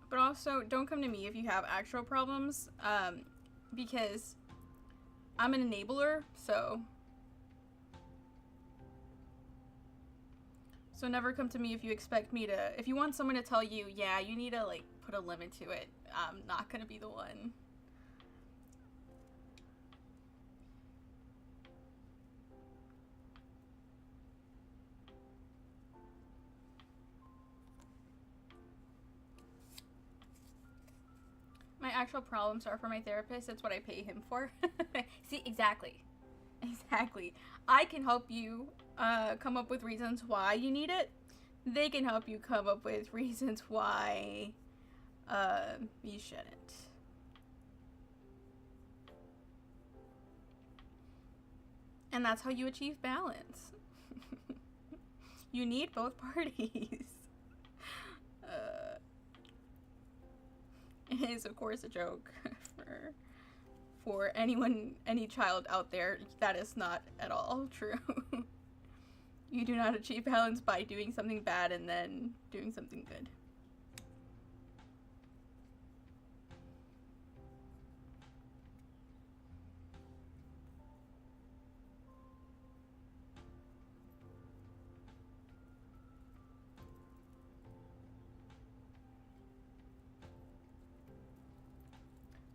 But also, don't come to me if you have actual problems, because I'm an enabler, so never come to me if you expect me to, if you want someone to tell you, yeah, you need to like put a limit to it. I'm not gonna be the one. My actual problems are for my therapist. It's what I pay him for. See, exactly. I can help you come up with reasons why you need it. They can help you come up with reasons why you shouldn't. And that's how you achieve balance. You need both parties. It is, of course, a joke for any child out there. That is not at all true. You do not achieve balance by doing something bad and then doing something good.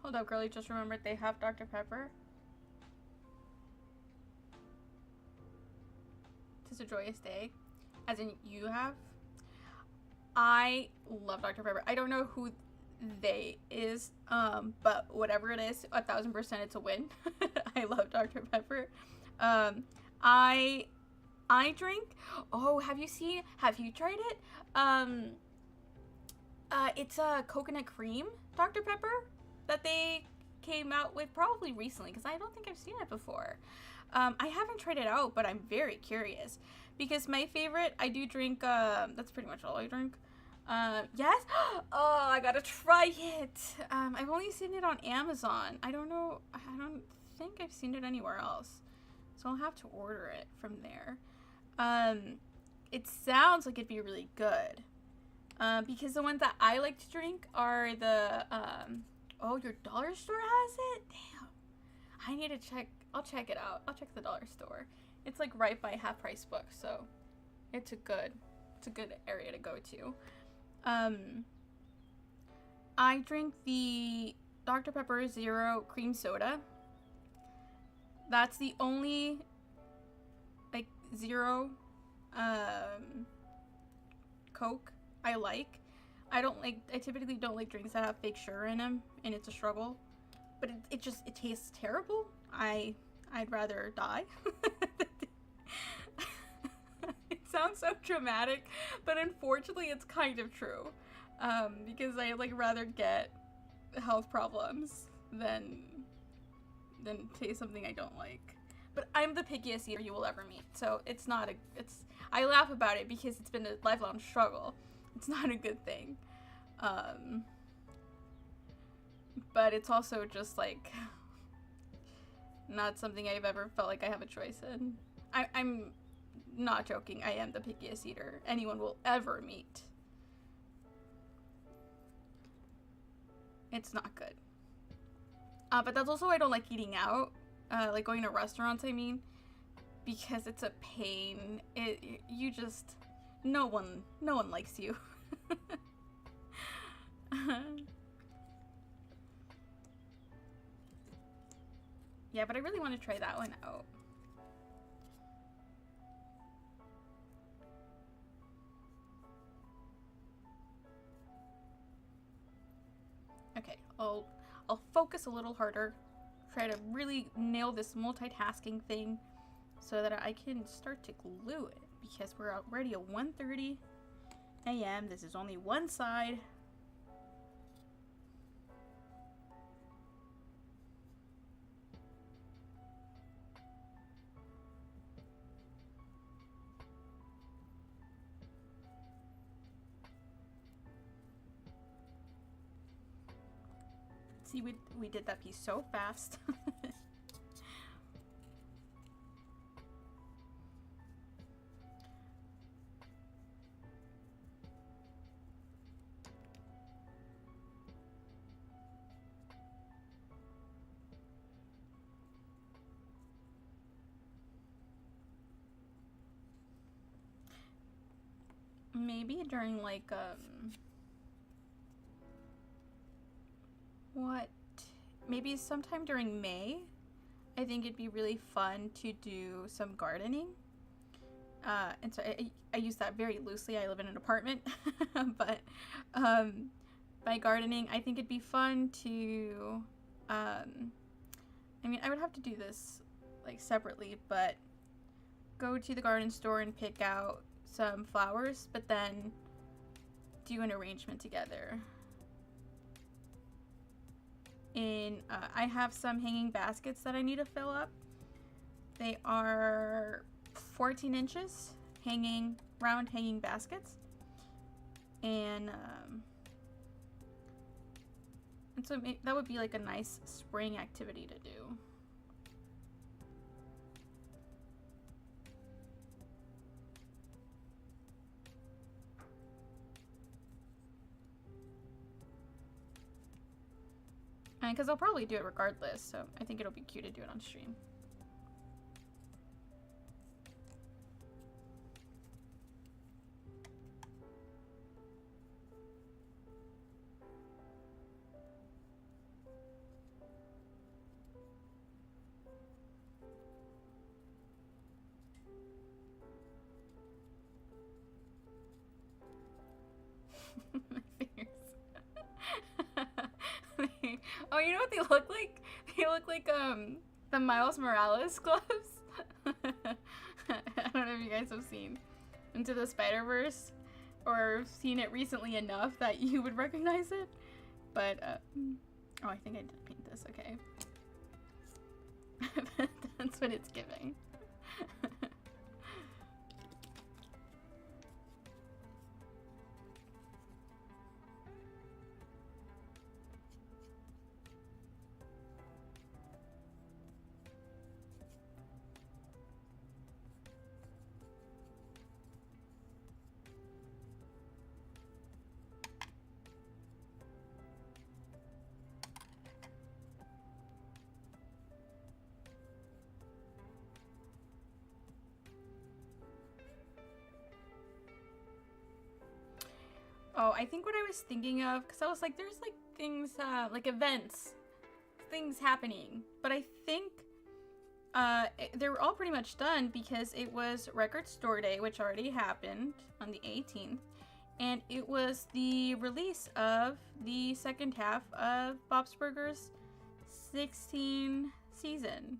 Hold up, girlie, just remembered they have Dr. Pepper. Tis a joyous day. As in, you have? I love Dr. Pepper. I don't know who they is, but whatever it is, 1000% it's a win. I love Dr. Pepper. I drink, oh, have you tried it? It's a coconut cream Dr. Pepper that they came out with probably recently, because I don't think I've seen it before. I haven't tried it out, but I'm very curious, because my favorite, I do drink, that's pretty much all I drink. Yes? Oh, I gotta try it. I've only seen it on Amazon. I don't think I've seen it anywhere else. So I'll have to order it from there. It sounds like it'd be really good. Because the ones that I like to drink are the, oh, your dollar store has it? Damn. I need to check. I'll check it out. I'll check the dollar store. It's like right by Half Price Books, so it's a good area to go to. I drink the Dr. Pepper Zero Cream Soda. That's the only, like, zero, Coke I like. I typically don't like drinks that have fake sugar in them, and it's a struggle. But it tastes terrible. I'd rather die. It sounds so dramatic, but unfortunately it's kind of true. Because I rather get health problems than taste something I don't like. But I'm the pickiest eater you will ever meet, so I laugh about it because it's been a lifelong struggle. It's not a good thing. But it's also just not something I've ever felt like I have a choice in. I'm not joking. I am the pickiest eater anyone will ever meet. It's not good. But that's also why I don't like eating out. Like going to restaurants, I mean. Because it's a pain. No one likes you. Yeah, but I really want to try that one out. Okay, I'll focus a little harder. Try to really nail this multitasking thing so that I can start to glue it, because we're already at 1:30 a.m. This is only one side. See, we did that piece so fast. Maybe during maybe sometime during May, I think it'd be really fun to do some gardening. And so I use that very loosely. I live in an apartment, but by gardening, I think it'd be fun to, I mean, I would have to do this separately, but go to the garden store and pick out some flowers, but then do an arrangement together. I have some hanging baskets that I need to fill up. They are 14 inches round hanging baskets, and so that would be a nice spring activity to do. Because I'll probably do it regardless, so I think it'll be cute to do it on stream. Oh, you know what they look like? They look like the Miles Morales gloves. I don't know if you guys have seen Into the Spider-Verse or seen it recently enough that you would recognize it. But oh, I think I did paint this. Okay. That's what it's giving. Oh, I think what I was thinking of, because I was like, there's like things, like events, things happening. But I think they were all pretty much done because it was Record Store Day, which already happened on the 18th. And it was the release of the second half of Bob's Burgers 16 season.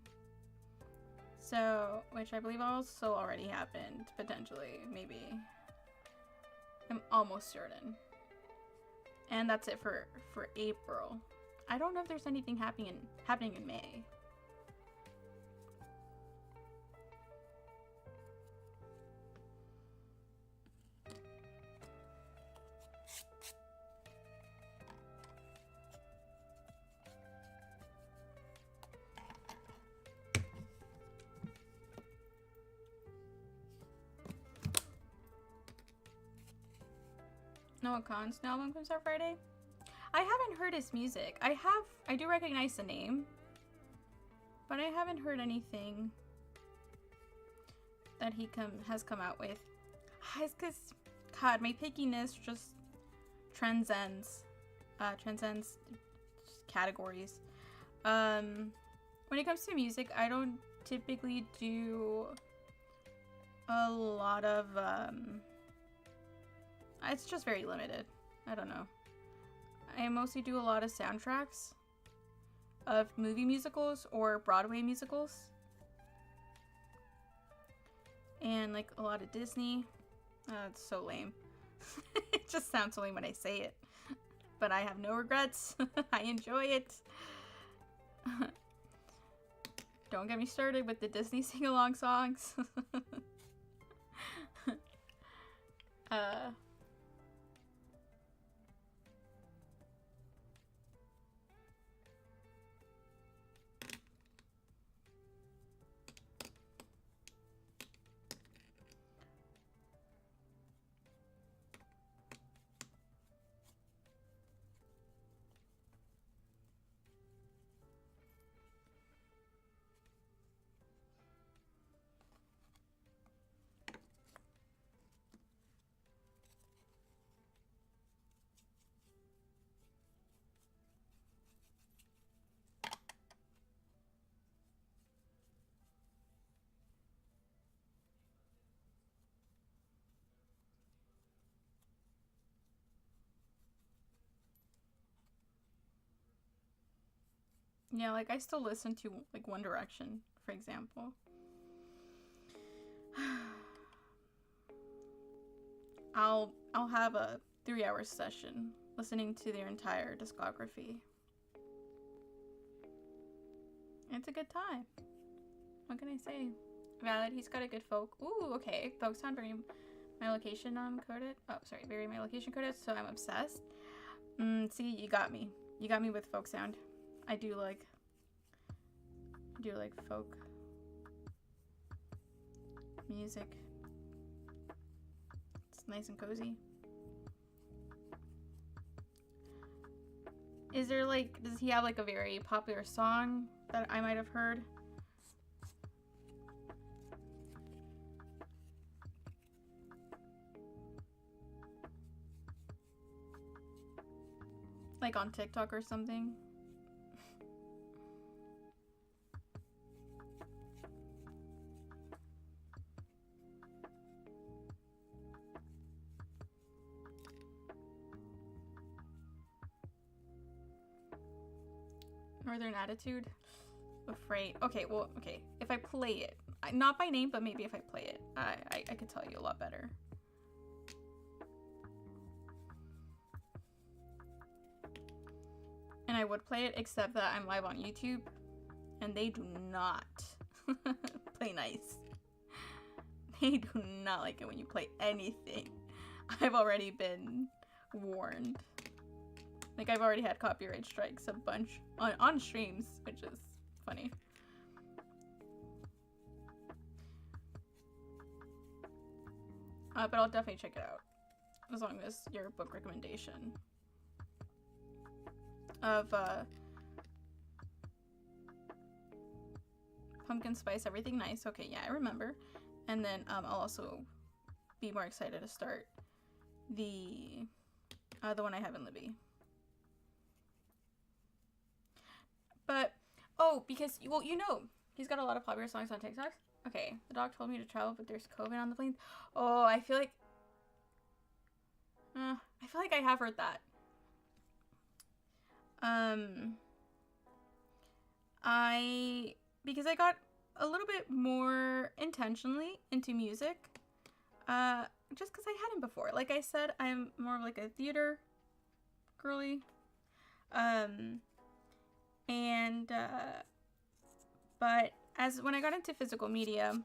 So, which I believe also already happened, potentially, maybe. I'm almost certain. And that's it for April. I don't know if there's anything happening in May. Noah Khan's new album comes out Friday. I haven't heard his music. I do recognize the name, but I haven't heard anything that he has come out with. It's because, God, my pickiness just transcends categories. When it comes to music, I don't typically do a lot of it's just very limited. I don't know. I mostly do a lot of soundtracks of movie musicals or Broadway musicals. And like a lot of Disney. It's so lame. It just sounds so lame when I say it. But I have no regrets. I enjoy it. Don't get me started with the Disney sing-along songs. Yeah, like I still listen to like One Direction, for example. I'll have a 3-hour session listening to their entire discography. It's a good time. What can I say? Valid, he's got a good folk. Ooh, okay. Folk sound very my location coded. Oh, sorry, very my location coded, so I'm obsessed. See, you got me. You got me with folk sound. I do like folk music. It's nice and cozy. Is there like, does he have like a very popular song that I might have heard? Like on TikTok or something? Northern Attitude. Afraid. Okay, well, okay. If I play it, not by name, but maybe if I play it, I could tell you a lot better. And I would play it, except that I'm live on YouTube, and they do not play nice. They do not like it when you play anything. I've already been warned. Like, I've already had copyright strikes a bunch on streams, which is funny. But I'll definitely check it out, as long as your book recommendation of pumpkin spice, everything nice. Okay, yeah, I remember. And then I'll also be more excited to start the one I have in Libby. But oh, because well, you know, he's got a lot of popular songs on TikTok. Okay, the dog told me to travel, but there's COVID on the plane. Oh, I feel like I have heard that. Because I got a little bit more intentionally into music, just because I hadn't before. Like I said, I'm more of like a theater girly, but when I got into physical media,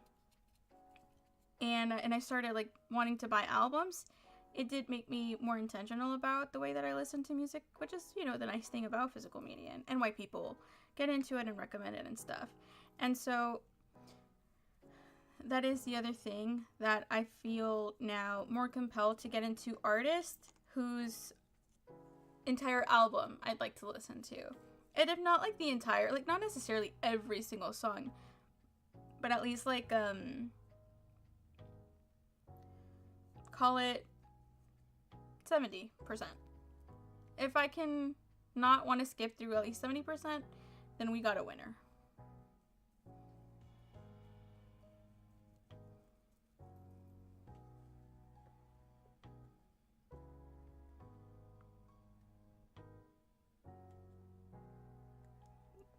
and I started like wanting to buy albums, it did make me more intentional about the way that I listen to music, which is, you know, the nice thing about physical media and why people get into it and recommend it and stuff. And so that is the other thing that I feel now more compelled to get into artists whose entire album I'd like to listen to. And if not like the entire, like not necessarily every single song, but at least like, call it 70%. If I can not want to skip through at least 70%, then we got a winner.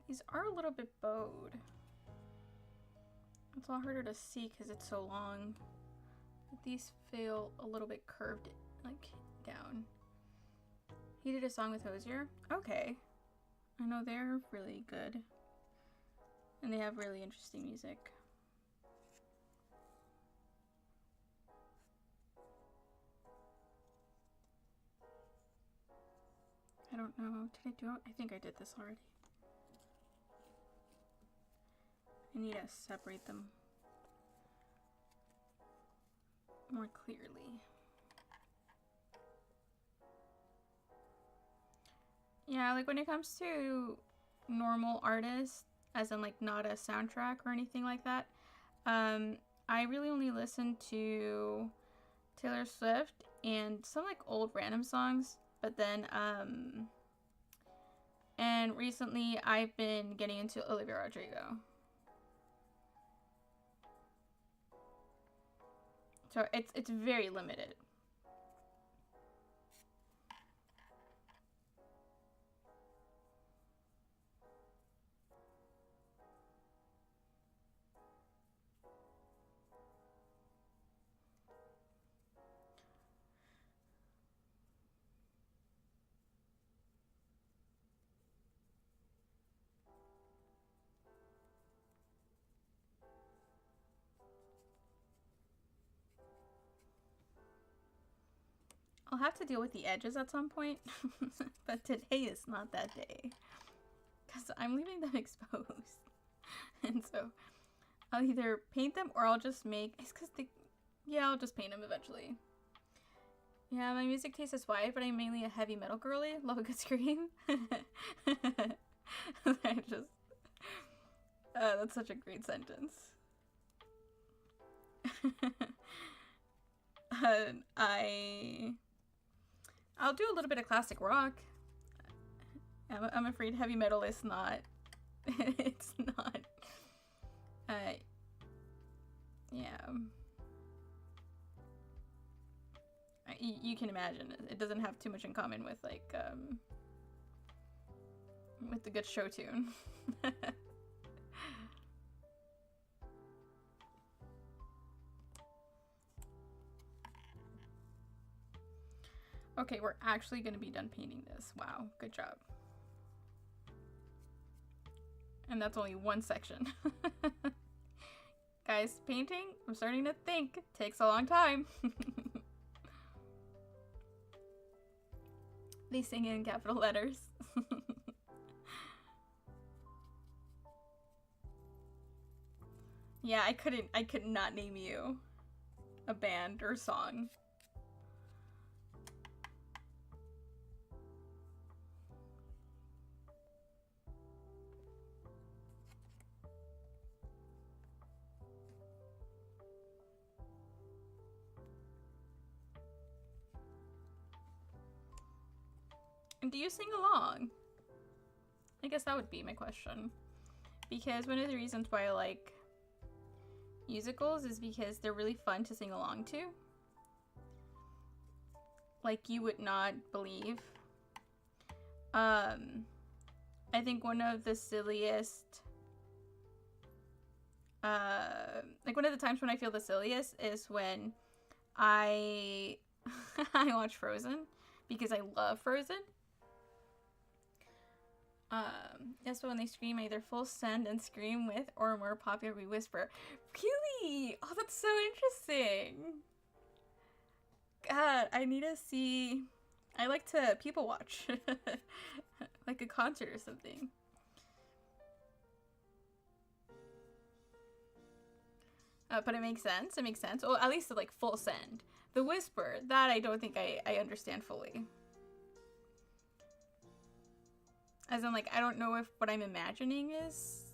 These are a little bit bowed. It's all harder to see because it's so long. But these feel a little bit curved, like, down. He did a song with Hozier? Okay. I know they're really good. And they have really interesting music. I don't know. Did I do it? I think I did this already. I need to separate them more clearly. Yeah, like when it comes to normal artists, as in like not a soundtrack or anything like that, I really only listen to Taylor Swift and some like old random songs, but then and recently I've been getting into Olivia Rodrigo. So it's very limited. I'll have to deal with the edges at some point, but today is not that day, because I'm leaving them exposed, and so I'll either paint them or I'll just make, I'll just paint them eventually. Yeah, my music taste is wide, but I'm mainly a heavy metal girly, love a good scream. That's such a great sentence. I'll do a little bit of classic rock. I'm afraid heavy metal is not. It's not. Yeah. You can imagine it doesn't have too much in common with like with the good show tune. Okay, we're actually going to be done painting this. Wow, good job. And that's only one section. Guys, painting, I'm starting to think, takes a long time. They sing it in capital letters. Yeah, I could not name you a band or song. And do you sing along? I guess that would be my question. Because one of the reasons why I like musicals is because they're really fun to sing along to. Like you would not believe. I think one of the silliest, like one of the times when I feel the silliest is when I watch Frozen because I love Frozen. Yes, so when they scream, either full send and scream with, or more popularly whisper. Really? Oh, that's so interesting. God, I need to see. I like to people watch, like a concert or something. But it makes sense. It makes sense. Well, at least like full send. The whisper, that I don't think I understand fully. As in, like, I don't know if what I'm imagining is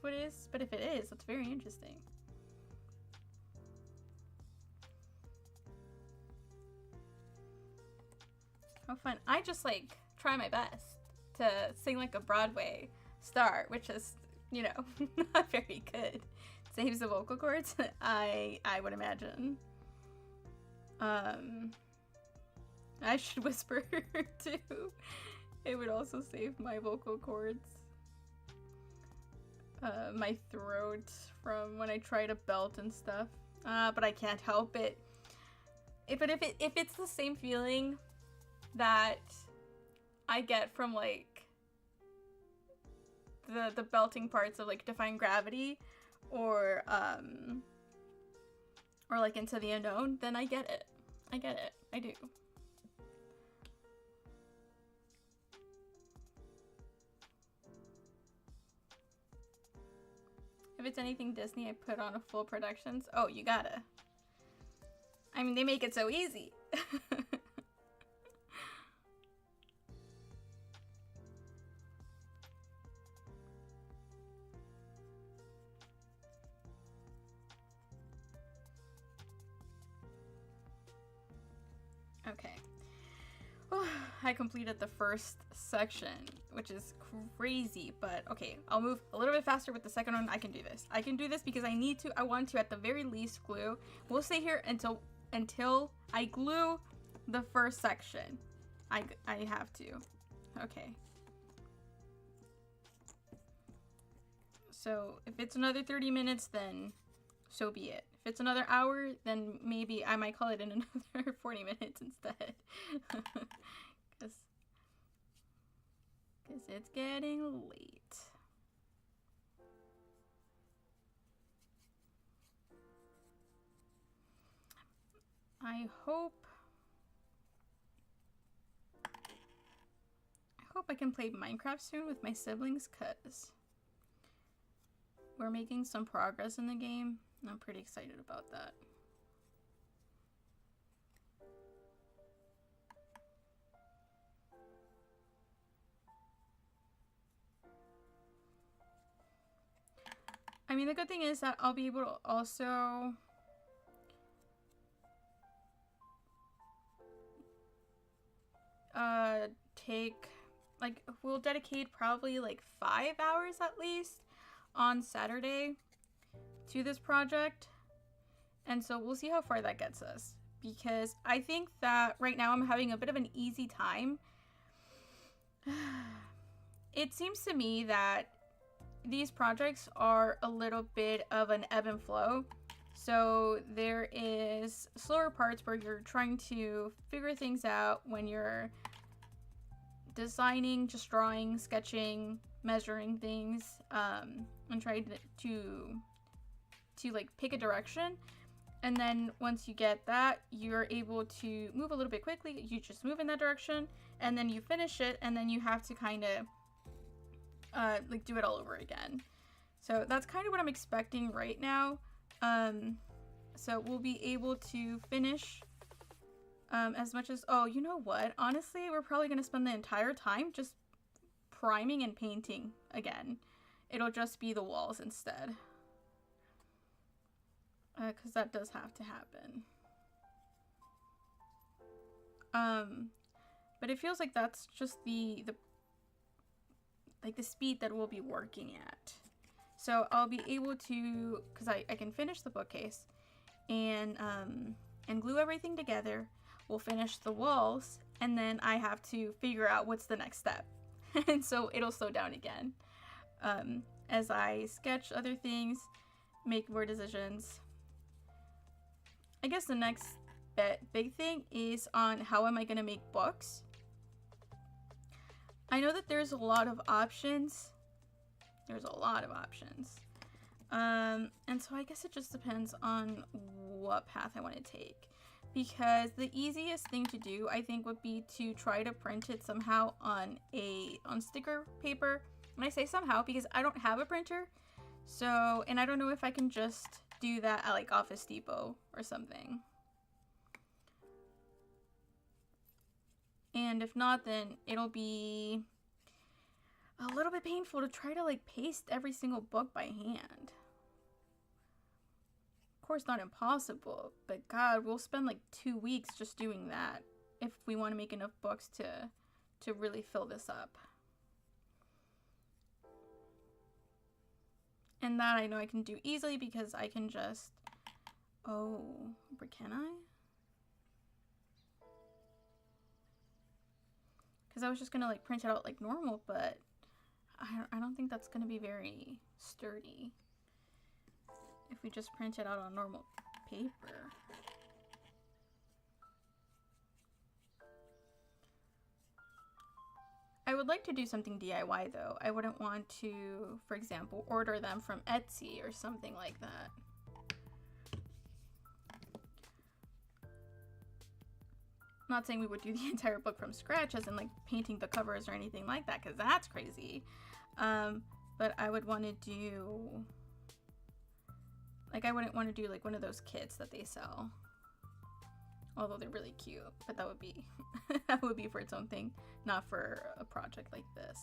what it is, but if it is, that's very interesting. How fun. I just, like, try my best to sing like a Broadway star, which is, you know, not very good. Saves the vocal cords, I would imagine. I should whisper too. It would also save my vocal cords. My throat from when I try to belt and stuff. But I can't help it. If it's the same feeling that I get from like the belting parts of like Defying Gravity or like Into the Unknown, then I get it. I get it. I do. If it's anything Disney, I put on a full productions. Oh, you gotta. I mean, they make it so easy. Okay. Oh, I completed the first section, which is crazy, but okay, I'll move a little bit faster with the second one. I can do this. I can do this because I need to, I want to at the very least glue. We'll stay here until I glue the first section. I have to. Okay. So if it's another 30 minutes, then so be it. If it's another hour, then maybe I might call it in another 40 minutes instead. Because it's getting late. I hope I can play Minecraft soon with my siblings, because we're making some progress in the game. I'm pretty excited about that. I mean, the good thing is that I'll be able to also take, like, we'll dedicate probably like 5 hours at least on Saturday to this project. And so we'll see how far that gets us, because I think that right now I'm having a bit of an easy time it seems to me that these projects are a little bit of an ebb and flow. So there is slower parts where you're trying to figure things out when you're designing, just drawing, sketching, measuring things, and trying to like pick a direction. And then once you get that, you're able to move a little bit quickly. You just move in that direction, and then you finish it, and then you have to kind of like do it all over again. So that's kind of what I'm expecting right now. So we'll be able to finish as much as, oh, you know what? Honestly, we're probably going to spend the entire time just priming and painting again. It'll just be the walls instead. Because that does have to happen. But it feels like that's just the speed that we'll be working at. So I'll be able to, because I can finish the bookcase and glue everything together. We'll finish the walls, and then I have to figure out what's the next step. And so it'll slow down again as I sketch other things, make more decisions. I guess the next big thing is on how am I going to make books. I know that there's a lot of options. There's a lot of options. And so I guess it just depends on what path I want to take. Because the easiest thing to do, I think, would be to try to print it somehow on sticker paper. And I say somehow because I don't have a printer. So, and I don't know if I can just do that at like Office Depot or something. And if not, then it'll be a little bit painful to try to like paste every single book by hand. Of course, not impossible, but God, we'll spend like 2 weeks just doing that if we want to make enough books to really fill this up. And that I know I can do easily because I can just, oh, but can I? Because I was just gonna like print it out like normal, but I don't think that's gonna be very sturdy if we just print it out on normal paper. I would like to do something DIY though. I wouldn't want to, for example, order them from Etsy or something like that. Not saying we would do the entire book from scratch as in like painting the covers or anything like that, because that's crazy. But I would want to do, like, I wouldn't want to do like one of those kits that they sell. Although they're really cute, but that would be that would be for its own thing, not for a project like this.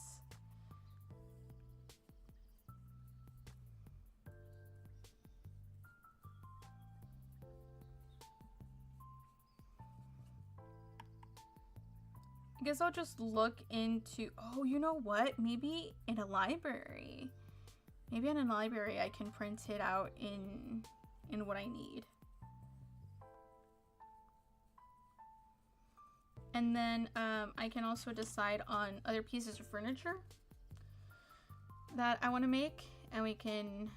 I guess I'll just look into, oh, you know what? Maybe in a library. Maybe in a library I can print it out in what I need. And then I can also decide on other pieces of furniture that I want to make, and we can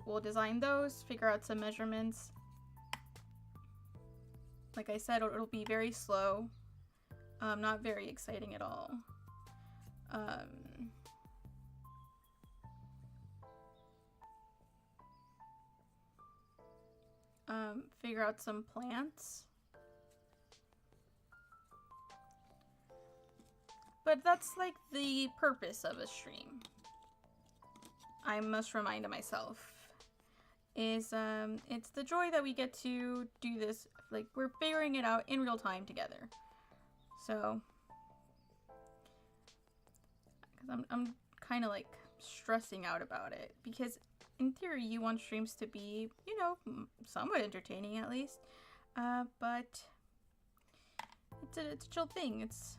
we'll design those, figure out some measurements. Like I said, it'll be very slow, not very exciting at all. Figure out some plants. But that's like the purpose of a stream. I must remind myself is it's the joy that we get to do this, like we're figuring it out in real time together. So, because I'm kind of like stressing out about it, because in theory you want streams to be, you know, somewhat entertaining at least, but it's a chill thing. It's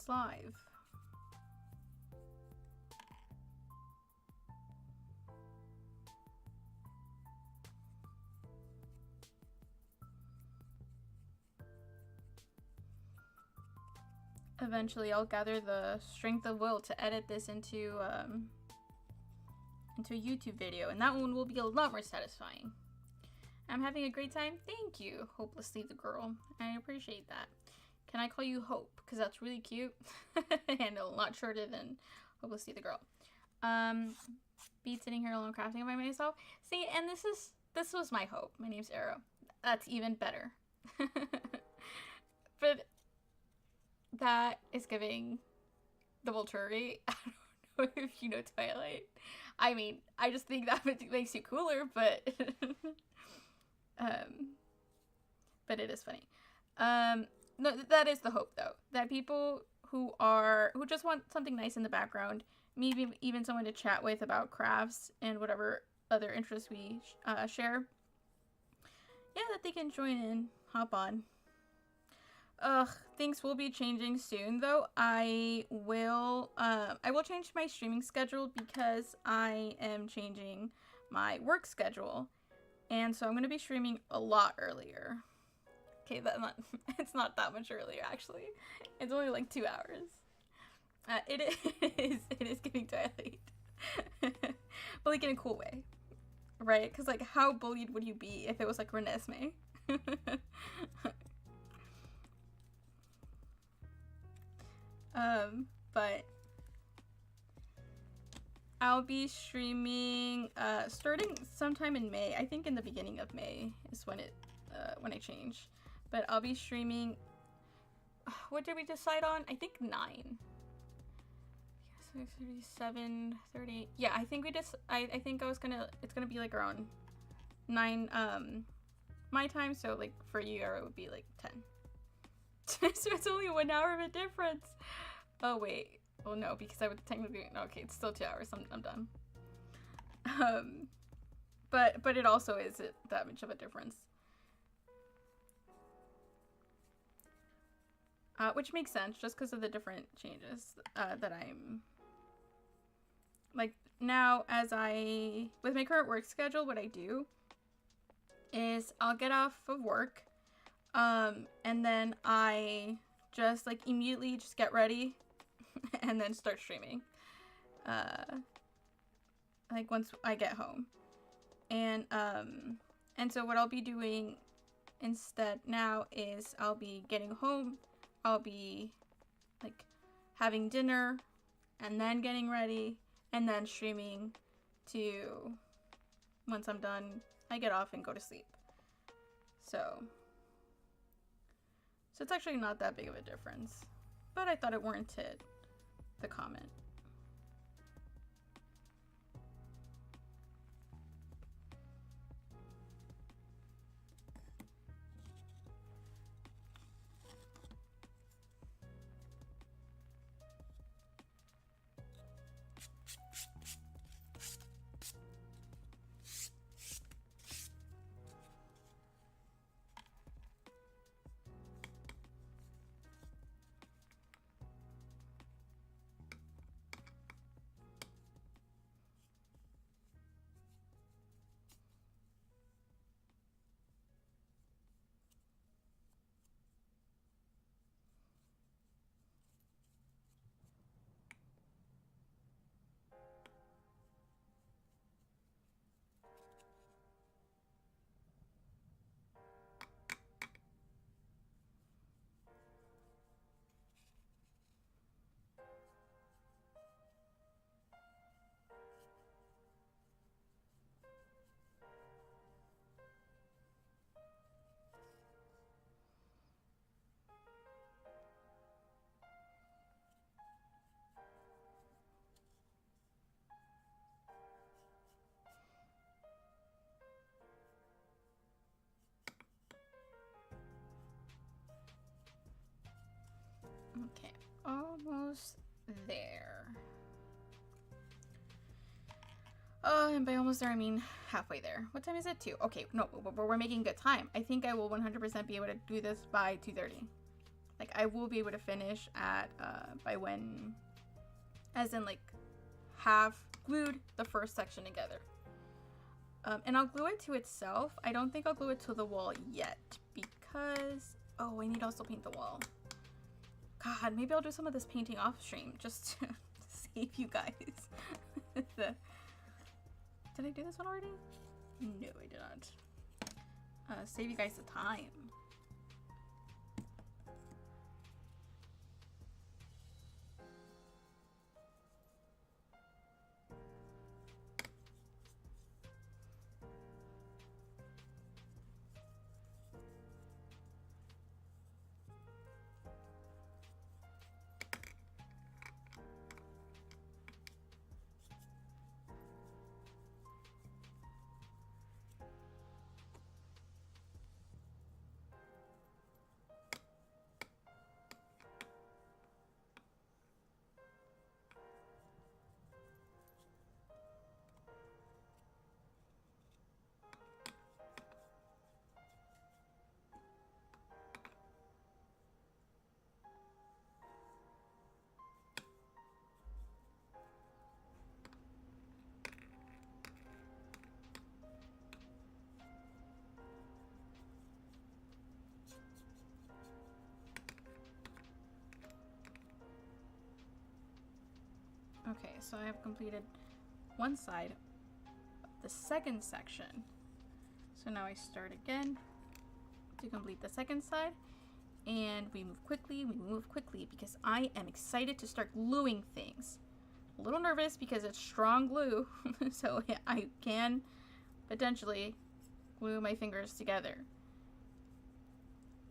live. eventually I'll gather the strength of will to edit this into a YouTube video, and that one will be a lot more satisfying. I'm having a great time. Thank you, Hopelessly the Girl. I appreciate that. Can I call you Hope? Because that's really cute and a lot shorter than Hopelessly the Girl. Be sitting here alone crafting by myself. See, and this was my hope. My name's Arrow. That's even better. But that is giving the Volturi. I don't know if you know Twilight. I mean, I just think that makes you cooler, but but it is funny. No, that is the hope though. That people who just want something nice in the background, maybe even someone to chat with about crafts and whatever other interests we share. Yeah, that they can join in, hop on. Things will be changing soon though. I will change my streaming schedule because I am changing my work schedule. And so I'm going to be streaming a lot earlier. Okay, it's not that much earlier actually. It's only like 2 hours. It is getting Twilight. But like in a cool way. Right? Because like how bullied would you be if it was like Renesmee? But I'll be streaming starting sometime in May. I think in the beginning of May is when I change. But I'll be streaming, what did we decide on? I think 9. 37, 38. Yeah, I think I think it's gonna be like around 9 my time, so like for you it would be like 10. So it's only 1 hour of a difference. Oh wait. Well no, because I would technically okay, it's still 2 hours. I'm done. But it also isn't that much of a difference. Which makes sense just because of the different changes that I'm like now with my current work schedule, what I do is I'll get off of work and then I just like immediately just get ready and then start streaming like once I get home. And so what I'll be doing instead now is I'll be getting home, I'll be like having dinner and then getting ready and then streaming to once I'm done I get off and go to sleep. So it's actually not that big of a difference, but I thought it warranted the comment. Okay, almost there. Oh, and by almost there, I mean halfway there. What time is it? 2. Okay, no, but we're making good time. I think I will 100% be able to do this by 2:30. Like, I will be able to finish at, by when, as in, like, have glued the first section together. And I'll glue it to itself. I don't think I'll glue it to the wall yet because, oh, I need to also paint the wall. God, maybe I'll do some of this painting off stream just to save you guys. Did I do this one already? No, I did not. Save you guys the time. Okay, so I have completed one side of the second section. So now I start again to complete the second side. And we move quickly because I am excited to start gluing things. A little nervous because it's strong glue, so I can potentially glue my fingers together.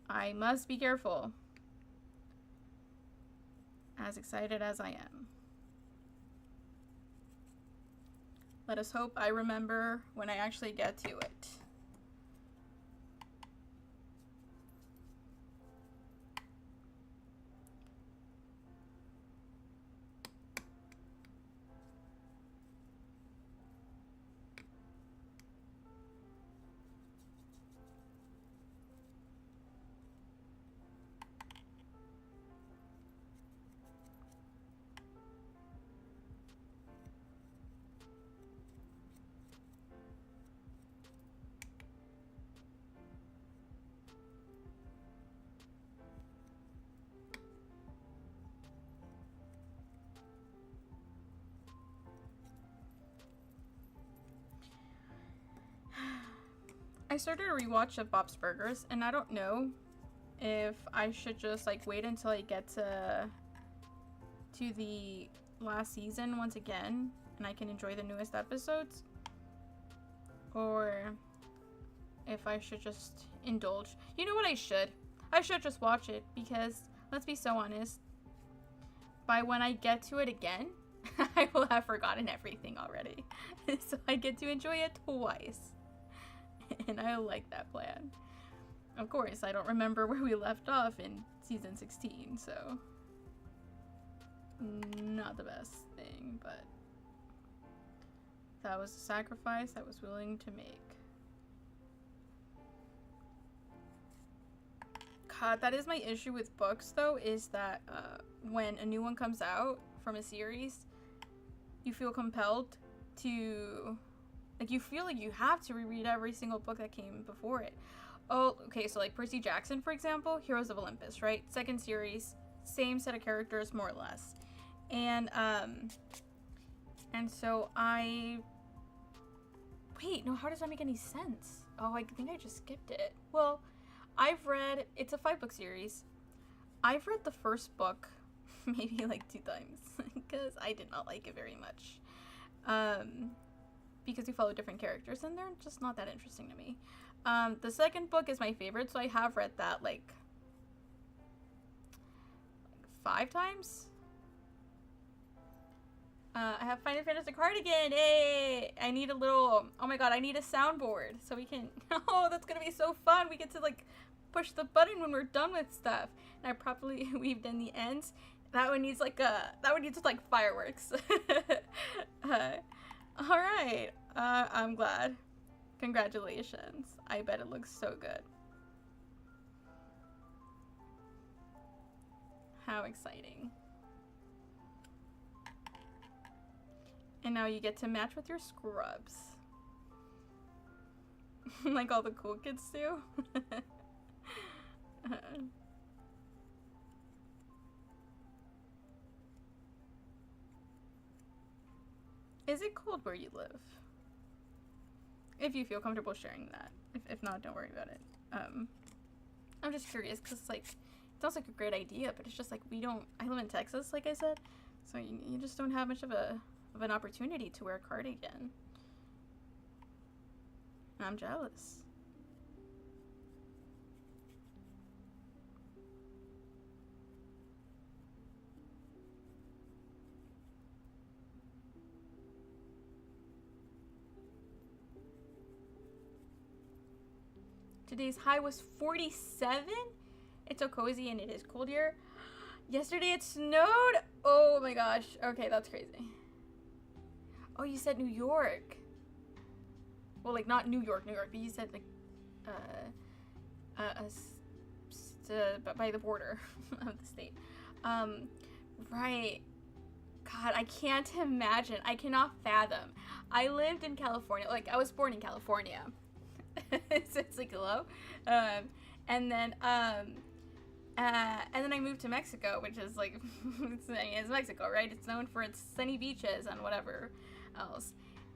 I must be careful. As excited as I am. Let us hope I remember when I actually get to it. I started a rewatch of Bob's Burgers, and I don't know if I should just like wait until I get to the last season once again, and I can enjoy the newest episodes, or if I should just indulge. You know what I should? I should just watch it, because let's be so honest, by when I get to it again, I will have forgotten everything already. So I get to enjoy it twice. And I like that plan. Of course, I don't remember where we left off in season 16, so not the best thing, but that was a sacrifice I was willing to make. God, that is my issue with books, though, is that when a new one comes out from a series, you feel compelled to... Like, you feel like you have to reread every single book that came before it. Oh, okay, so like Percy Jackson, for example, Heroes of Olympus, right? Second series, same set of characters, more or less. And so I... Wait, no, how does that make any sense? Oh, I think I just skipped it. Well, I've read... It's a 5-book series. I've read the first book maybe like 2 times because I did not like it very much. Because we follow different characters and they're just not that interesting to me. The second book is my favorite, so I have read that like 5 times. I have Final Fantasy Cardigan. Hey, I need a little... Oh my god, I need a soundboard so we can... Oh, that's gonna be so fun. We get to like push the button when we're done with stuff. And I properly weaved in the ends. That one needs like fireworks. Alright. I'm glad. Congratulations. I bet it looks so good. How exciting. And now you get to match with your scrubs. Like all the cool kids do. Is it cold where you live? If you feel comfortable sharing that. If not, don't worry about it. I'm just curious because, like, it sounds like a great idea, but it's just like I live in Texas, like I said, so you just don't have much of an opportunity to wear a cardigan. And I'm jealous. Today's high was 47. It's so cozy and it is cold here. Yesterday it snowed. Oh my gosh. Okay, that's crazy. Oh, you said New York. Well, like not New York, but you said like, by the border of the state. Right. God, I can't imagine. I cannot fathom. I lived in California. Like, I was born in California. It's like hello. And then I moved to Mexico, which is like, it's Mexico, right? It's known for its sunny beaches and whatever else.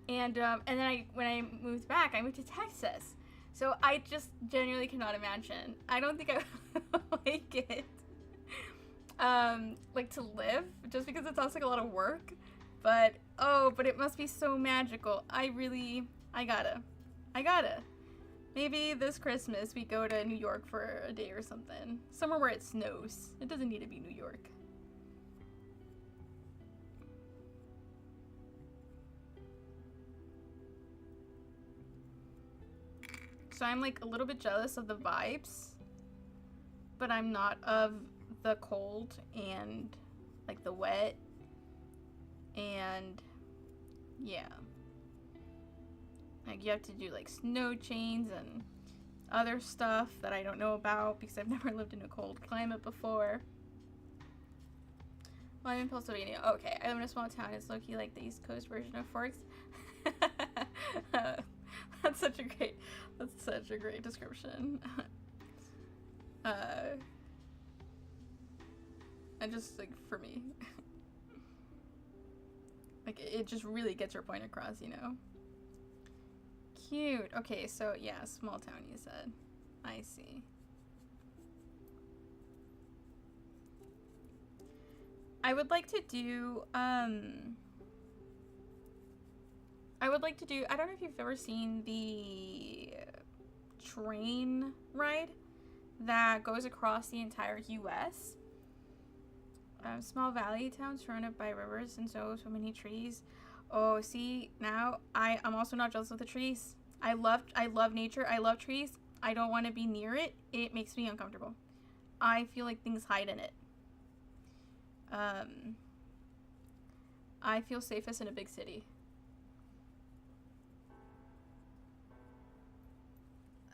And then when I moved back, I moved to Texas. So I just genuinely cannot imagine. I don't think I would like it. Like to live, just because it sounds like a lot of work. But it must be so magical. I gotta. Maybe this Christmas we go to New York for a day or something. Somewhere where it snows. It doesn't need to be New York. So I'm like a little bit jealous of the vibes, but I'm not of the cold and like the wet and yeah. Like you have to do like snow chains and other stuff that I don't know about because I've never lived in a cold climate before. Well, I'm in Pennsylvania. Okay, I live in a small town. It's low-key like the East Coast version of Forks. That's such a great description. And just like for me, like it just really gets your point across, you know. Cute. Okay, so yeah, small town you said. I see. I would like to do I don't know if you've ever seen the train ride that goes across the entire US. Small valley town surrounded by rivers and so many trees. Oh, see, now I'm also not jealous of the trees. I love nature. I love trees. I don't want to be near it. It makes me uncomfortable. I feel like things hide in it. I feel safest in a big city.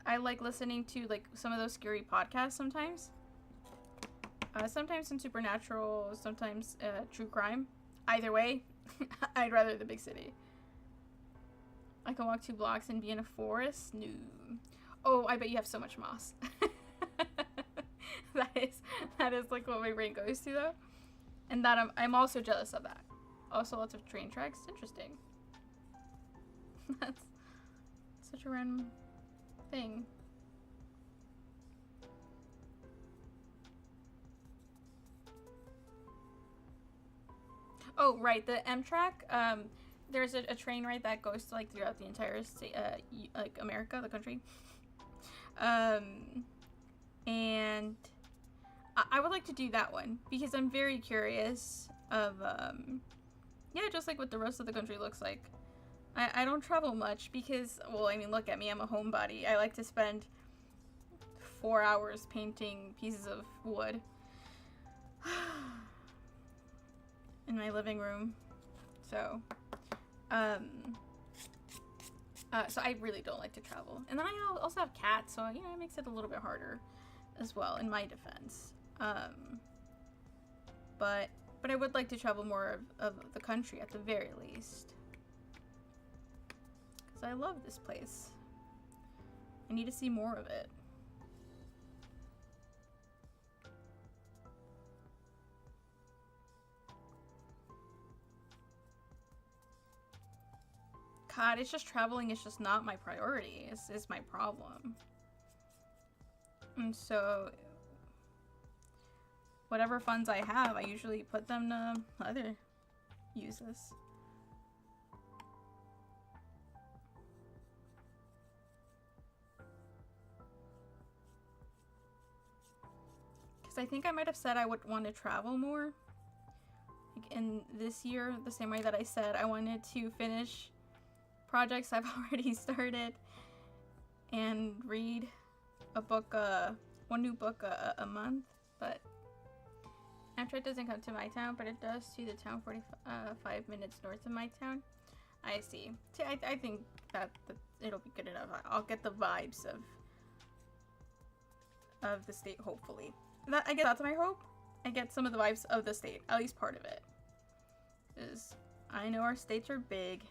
I like listening to like some of those scary podcasts sometimes. Sometimes some supernatural, sometimes true crime. Either way, I'd rather the big city. I can walk 2 blocks and be in a forest. No. Oh, I bet you have so much moss. that is like what my brain goes to though, and that I'm also jealous of that. Also, lots of train tracks. Interesting. That's such a random thing. Oh, right, the Amtrak. There's a train ride that goes to like throughout the entire state, like America, the country. And I would like to do that one because I'm very curious of, yeah, just like what the rest of the country looks like. I don't travel much because, well, I mean, look at me, I'm a homebody. I like to spend 4 hours painting pieces of wood in my living room. So, so I really don't like to travel. And then I also have cats, so, you know, it makes it a little bit harder as well, in my defense. But I would like to travel more of the country at the very least. Because I love this place. I need to see more of it. God, it's just traveling is just not my priority. Is my problem. And so, whatever funds I have, I usually put them to other uses. Because I think I might have said I would want to travel more. Like in this year, the same way that I said I wanted to finish projects I've already started and read a book, one new book a month. But after it doesn't come to my town, but it does to the town 45 minutes north of my town. I see. See, I think that it'll be good enough. I'll get the vibes of the state, hopefully. I guess that's my hope. I get some of the vibes of the state, at least part of it. Because I know our states are big.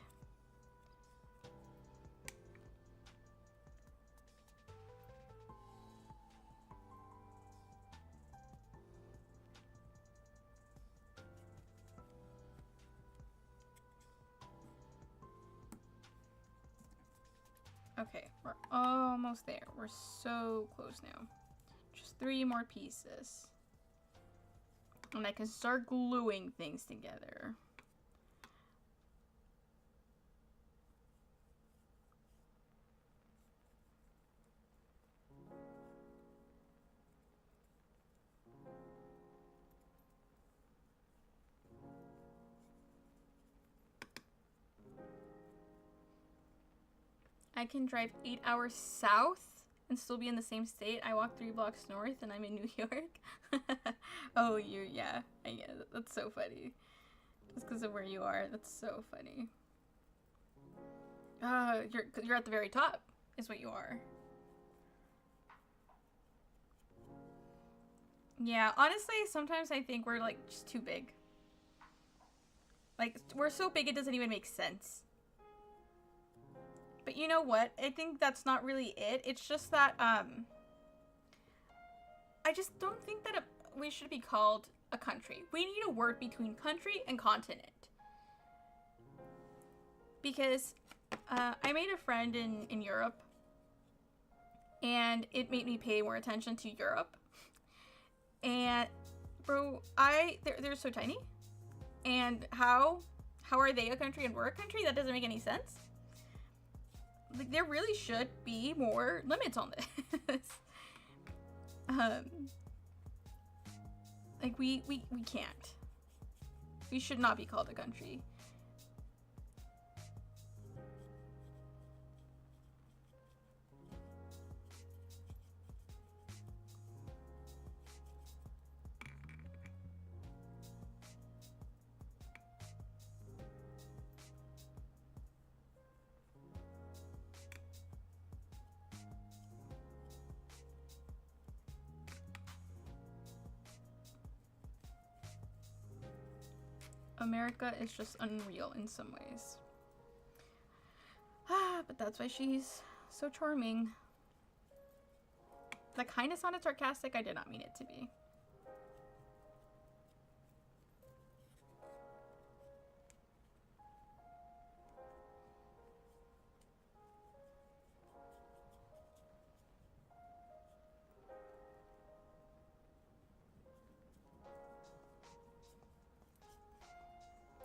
Okay, we're almost there. We're so close now. Just 3 more pieces. And I can start gluing things together. I can drive 8 hours south and still be in the same state. I walk 3 blocks north and I'm in New York. Oh, yeah. I get it. That's so funny. Just because of where you are. That's so funny. You're at the very top, is what you are. Yeah, honestly, sometimes I think we're, like, just too big. Like, we're so big it doesn't even make sense. But you know what? I think that's not really it. It's just that, I just don't think that we should be called a country. We need a word between country and continent. Because, I made a friend in Europe. And it made me pay more attention to Europe. And, bro, they're so tiny. And how are they a country and we're a country? That doesn't make any sense. Like, there really should be more limits on this. Like, we can't. We should not be called a country. America is just unreal in some ways. But that's why she's so charming. That kind of sounded sarcastic. I did not mean it to be.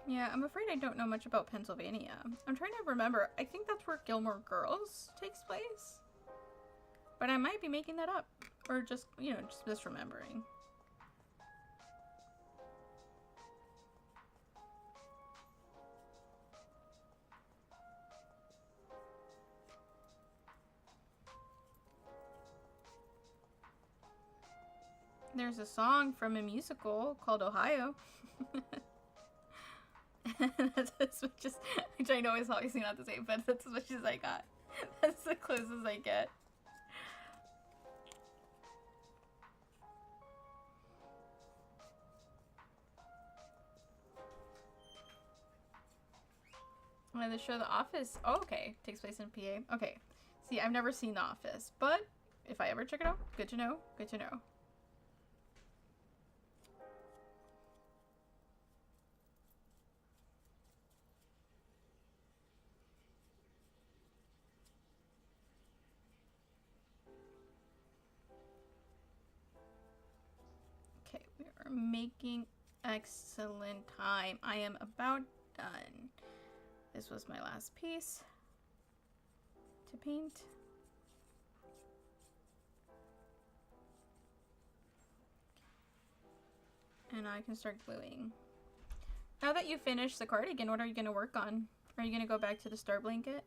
Yeah, I'm afraid I don't know much about Pennsylvania. I'm trying to remember. I think that's where Gilmore Girls takes place. But I might be making that up. Or just, just misremembering. There's a song from a musical called Ohio. That's as much as, which I know is obviously not the same, but that's as much as I got. That's the closest I get. The show The Office. Oh, okay. Takes place in PA. Okay. See, I've never seen The Office, but if I ever check it out, good to know. Good to know. making excellent time. I am about done. This was my last piece to paint. And I can start gluing. Now that you finished the cardigan, what are you going to work on? Are you going to go back to the star blanket?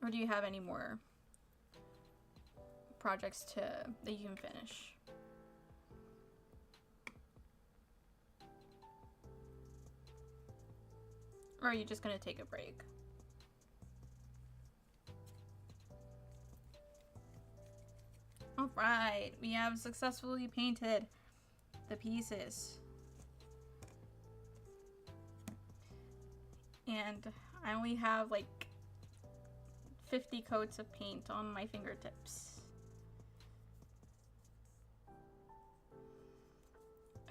Or do you have any more projects that you can finish? Or are you just going to take a break? Alright, we have successfully painted the pieces. And I only have like 50 coats of paint on my fingertips.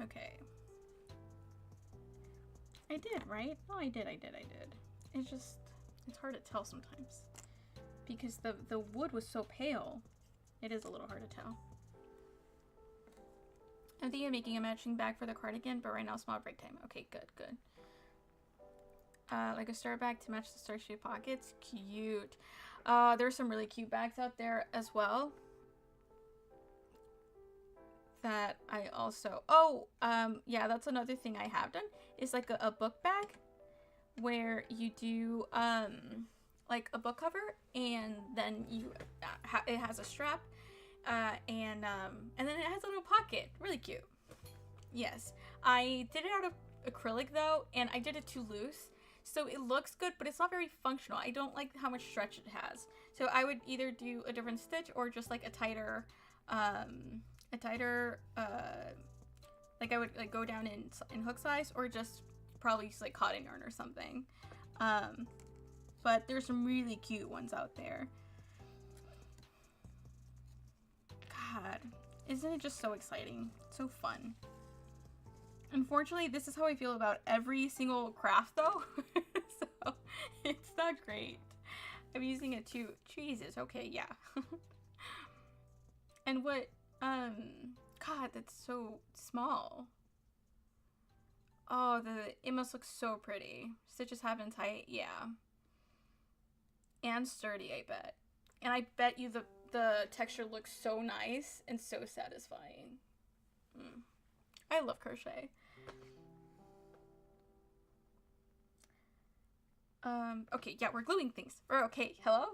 Okay. I did, right? Oh, I did. It's just, it's hard to tell sometimes. Because the wood was so pale. It is a little hard to tell. I'm thinking of making a matching bag for the cardigan, but right now small break time. Okay, good. Like a star bag to match the star-shaped pockets. Cute. There's some really cute bags out there as well. That I also... yeah, that's another thing I have done. Is like a book bag where you do, like a book cover, and then you it has a strap, and then it has a little pocket. Really cute. Yes, I did it out of acrylic though, and I did it too loose, so it looks good, but it's not very functional. I don't like how much stretch it has, so I would either do a different stitch or just like a tighter, like I would like go down in hook size, or just probably use like cotton yarn or something. But there's some really cute ones out there. God, isn't it just so exciting? So fun. Unfortunately, this is how I feel about every single craft though. So it's not great. I'm using it too. Jesus, okay, yeah. And what, God, that's so small. Oh, it must look so pretty. Stitches have been tight, yeah. And sturdy, I bet. And I bet you the texture looks so nice and so satisfying. I love crochet. Okay, yeah, we're gluing things. We're okay. Hello?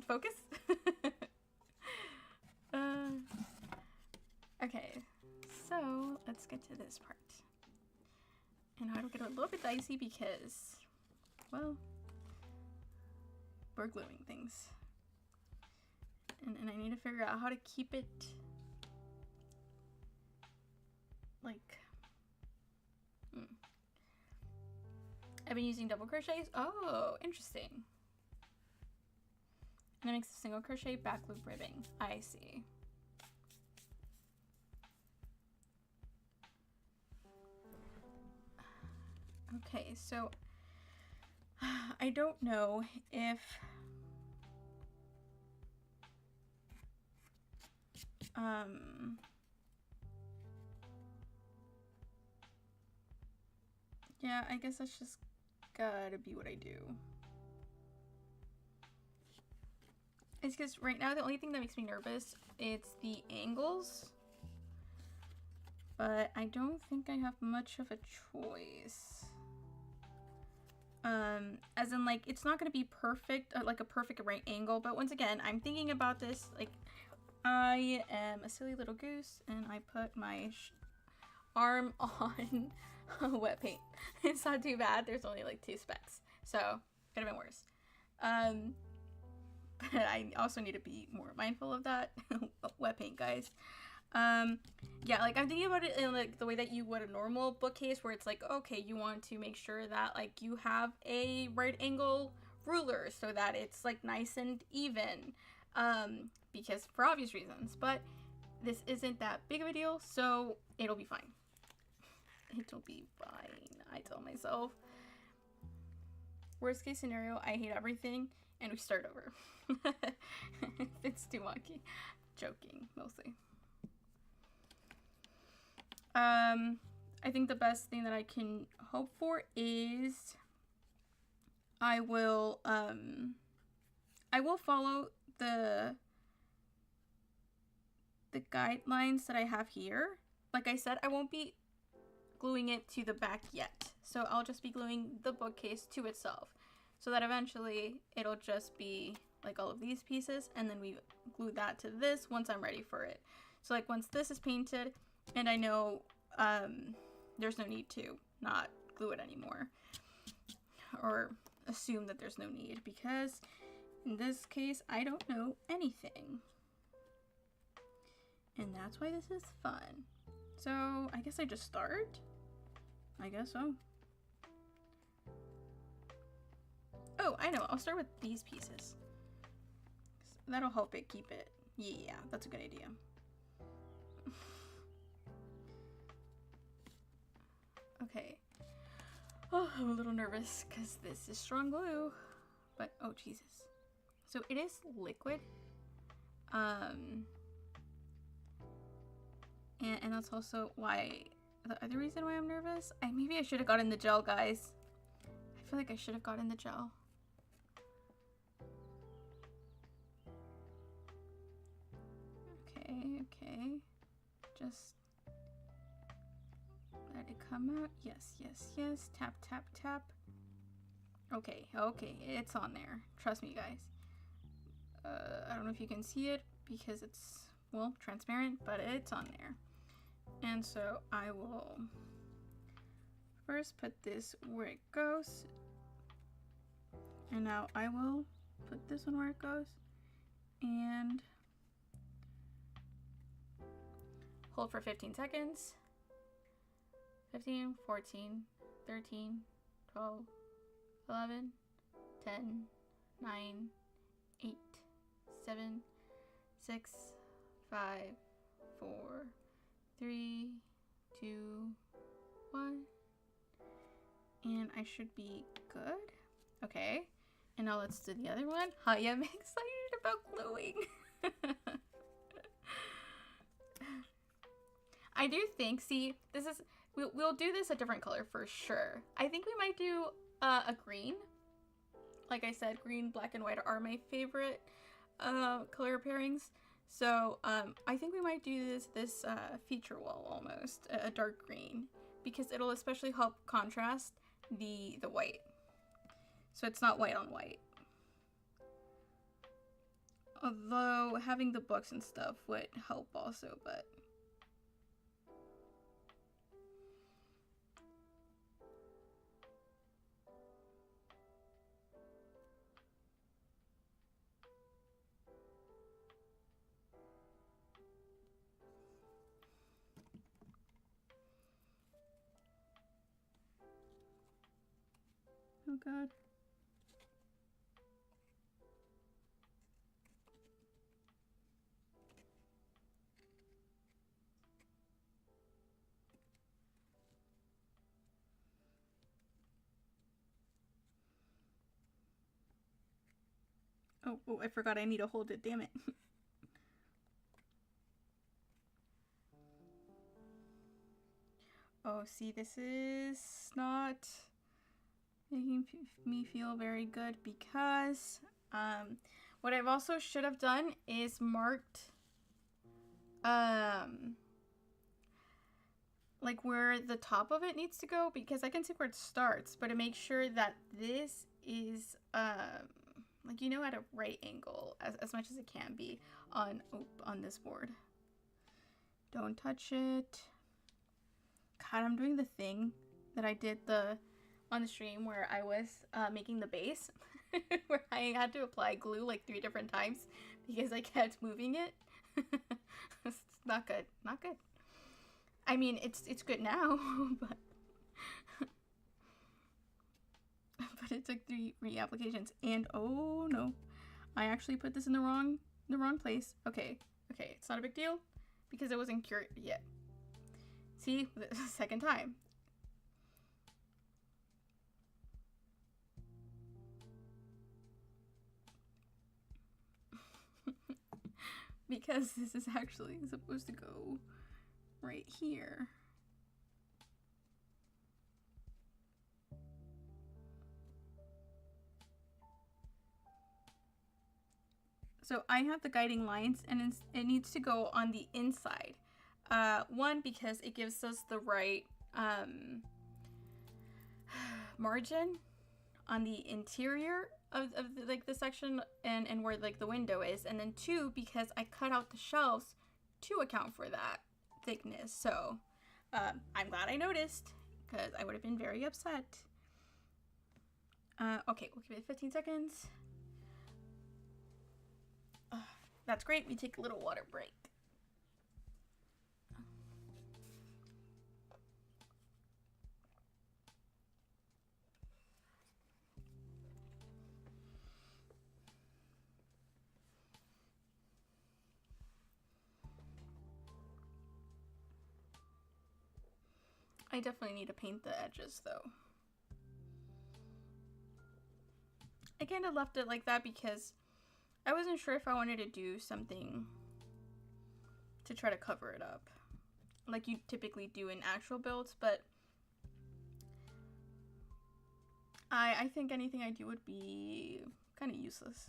Focus? Okay, so let's get to this part. And it'll get a little bit dicey because, well, we're gluing things. And I need to figure out how to keep it, like, I've been using double crochets. Oh, interesting. And it makes a single crochet back loop ribbing. I see. Okay, so I don't know if yeah, I guess that's just gotta be what I do. It's because right now the only thing that makes me nervous, it's the angles. But I don't think I have much of a choice. As in, like, it's not gonna be perfect, like a perfect right angle, but once again, I'm thinking about this, like, I am a silly little goose, and I put my arm on wet paint. It's not too bad, there's only like 2 specks, so could have been worse. But I also need to be more mindful of that. Wet paint, guys. Yeah, like I'm thinking about it in like the way that you would a normal bookcase, where it's like, okay, you want to make sure that like you have a right angle ruler so that it's like nice and even, because for obvious reasons. But this isn't that big of a deal, so it'll be fine. It'll be fine, I tell myself. Worst case scenario, I hate everything and we start over. If it's too wonky. joking, mostly. I think the best thing that I can hope for is I will follow the guidelines that I have here. Like I said, I won't be gluing it to the back yet. So I'll just be gluing the bookcase to itself. So that eventually it'll just be like all of these pieces, and then we glue that to this once I'm ready for it. So like once this is painted and I know there's no need to not glue it anymore, or assume that there's no need, because in this case I don't know anything. And that's why this is fun. So I guess I just start? I guess so. Oh, I know. I'll start with these pieces. That'll help it keep it. Yeah, that's a good idea. Okay. Oh, I'm a little nervous because this is strong glue. But, oh, Jesus. So it is liquid. And that's also why, the other reason why I'm nervous. Maybe I should have gotten the gel, guys. I feel like I should have gotten the gel. Okay. Just let it come out. Yes. Tap, tap, tap. Okay, it's on there. Trust me, guys. I don't know if you can see it because it's, well, transparent, but it's on there. And so I will first put this where it goes. And now I will put this one where it goes. And hold for 15 seconds. 15, 14, 13, 12, 11, 10, 9, 8, 7, 6, 5, 4, 3, 2, 1. And I should be good. Okay. And now let's do the other one. I am excited about gluing. I do think, see, this is, we'll do this a different color for sure. I think we might do a green. Like I said, green, black, and white are my favorite color pairings. So I think we might do this feature wall almost, a dark green, because it'll especially help contrast the white. So it's not white on white. Although having the books and stuff would help also, but oh god. Oh, I forgot I need to hold it, damn it. Oh, see, this is not making me feel very good because what I've also should have done is marked like where the top of it needs to go, because I can see where it starts, but to make sure that this is like, you know, at a right angle as much as it can be on this board. Don't touch it. God, I'm doing the thing that I did on the stream where I was making the base where I had to apply glue like 3 different times because I kept moving it. It's not good. Not good. I mean, it's good now, but but it took 3 reapplications. And oh no, I actually put this in the wrong place. Okay, it's not a big deal because it wasn't cured yet. See, the second time. because this is actually supposed to go right here. So I have the guiding lines, and it needs to go on the inside. One, because it gives us the right margin on the interior of like the section and where like the window is, and then two, because I cut out the shelves to account for that thickness. So I'm glad I noticed, because I would have been very upset. Okay, we'll give it 15 seconds. That's great. We take a little water break. I definitely need to paint the edges though. I kind of left it like that because I wasn't sure if I wanted to do something to try to cover it up like you typically do in actual builds, but I think anything I do would be kind of useless.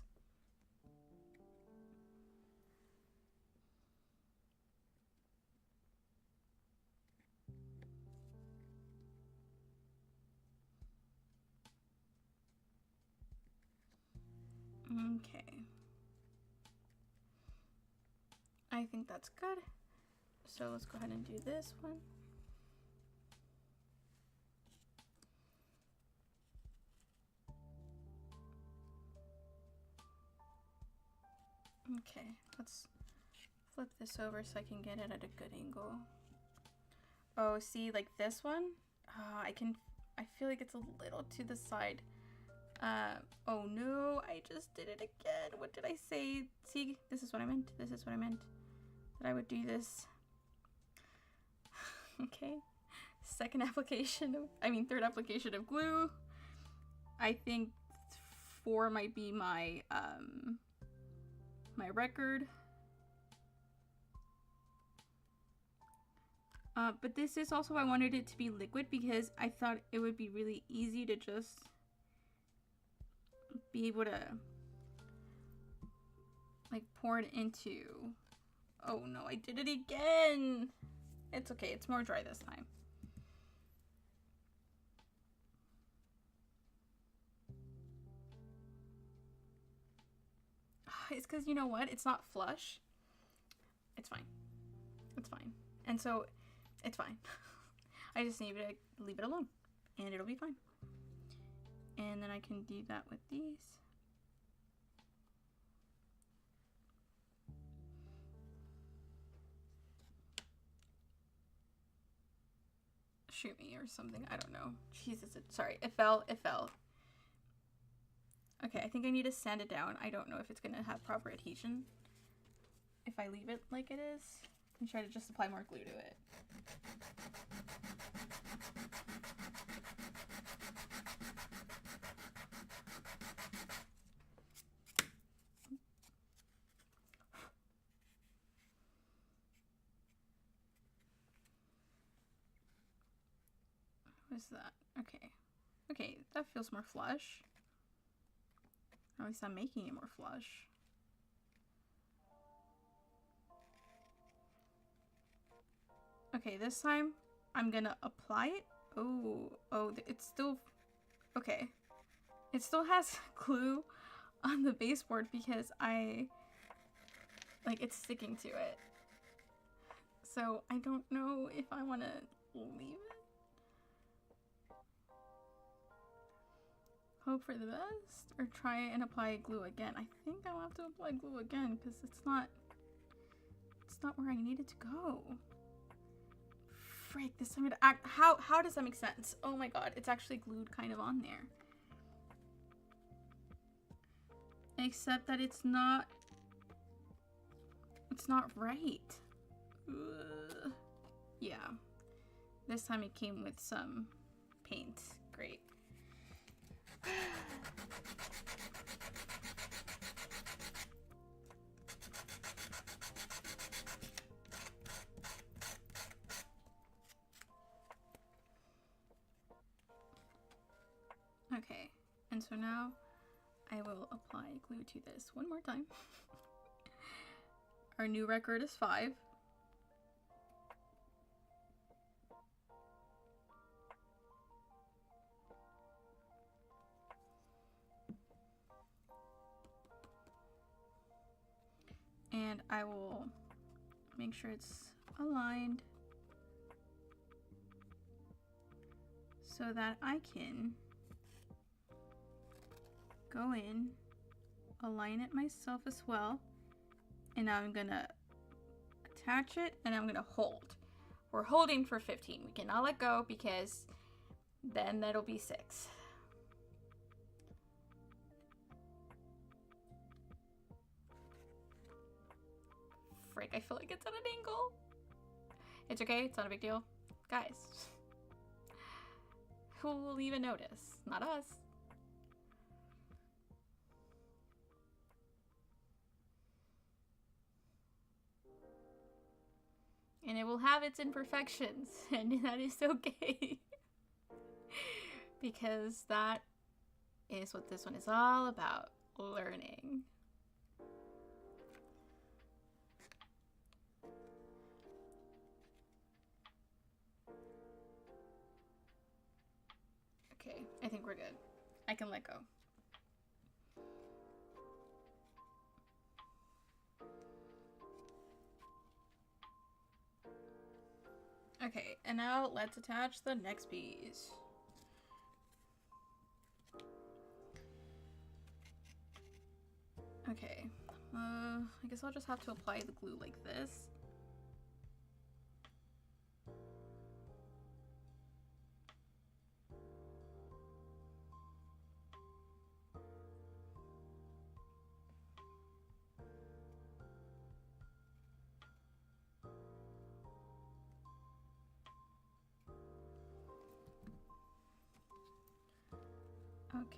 Okay. I think that's good. So let's go ahead and do this one. Okay, let's flip this over so I can get it at a good angle. Oh, see, like this one? I feel like it's a little to the side. Oh no, I just did it again. What did I say? See, this is what I meant. This is what I meant. That I would do this. Okay. Third application of glue. I think 4 might be my, my record. But this is also, I wanted it to be liquid because I thought it would be really easy to just be able to like pour it into. Oh no, I did it again. It's okay, it's more dry this time. It's because you know what? It's not flush. It's fine. It's fine. And so it's fine. I just need to leave it alone and it'll be fine. And then I can do that with these. Shoot me or something. I don't know. Jesus, sorry. It fell. Okay, I think I need to sand it down. I don't know if it's going to have proper adhesion if I leave it like it is. And try to just apply more glue to it. What's that? Okay. Okay, that feels more flush. Or at least I'm making it more flush. Okay, this time I'm gonna apply it. Oh, it's still, okay. It still has glue on the baseboard because it's sticking to it. So I don't know if I want to leave it. Hope for the best, or try and apply glue again. I think I'll have to apply glue again because it's not where I need it to go. Frick, this time it how does that make sense? Oh my god, it's actually glued kind of on there. Except that it's not right. Ugh. Yeah. This time it came with some paint. Great. Okay, and so now I will apply glue to this one more time. Our new record is 5. And I will make sure it's aligned so that I can go in, align it myself as well, and now I'm gonna attach it and I'm gonna hold. We're holding for 15. We cannot let go because then that'll be 6. Frick, I feel like it's at an angle. It's okay, it's not a big deal. Guys, who will even notice? Not us. And it will have its imperfections, and that is okay. Because that is what this one is all about, learning. Okay, I think we're good. I can let go. Okay, and now let's attach the next piece. Okay, I guess I'll just have to apply the glue like this.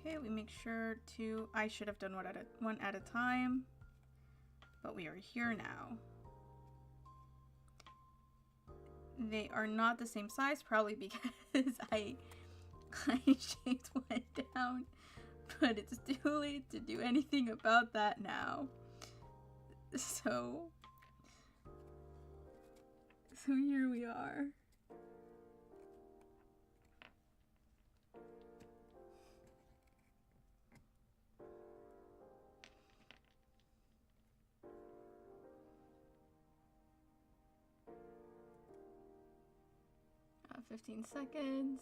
Okay, we make sure to, I should have done one at a time, but we are here now. They are not the same size, probably because I shaped one down, but it's too late to do anything about that now. So here we are. About 15 seconds.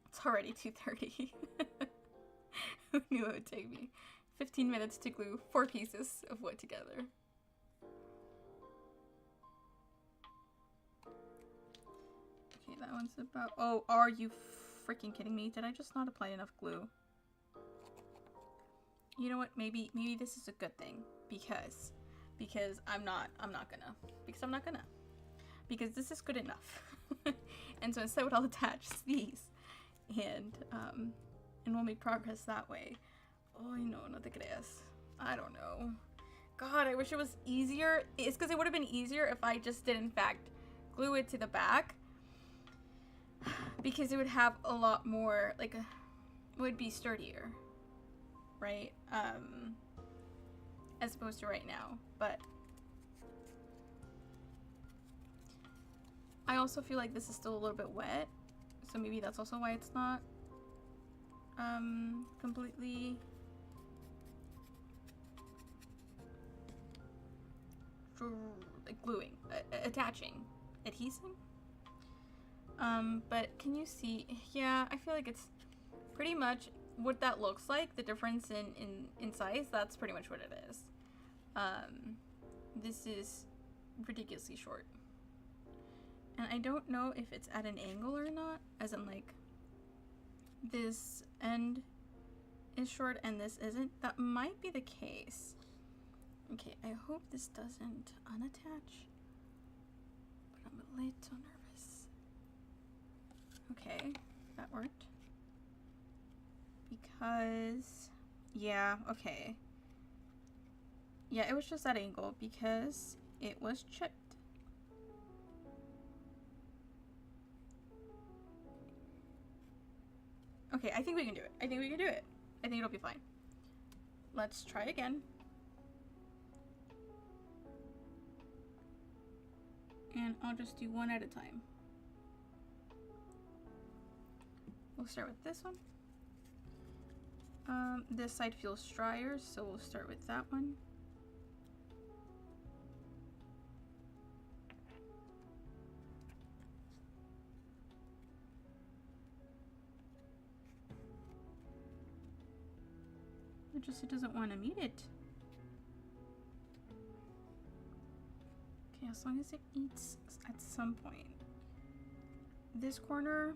It's already 2:30. Who knew it would take me 15 minutes to glue 4 pieces of wood together? Okay, that one's about... Oh, are you freaking kidding me? Did I just not apply enough glue? You know what? Maybe this is a good thing because I'm not gonna. Because this is good enough. And so instead I'll attach these and we'll make progress that way. Oh, no te creas. I don't know. God, I wish it was easier. It's because it would have been easier if I just did in fact glue it to the back, because it would have a lot more, like, it would be sturdier, right? As opposed to right now. But I also feel like this is still a little bit wet, so maybe that's also why it's not completely like gluing, attaching, adhesing. But can you see? Yeah, I feel like it's pretty much what that looks like. The difference in size, that's pretty much what it is. This is ridiculously short. And I don't know if it's at an angle or not, as in like this end is short and this isn't. That might be the case. Okay, I hope this doesn't unattach, but I'm a little nervous. Okay, that worked. Because, yeah, okay. Yeah, it was just that angle because it was chipped. Okay, I think we can do it. I think we can do it. I think it'll be fine. Let's try again. And I'll just do one at a time. We'll start with this one. This side feels drier, so we'll start with that one. It doesn't want to meet it. Okay, as long as it eats at some point. This corner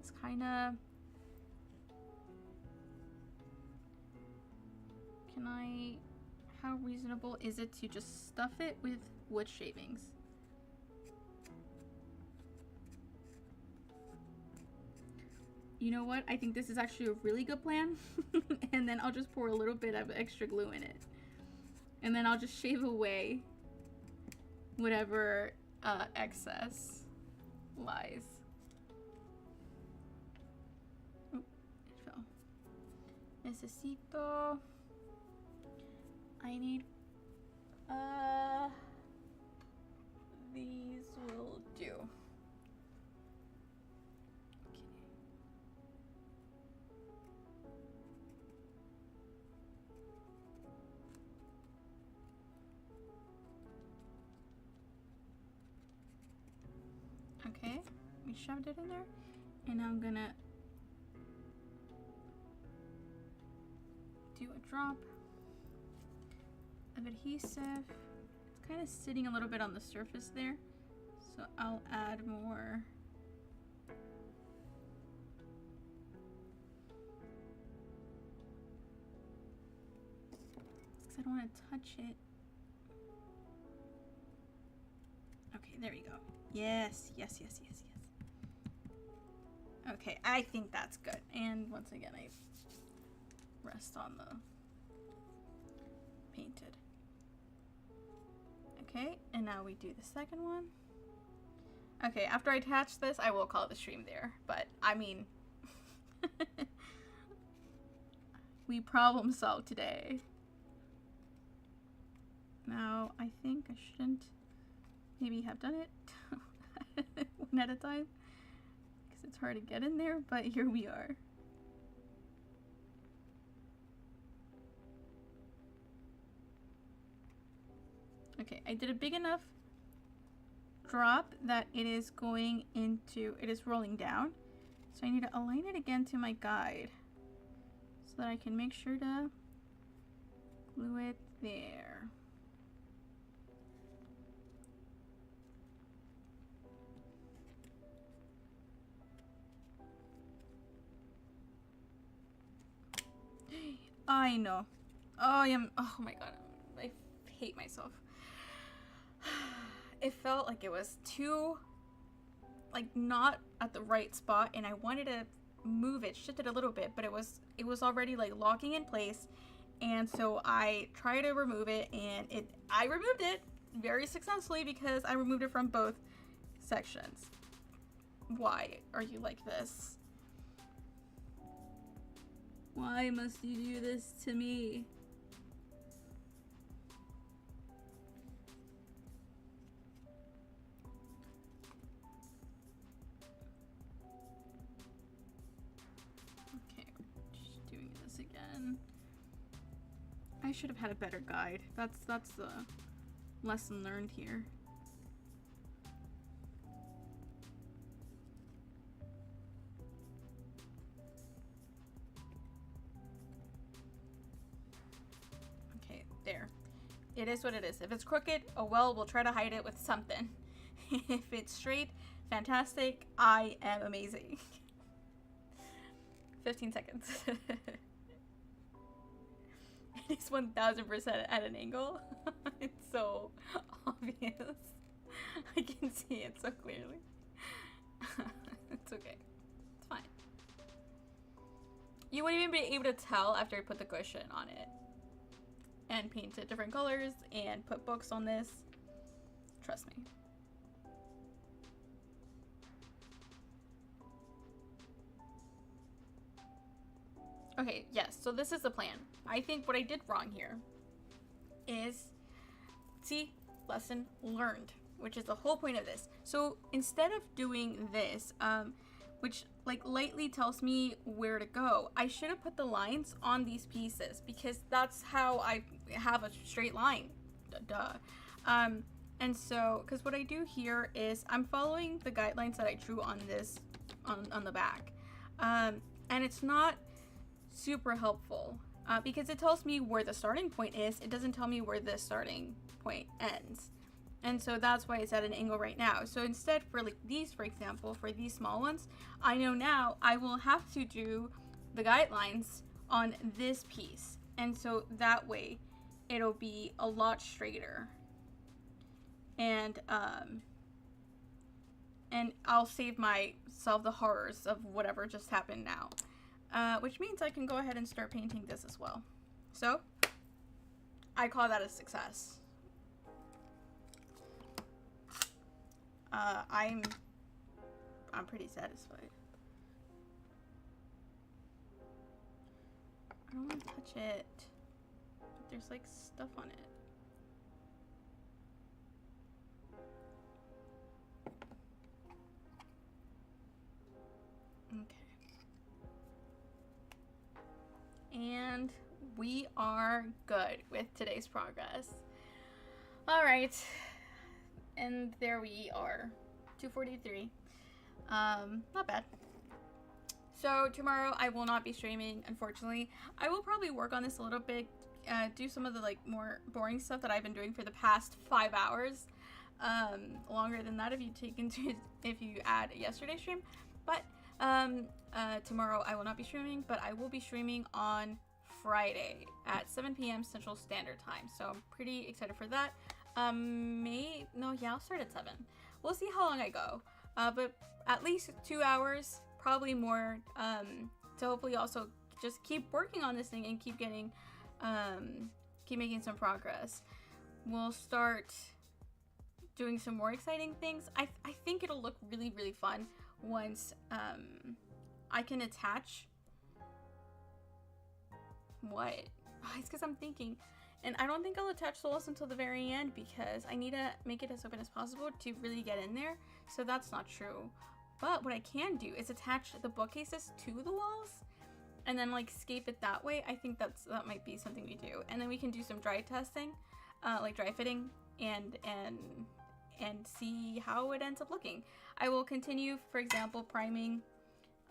is kind of... How reasonable is it to just stuff it with wood shavings? You know what? I think this is actually a really good plan. And then I'll just pour a little bit of extra glue in it. And then I'll just shave away whatever excess lies. Oh, it fell. Necesito... I need... These will do. Okay, we shoved it in there, and now I'm gonna do a drop of adhesive. It's kind of sitting a little bit on the surface there, so I'll add more. Because I don't want to touch it. Okay, there we go. Yes, yes, yes, yes, yes. Okay, I think that's good. And once again, I rest on the painted. Okay, and now we do the second one. Okay, after I attach this, I will call the stream there. But, I mean, we problem solved today. Now, I think I shouldn't maybe have done it one at a time, because it's hard to get in there, but here we are. Okay, I did a big enough drop that it is going into, it is rolling down. So I need to align it again to my guide so that I can make sure to glue it there. I know. Oh, oh my god, I hate myself. It felt like it was too, like, not at the right spot, and I wanted to move it, shift it a little bit, but it was already like locking in place, and so I tried to remove it, and I removed it very successfully because I removed it from both sections. Why are you like this? Why must you do this to me? Okay, just doing this again. I should have had a better guide. That's the lesson learned here. There. It is what it is. If it's crooked, oh well, we'll try to hide it with something. If it's straight, fantastic. I am amazing. 15 seconds. It is 1000% at an angle. It's so obvious. I can see it so clearly. It's okay. It's fine. You wouldn't even be able to tell after I put the cushion on it. and paint it different colors and put books on this. Trust me. Okay, yes, so this is the plan. I think what I did wrong here is, see, lesson learned, which is the whole point of this. So instead of doing this, which like lightly tells me where to go, I should have put the lines on these pieces because that's how I have a straight line. Duh. And so, because what I do here is I'm following the guidelines that I drew on this, on the back. And it's not super helpful because it tells me where the starting point is. It doesn't tell me where the starting point ends. And so that's why it's at an angle right now. So instead, for like these, for example, for these small ones, I know now I will have to do the guidelines on this piece. And so that way it'll be a lot straighter. And I'll save myself the horrors of whatever just happened now. Which means I can go ahead and start painting this as well. So I call that a success. I'm pretty satisfied. I don't want to touch it, but there's like stuff on it. And we are good with today's progress. All right, and there we are, 2:43. Not bad. So tomorrow I will not be streaming, unfortunately. I will probably work on this a little bit, do some of the like more boring stuff that I've been doing for the past 5 hours. Longer than that if you add yesterday's stream. But tomorrow I will not be streaming, but I will be streaming on Friday at 7 p.m. Central Standard Time. So I'm pretty excited for that. I'll start at 7. We'll see how long I go. But at least 2 hours, probably more, to hopefully also just keep working on this thing and keep getting, keep making some progress. We'll start doing some more exciting things. I think it'll look really, really fun once I can attach what? It's because I'm thinking, and I don't think I'll attach solos until the very end because I need to make it as open as possible to really get in there. So that's not true. But what I can do is attach the bookcases to the walls and then like scape it that way. I think that might be something we do, and then we can do some dry testing, like dry fitting, and see how it ends up looking. I will continue, for example, priming.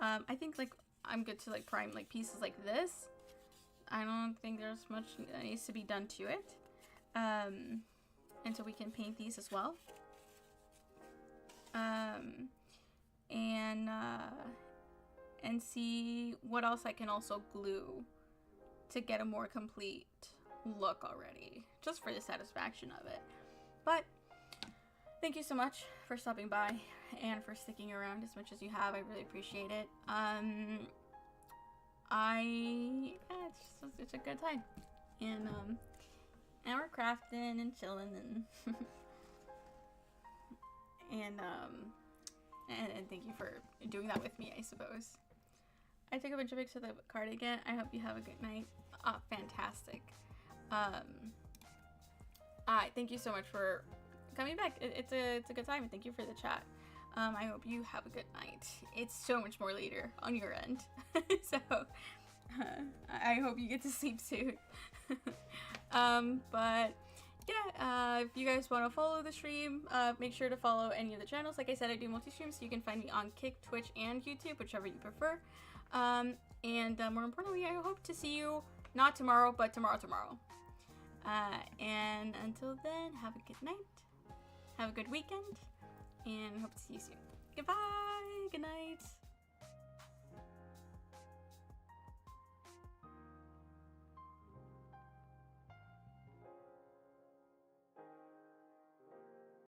I think like I'm good to like prime like pieces like this. I don't think there's much that needs to be done to it. And so we can paint these as well. And see what else I can also glue to get a more complete look already, just for the satisfaction of it. But thank you so much for stopping by and for sticking around as much as you have. I really appreciate it. It's a good time, and we're crafting and chilling and and thank you for doing that with me, I suppose. I took a bunch of pics of the cardigan. I hope you have a good night. Fantastic. Thank you so much for coming back. It's a good time, and thank you for the chat. I hope you have a good night. It's so much more later on your end. So I hope you get to sleep soon. But yeah, if you guys want to follow the stream, make sure to follow any of the channels. Like I said, I do multi-streams, so you can find me on Kick, Twitch, and YouTube, whichever you prefer. And more importantly, I hope to see you not tomorrow, but tomorrow. And until then, have a good night, have a good weekend, and hope to see you soon.